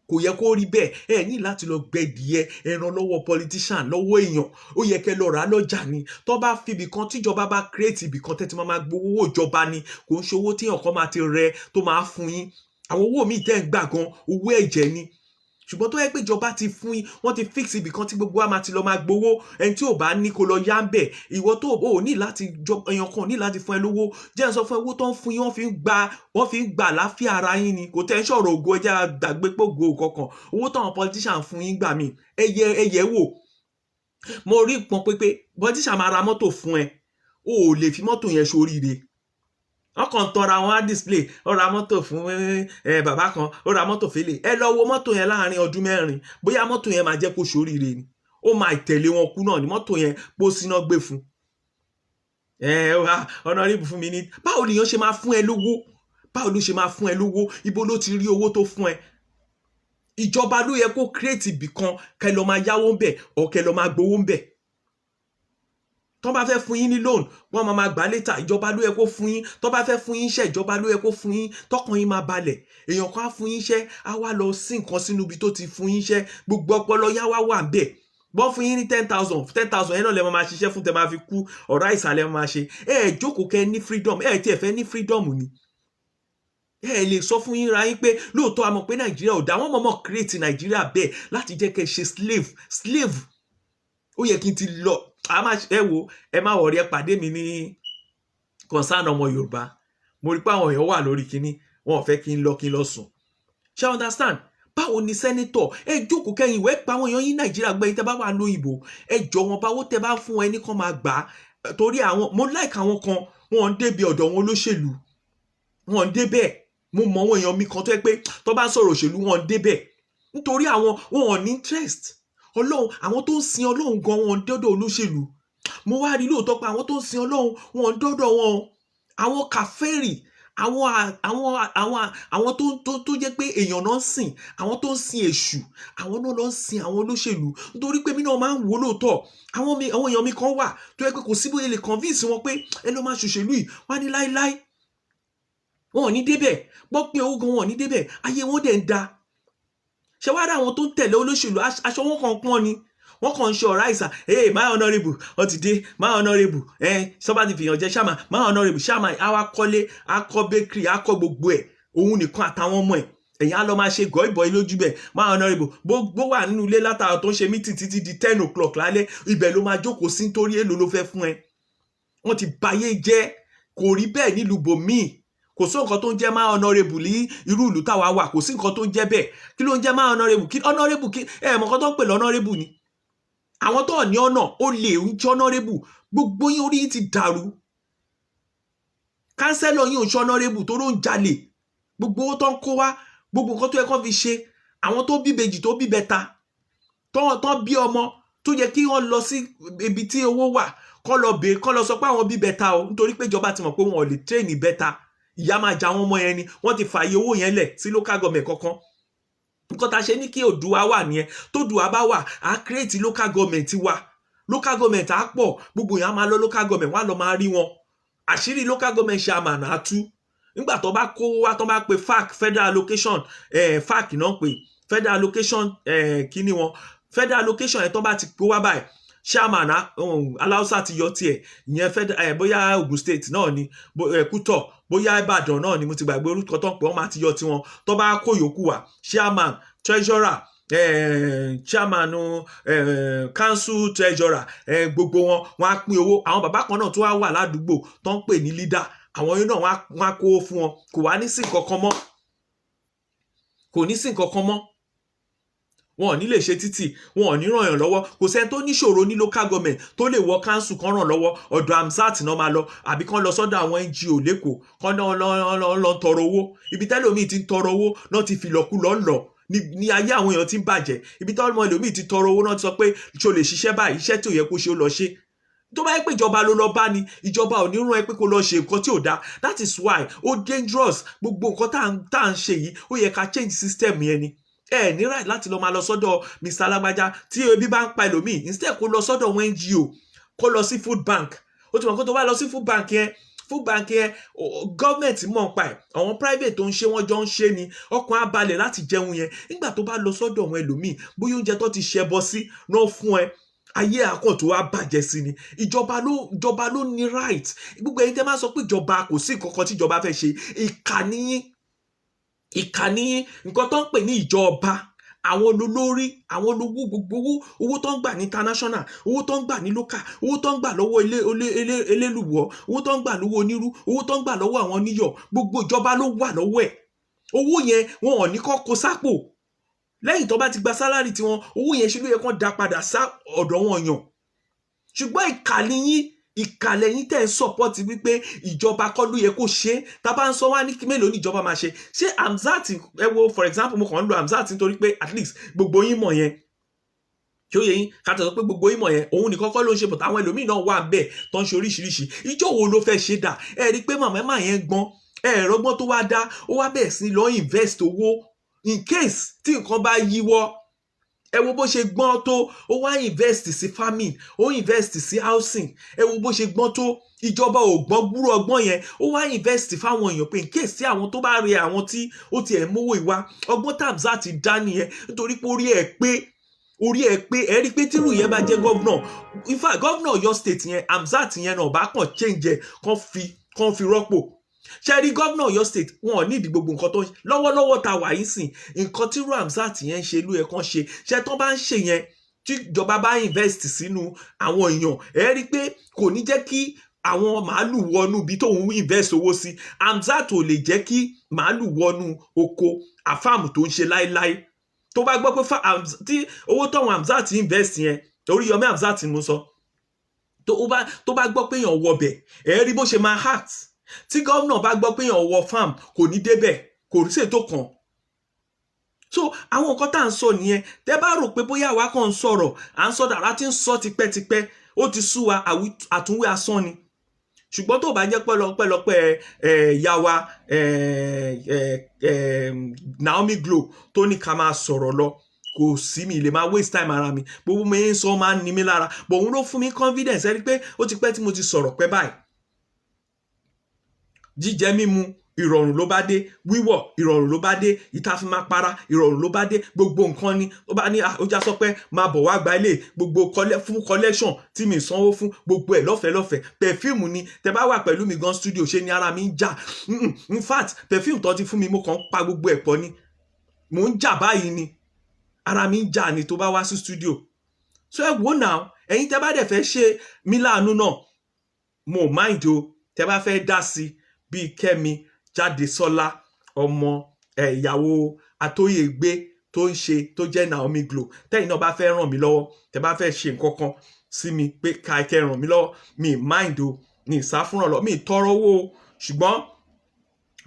kò yẹ kó rí bẹ́ẹ̀. ẹ ní láti lọ gbẹdìẹ ẹran lọ́wọ́ politician, lọ́wọ́ èèyàn. ó yẹ kẹ́ lọ rà á lọ́jà ni. tó bá fi ibìkan tíjọba bá create ibìkan tẹ́tí máa gbowó owó ìjọba ni, kò ń ṣe owó tíyàn kan máa ti rẹ tó máa fún yín. àwọn owó míì tẹ́ ń gbà gan owó ẹ̀jẹ̀ ni. ṣùgbọ́n tó yẹ pé ìjọba ti fún yín, wọ́n ti fix ibìkan tí gbogbo wa máa ti lọ máa gbowó. ẹni tí ò bá ní kó lọ yá ń bẹ̀. ìwọ tó ò ní láti èèyàn kan ní láti fún ẹ lówó. jẹ́ ẹ sọ fún ẹ owó tó ń fún yín wọ́n fi ń gbà láfíà ara yín ni. kò tẹ́ ń ṣọ̀rọ̀ ògo ẹjẹ́ àgbàgbé pògo kankan. owó táwọn politician fún yín gbà mí ẹyẹ wò. mo rí pọn pé politician máa ra mọ́tò fún ẹ, o ò lè fi mọ́tò yẹn ṣoríire. wọ́n kàn tọra wọn á display ó ra mọ́tò fún bàbá kan, ó ra mọ́tò fẹ́lẹ̀. ẹ lọ wo mọ́tò yẹn láàrin ọdún 4 bóyá mọ́tò yẹn máa jẹ́ kó ṣoríire ni. ó máa tẹ̀lé wọn kú náà ni mọ́tò yẹn bó síná gbé fún. honorable fún mi ní báwo nìyẹn ṣe máa fún ẹ lówó? báwo ló ṣe máa fún ẹ lówó? ibo ló ti rí owó tó fún ẹ? ìjọba ló yẹ kó create ibìkan kẹ́ lọ máa yáwó ń bẹ̀ ọ̀ kẹ́ lọ máa gbowó ń bẹ̀. tó bá fẹ́ fún yín ní loan wọ́n máa gbà létà, ìjọba ló yẹ kó fún yín. tó bá fẹ́ fún yín iṣẹ́ ìjọba ló yẹ kó fún yín. tọkàn yín máa balẹ̀. èèyàn kan á fún yín iṣẹ́ á wá lọ sí nǹkan sínú ibi tó ti fún yín iṣẹ́, gbogbo ọpọlọ yá wà ń bẹ̀. bọ́n fún yín ní 10,000 yẹn náà lẹ́ máa ṣiṣẹ́ fún tẹ́ máa fi kú, ọ̀rá ìsàlẹ̀ máa ṣe. jókòó kẹ́ ní freedom, tiẹ̀ fẹ́ ní freedom ni. lè sọ fún yín ra yín pé lóòótọ́ a mọ̀ pé nàìjíríà ò dá, wọ́n mọ̀ọ́mọ̀ create nàìjíríà bẹ́ẹ̀ láti jẹ́ kẹ́ ṣe slave. ó yẹ kí n ti lọ. ẹ má wọ̀rí ẹ pàdé mi ní concern ọmọ yorùbá. mo rí pé àwọn èèyàn wà lórí kinní, wọn ò fẹ́ kí n lọ sùn. ṣé understand? báwo ni sẹ́nítọ̀ jókòó kẹ́yìn ìwé pa àwọn èèyàn yín nàìjíríà gbẹ̀yìn tẹ́ bá wà lóyìnbó jọ wọn báwo tẹ́ bá fún ẹni kan máa gbà á. torí mo like àwọn kan wọn ń débi ọ̀dọ̀ wọn olóṣèlú, wọn ń débẹ̀. mo mọ àwọn èèyàn mi kan tó yẹ pé tó bá sọ̀rọ̀ òṣèlú wọn ń débẹ̀ nítorí wọn ò ní interest. ọlọ́run, àwọn tó ń sin ọlọ́run gan wọn ń dọ́dọ̀ olóṣèlú. mo wá rí lóòótọ́ pé àwọn tó ń sin ọlọ́run wọn ń dọ́dọ̀ wọn. àwọn kàfẹ́rì, àwọn tó jẹ́ pé èèyàn náà ń sìn, àwọn tó ń sin èṣù, àwọn náà lọ ń sin àwọn olóṣèlú. nítorí pé mi náà máa ń wò lóòótọ́ àwọn èèyàn mi kan wà tó yẹ pé kò sí bóyá lè convince wọn pé ẹ lọ máa ṣòṣèlú yìí, wá ní láíláí wọn ò ní débẹ̀. gbọ́ pé owó gan wọn ò ní débẹ̀, ayé wọn dẹ̀ ń da. ṣé wàá rí àwọn tó ń tẹ̀lé olóṣèlú aṣọ wọn kan pọ́n ni, wọ́n kàn ń ṣe ọ̀rá ìsà. my honourable wọ́n ti dé, my honourable sọ́ba ti fìyàn jẹ ṣáàmà, my honourable ṣáàmà àwa kọ́lé, akọ́ bakery, akọ́ gbogbo ẹ̀, òun nìkan àtàwọn ọmọ ẹ̀. ẹ̀yin á lọ máa ṣe gọ́ìbọ̀ lójú bẹ̀. my honourable gbogbo wà nínú ilé látara tó ń ṣe meeting títí di 10 o'clock lálẹ́, ibẹ̀ ló máa jókòó sí nítorí èlò ló fẹ́ fún ẹ. wọ́n ti bayé jẹ́. kò rí bẹ́ẹ̀ nílùú bòmíì. kò sí nǹkan tó ń jẹ́ my honourable ní irú ìlú táwa wà, kò sí nǹkan tó ń jẹ́ bẹ́ẹ̀. kí ló ń jẹ́ my honourable? kí honourable kí mọ̀ nǹkan tó ń pè honourable ni. àwọn tó ní ọ̀nà ó lè ń jẹ́ honourable. gbogbo yín orí yín ti dàrú. kánsẹ́lọ̀ yín ò ń ṣe honourable tó ló ń jalè. gbogbo owó tó ń kó wá, gbogbo nǹkan tó yẹ kó fi ṣe. àwọn tó bí bèjì tó bí bẹta, tó bí ọmọ tó yẹ kí wọ́n lọ sí ibi tí owó wà kó lọ sọ pé àwọn bí bẹta o, nítorí pé ìjọba ti mọ̀ pé wọn ò lè train bẹta. ìyá máa ja àwọn ọmọ yẹn ni. wọ́n ti fààyè owó yẹn lẹ̀ sí local government kankan. nǹkan tá a ṣe ní kí Oòduà wà nìyẹn. tó Oòduà bá wà á create local government wa. local government á pọ̀, gbogbo yẹn á máa lọ local government, wọ́n á lọ máa rí wọn. àṣírí local government chairman á tú. nígbà tó bá kó wá, tó bá pe FAC, federal allocation, FAC náà pé federal allocation kíní wọn, federal allocation ẹ̀ tó bá ti kó wá báyìí, chairman aláùsá ti yọ tiẹ̀, ìyẹn bóyá Ogun State náà ni, Kútọ̀, bóyá Ìbàdàn náà ni, mo ti gbàgbé orúkọ tó ń pè, wọ́n máa ti yọ tiwọn. tó bá kó yòókù wá, chairman, treasurer, chairman, council treasurer, gbogbo wọn á pín owó. àwọn bàbá kan náà tó wá wà ládùúgbò tó ń pè ní leader, àwọn yìí náà wọ́n á kó fún wọn. kò wá ní sí nǹkan kan mọ́. kò ní sí nǹkan kan mọ́. wọn ò ní lè ṣe títì, wọn ò ní ràn yàn lọ́wọ́. kò sẹ́ni tó níṣòro ní local government tó lè wọ council kan ràn lọ́wọ́. ọ̀dọ̀ Amzat náà máa lọ, àbí kán lọ sọ́dọ̀ àwọn NGO lẹ́kọ̀ọ́ kán lọ tọrọ owó. ibi tẹ́lómi ti ń tọrọ owó náà ti fìlọ̀kù lọ́nlọ́ ní ayé àwọn èèyàn ti ń bàjẹ́. ibi tẹ́lómi ti tọrọ owó náà ti sọ pé ṣo lè ṣiṣẹ́ báyìí, iṣẹ́ tí ò yẹ kó ṣe ó lọ ṣe. tó bá yẹ pé ìjọba ló lọ bá ni, ìjọba ò ní rán ẹ pé kó lọ ṣe nǹkan tí ò dáa. that is why ó dangerous. gbogbo nǹkan tá à ń ṣe yìí ó yẹ ká change system yẹn ni. ẹ ní right láti lọ máa lọ sọ́dọ̀ Mr. Alágbájá tí ebi bá ń pa ẹlòmíì, instead kó lọ sọ́dọ̀ wọn NGO, kó lọ sí food bank. Ó ti mọ̀ pé tó bá lọ sí food bank yẹn gọ́ọ̀mẹ̀ntì mọ̀ ń pa ẹ̀, àwọn private tó ń ṣe wọ́n jọ ń ṣe ni, ọkàn á balẹ̀ láti jẹun yẹn. Nígbà tó bá lọ sọ́dọ̀ wọn ẹlòmíì, bóyá oúnjẹ tó ti ṣẹbọ sí náà fún ẹ, ayé àkàn tó wá bàjẹ́ sí ni. Ìjọba ló ní right. Gbogbo ẹ̀yin tẹ́ máa sọ pé ìjọba kò sí nǹkan kan tí ìjọba fẹ́ ṣe, ìkà níyín. Nǹkan tó ń pè ní ìjọba, àwọn olórí, àwọn olówó, gbogbo owó tó ń gbà ní international, owó tó ń gbà ní local, owó tó ń gbà lọ́wọ́ elélùwọ́, owó tó ń gbà lọ́wọ́ onírú, owó tó ń gbà lọ́wọ́ àwọn oníyọ̀, gbogbo ìjọba ló wà lọ́wọ́ ẹ̀. Owó yẹn wọn ò ní kó sápò. Lẹ́yìn tó bá ti gba sálárì tiwọn, owó yẹn ṣe ló yẹ kán dá padà sá ọ̀dọ̀ wọn yàn. Ṣùgbọ́n ìkà níyín, ìkàlẹ̀ yín tẹ̀ ń support wípé ìjọba kọ́ ló yẹ kó ṣe. Tá bá ń sọ wá ní mélòó ní ìjọba máa ṣe. Ṣé Hamzat, ẹ wo for example, mo kàn ń lo Hamzat nítorí pé at least gbogbo yín mọ̀ yẹn. Ṣé ó yẹ yín ká tẹ̀ sọ pé gbogbo yín mọ̀ yẹn, òun nìkan kọ́ ló ń ṣe, but àwọn ẹlòmíì náà wà bẹ́ẹ̀ tó ń ṣe oríṣiríṣi. Ìjọ wo ló fẹ́ ṣe dà? Ẹ rí i pé màmá yẹn gbọ́n, ẹ̀rọgbọ́n tó wá dá, ó wá bẹ̀rẹ̀ sí lọ invest owó in case tí nǹkan bá yíwọ́. Ẹ wo bó ṣe gbọ́n tó, ó wá invest sí farming, ó invest sí housing. Ẹ wo bó ṣe gbọ́n tó, ìjọba ò gbọ́n gbúrò ọgbọ́n yẹn, ó wá invest fáwọn èèyàn pé in case tí àwọn tó bá rí àwọn tí ó tiẹ̀ mówó ìwá. Ọgbọ́n tí Hamzat dá nìyẹn, nítorí pé orí ẹ̀ pé ẹ rí pé tírú yẹn bá jẹ́ governor, in fact governor Ọ̀yọ́ state yẹn, Hamzat yẹn náà bá kàn change ẹ̀ kàn fi rọ́pò. Ṣé rí gómìnà Ọ̀yọ́ state, wọn ò ní ìdí gbogbo nǹkan tó ń ṣe lọ́wọ́lọ́wọ́ tá wà yín sìn. Nǹkan tí Hamzat yẹn ń ṣe ló yẹ kán ṣe. Ṣé tán bá ń ṣe yẹn, tí ìjọba bá invest sínú àwọn èèyàn, ẹ rí i pé kò ní jẹ́ kí àwọn màálù wọnú ibi tó ń invest owó sí. Hamzat ò lè jẹ́ kí màálù wọnú oko àfáàmù tó ń ṣe láéláé. Tó bá gbọ́ pé tí owó táwọn Hamzat invest yẹn, Oríyọmí Hamzat ni mo sọ, tó bá gbọ́ pé èèyàn wọbẹ̀, ẹ rí bó ṣe máa act. Tí gómìnà bá gbọ́ pé èèyàn wọ farm, kò ní débẹ̀, kò rí ṣètò kan. So àwọn nǹkan tá à ń sọ nìyẹn. Tẹ́ bá rò pé bóyá àwa kan ń sọ̀rọ̀, à ń sọ dàrá tí ń sọ tipẹ́tipẹ́, ó ti sú wa, àtúnwé asán ni. Ṣùgbọ́n tó bá jẹ́ pẹ́lọpẹ́ ìyá wa Naomi Glo tó ní ká máa sọ̀rọ̀ lọ, kò sí, mi lè máa waste time ara mi. Gbogbo mi ń sọ máa ń ní mi lára, but òun ló fún mi confidence. Ẹ rí pé ó ti pẹ́ tí mo ti sọ̀rọ̀ pẹ́ báyìí. Jíjẹ mímu ìrọ̀rùn ló bá dé, wíwọ̀ ìrọ̀rùn ló bá dé, ìta fi máa para ìrọ̀rùn ló bá dé, gbogbo nǹkan ni ó bá ní ó já sọ pé máa bọ̀ wá gba ilé, gbogbo fún collection tí mi sanwó fún, gbogbo ẹ̀ lọ́fẹ̀ẹ́. Perfume ni, tẹ bá wà pẹ̀lú mi gan studio, ṣe ni ara mi ń jà. In fact perfume tó ti fún mi, mo kàn pa gbogbo ẹ̀ pọ̀ ni, mò ń jà báyìí ni, ara mi ń jà ni tó bá wá sí studio. So ẹ wò náà, ẹ̀yin tẹ bá dẹ̀ fẹ́ ṣe mí láàánú náà, mo mind o, tẹ bá fẹ́ dá sí bíi Kẹ́mi Jádesọ́lá, ọmọ ìyàwó Atóyègbé tó ń ṣe, tó jẹ́ Naomi Glo. Tẹ́yin náà bá fẹ́ ràn mí lọ́wọ́, tẹ́ bá fẹ́ ṣe nǹkan kan sí mi pé kẹ́ ràn mí lọ́wọ́, mi mind o, mi sá fúnra lọ, mi tọrọ owó o, ṣùgbọ́n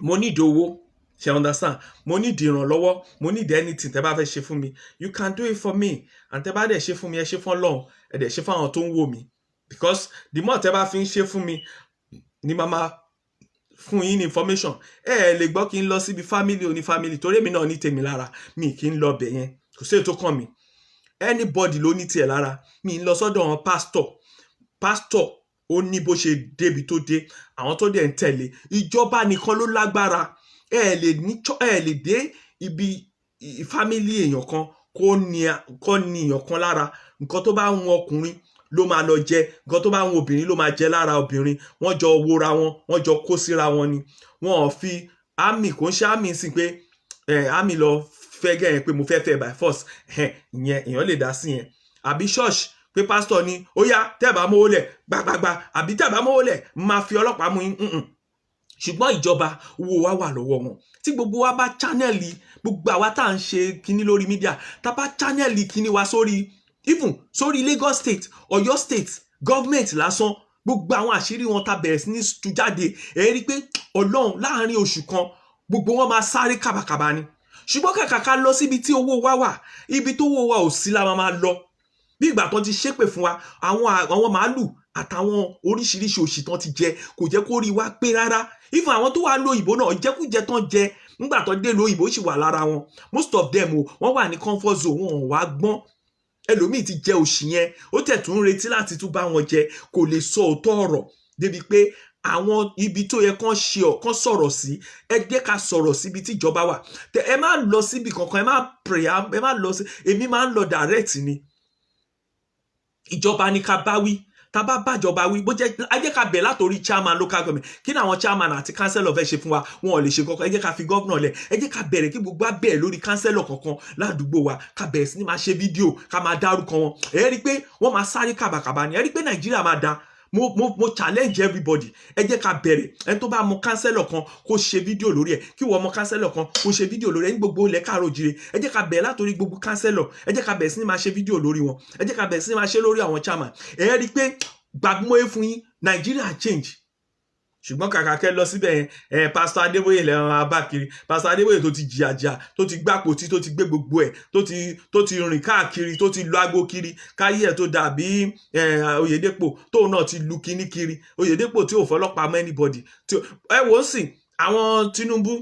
mo need owó. Ṣé understand? Mo need ìrànlọ́wọ́, mo need anything tẹ́ bá fẹ́ ṣe fún mi, you can do it for me. And tẹ́ bá dẹ̀ ṣe fún mi, ẹ ṣe fún Ọlọ́run, ẹ dẹ̀ ṣe fún àwọn tó ń wò mí, because the more tẹ́ bá fi ń ṣe fún mi ni màmá fún yín ní information. Ẹ lè gbọ́ kí n lọ síbi family oní family, torí èmi náà ní tèmi lára, mi kì í lọ bẹ̀ yẹn, kò sí ètò kàn mí. Anybody ló ní tiẹ̀ lára. Mi ń lọ sọ́dọ̀ àwọn pastor ó ní bó ṣe débi tó dé, àwọn tó dẹ̀ ń tẹ̀lé. Ìjọba nìkan ló lágbára. Ẹ lè dé ibi family èèyàn kan kó ní èèyàn kan lára. Nǹkan tó bá ń wọn ọkùnrin ló máa lọ jẹ, nǹkan tó bá ń wọn obìnrin ló máa jẹ lára obìnrin. Wọ́n jọ wora wọn, wọ́n jọ kó síra wọn ni. Wọn ò fi àmì, kò ń ṣe àmì sí pé àmì lọ fẹ́ gẹ̀yẹn pé mo fẹ́ by force. Ìyẹn èèyàn lè dá sí yẹn. Àbí church pé pastor ní ó yá tẹ́ bá mówó lẹ̀ gbàgbàgbà, àbí tẹ́ bá mówó lẹ̀ máa fi ọlọ́pàá mú yín. Ṣùgbọ́n ìjọba owó wa wà lọ́wọ́ wọn. Tí gbogbo wa bá channel, gbogbo àwa tá à ń ṣe kíní lórí media, tá bá channel kíní wa sórí, even sórí Lagos state, Ọ̀yọ́ state government lásán, gbogbo àwọn àṣírí wọn tá bẹ̀rẹ̀ sí ní tú jáde, ẹ rí pé Ọlọ́run láàrin oṣù kan gbogbo wọn máa sáré kàbàkàbà ni. Ṣùgbọ́n kàkà ká lọ síbi tí owó wa wà, ibi tó owó wa ò sí la máa lọ. Bí ìgbà tán ti ṣépè fún wa, àwọn màálù àtàwọn oríṣiríṣi òṣì tán ti jẹ, kò jẹ́ kó rí wa pé rárá. Even àwọn tó wà lóyìnbó náà, ìjẹkújẹ tán jẹ nígbà tó dé lóyìnbó sì wà lára wọn most of them o wọ́n wà ní comfort zone wọn ò wá gbọ́n ẹlòmíì ti jẹ òṣì yẹn ó tẹ̀ tún ń retí láti tún bá wọn jẹ kò lè sọ òótọ́ ọ̀rọ̀ débi pé àwọn ibi tó yẹ kán sọ̀rọ̀ sí ẹ jẹ́ ká sọ̀rọ̀ síbi tí ìjọba wà ẹ má lọ síbi kankan ẹ má pray ẹ má lọ sí èmi máa ń lọ direct ni ìjọba ni ká bá wí tá bá bàjọba wí bó jẹ́ ẹ jẹ́ ká bẹ̀ látòrí chairman local government kí ni àwọn chairman àti councillor fẹ́ ṣe fún wa wọn ò lè ṣe kankan ẹ jẹ́ ká fi governor lẹ̀ ẹ jẹ́ ká bẹ̀rẹ̀ kí gbogbo abẹ́ẹ̀ lórí councillor kankan ládùúgbò wa ká bẹ̀rẹ̀ sí ni máa ṣe fídíò ká máa dárúkọ wọn ẹ rí i pé wọ́n máa sáré kàbàkàbà ni ẹ rí i pé nàìjíríà máa da mo challenge everybody ẹ jẹ́ ká bẹ̀rẹ̀ ẹni tó bá mọ councillor kan kó ṣe fídíò lórí ẹ̀ kí wọ́n mọ councillor kan kó ṣe fídíò lórí ẹ̀ ní gbogbo ilẹ̀ káàrọ̀ òjìrè ẹ jẹ́ ká bẹ̀rẹ̀ látòrí gbogbo councillor ẹ jẹ́ ká bẹ̀rẹ̀ sí ni máa ṣe fídíò lórí wọn ẹ jẹ́ ká bẹ̀rẹ̀ sí ni máa ṣe lórí àwọn chairman ẹ rí i pé gbàgbọ́n fún yín nàìjíríà change ṣùgbọ́n kàkà kẹ́ lọ síbẹ̀ yẹn pásítọ̀ adébóyè lẹ́wọ̀n abákiri pásítọ̀ adébóyè tó ti jìyàjìyà tó ti gbàpótí tó ti gbé gbogbo ẹ̀ tó ti rìn káàkiri tó ti lu aago kiri káyé ẹ̀ tó dàbí oyèdèpò tóun náà ti lu kíní kiri oyèdèpò tí ò fọlọ́pàá mọ́ anybody ẹ wò ó sìn àwọn tinubu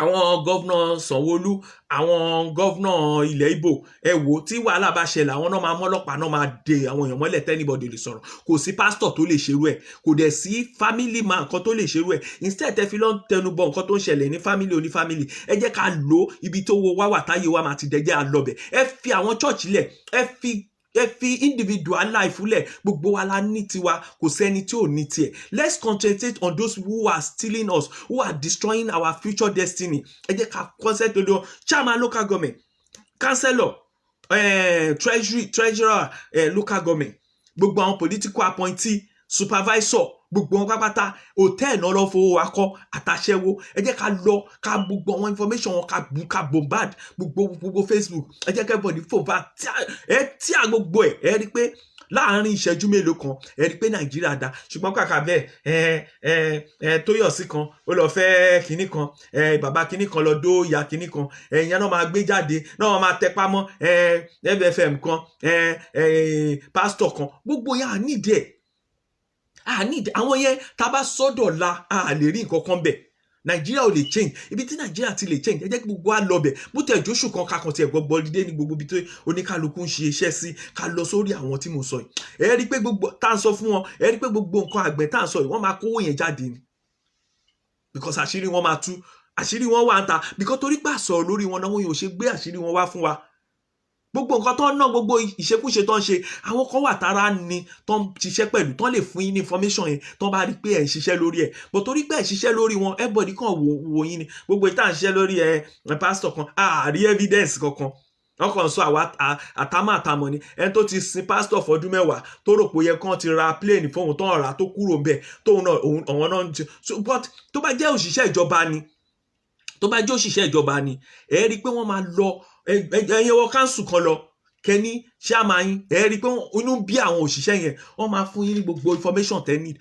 àwọn gọ́vnà sanwó-olú àwọn gọ́vnà ilẹ̀ ibo ẹ wò tí wàhálà bá ṣẹlẹ̀ àwọn náà máa mọ́lọ́pàá náà máa de àwọn èèyàn mọ́lẹ̀ tẹ́nibọ̀dì lè sọ̀rọ̀ kò sí pásítọ̀ tó lè ṣerú ẹ̀ kò dẹ̀ sí family man kan tó lè ṣerú ẹ̀ instead tẹ́ fi lọ́n tẹnubọ̀ nǹkan tó ń ṣẹlẹ̀ ní family oní family ẹ jẹ́ ká lò ibi tó wo wá wà táyé wa máa ti dẹ́jẹ́ àlọ́bẹ̀ ẹ fi àwọn church lẹ̀ ẹ fi individual life lẹ̀ gbogbo wa la ní tiwa kò sẹ́ni tí ò ní tiẹ̀ let's concentrate on those who are stealing us who are destroying our future destiny ẹ jẹ́ ká concentrate on chairman local government councillor treasurer local government gbogbo àwọn political appointee supervisor gbogbo wọn pápátá hòtẹ́ẹ̀lì náà lọ fowó wa kọ́ àtàṣẹ́wó ẹ jẹ́ ká lọ ká gbogbo àwọn information wọn ká bombard gbogbo Facebook ẹ jẹ́ ká everybody fòfà tí a gbogbo ẹ rí i pé láàárín ìṣẹ́jú mélòó kan ẹ rí i pé nàìjíríà dá ṣùgbọ́n kàkà bẹ́ẹ̀ tóyọ̀sí kan ó lọ fẹ́ kinní kan bàbá kinní kan lọ dó ìyá kinní kan ìyẹn náà máa gbé jáde náà máa tẹpá mọ́ FFM kan pásítọ̀ kan gbogbo yẹn à nídìí ẹ̀ àwọn yẹn tá a bá sọ́dọ̀ la a lè rí nǹkan kan bẹ̀ nàìjíríà ò lè change ibi tí nàìjíríà ti lè change ẹ jẹ́ kí gbogbo wa lọ bẹ̀ bó tẹ̀ jóṣù kan kakàn tiẹ̀ gbogbo ọdídé ní gbogbo ibi tó oníkálukú ń ṣe iṣẹ́ sí ká lọ sórí àwọn tí mo sọ yìí ẹ rí i pé gbogbo tá à ń sọ fún wọn ẹ rí i pé gbogbo nǹkan àgbẹ̀ tá à ń sọ yìí wọ́n máa kówó yẹn jáde ni because àṣírí wọn máa tú àṣírí wọn wà ń ta because torí pé àsọ̀rọ̀ lórí wọn náà wọn yóò ṣe gbé àṣírí wọn wá fún wa gbogbo nǹkan tó ń ná gbogbo ìṣekúṣe tó ń ṣe àwọn kan wà tára ni tó ń ṣiṣẹ́ pẹ̀lú tó lè fún yín ní information yẹn tó bá rí pé ẹ̀ ń ṣiṣẹ́ lórí ẹ̀ bó torí pé ẹ̀ ṣiṣẹ́ lórí wọn everybody kan wò yín ni gbogbo ìta ń ṣiṣẹ́ lórí pastor kan àárí evidence kankan wọn kàn sọ àwa àtàmọ̀ ni ẹni tó ti sin pastor fọdún mẹ́wàá tó rò pé yẹ kán ti ra plane fóun tó ń rà tó kúrò ńbẹ̀ tóun náà àwọn náà ń ti but tó bá jẹ́ òṣìṣẹ́ ìjọba ni ẹ rí i pé wọ́n máa lọ ẹ̀yin wọ káńsù kan lọ kẹ́ni ṣáàmà yín ẹ rí i pé inú bí àwọn òṣìṣẹ́ yẹn wọ́n máa fún yín ní gbogbo information tẹ́ ní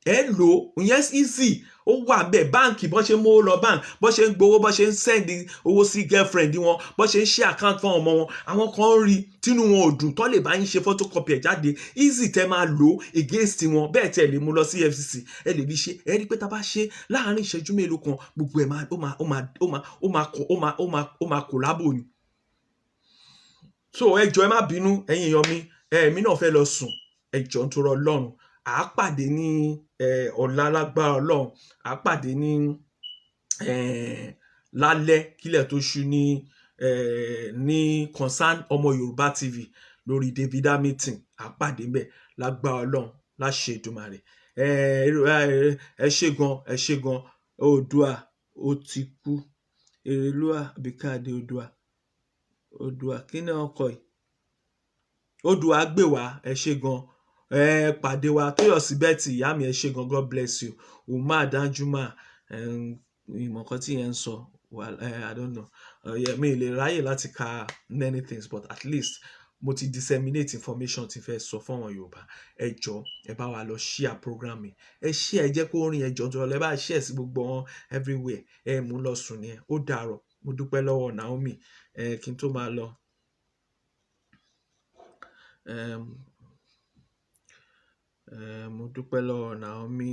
ẹ lò ìyẹn easy ó wà bẹ́ẹ̀ báǹkì bọ́n ṣe ń mówó lọ báǹkì bọ́n ṣe ń gbowó bọ́n ṣe ń sẹ́ndì owó sí girlfriend wọn bọ́n ṣe ń ṣe account fún ọmọ wọn àwọn kan ń rí tínú wọn ò dùn tán lè bá yín ṣe photocopy ẹ̀ jáde easy tẹ́ máa lò against wọn bẹ́ẹ̀ tẹ́ lè mú lọ sí EFCC ẹ lè fi ṣe ẹ rí i pé tá a bá ṣe láàárín ìṣẹ́jú mélòó kan gbogbo ẹ̀ ó máa kòlábò ni. so ẹ jọ̀ọ́ ẹ má bínú ẹ̀yin èèyàn mi èmi náà fẹ́ lọ sùn ẹ jọ̀ọ́ nítorí Ọlọ́run à á pàdé ní ọ̀la lágbára Ọlọ́run à á pàdé ní lálẹ́ kílẹ̀ tó ṣú ní concern ọmọ Yorùbá TV lórí Davida meeting à á pàdé ńbẹ̀ lágbára Ọlọ́run láṣẹ Èdùmàrè ẹ ṣé gan Oòduà ó ti kú Èrèlúà Àbíkádé Oòduà kí ni ọkọ yìí Oòduà gbè wá ẹ ṣé gan pàdé wa Tóyọ̀sí Betty ìyá mi ẹ ṣé gan God bless you Umar Danjuma ìmọ̀ kan tí yẹn ń sọ I don't know mi lè ráyè láti ka many things but at least mo ti disseminate information ti fẹ́ sọ fún àwọn Yorùbá ẹ jọ̀ọ́ ẹ bá wa lọ share program mi ẹ share ẹ jẹ́ kó rìn ẹ jọ̀ọ́ tó lọ ẹ bá share sí gbogbo wọn everywhere mú lọ sùn ni ó dàárọ̀ mo dúpẹ́ lọ́wọ́ Naomi kí n tó máa lọ mo dúpẹ́ lọ́wọ́ Naomi.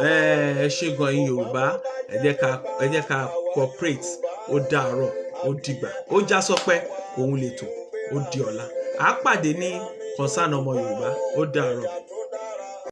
ẹ ṣé gan yín Yorùbá, ẹ jẹ́ ká cooperate. Ó dàárọ̀, ó dìgbà, ó já sọpẹ́, òun lè tò, ó di ọ̀la. À pàdé ní Concern Ọmọ Yorùbá. Ó dàárọ̀.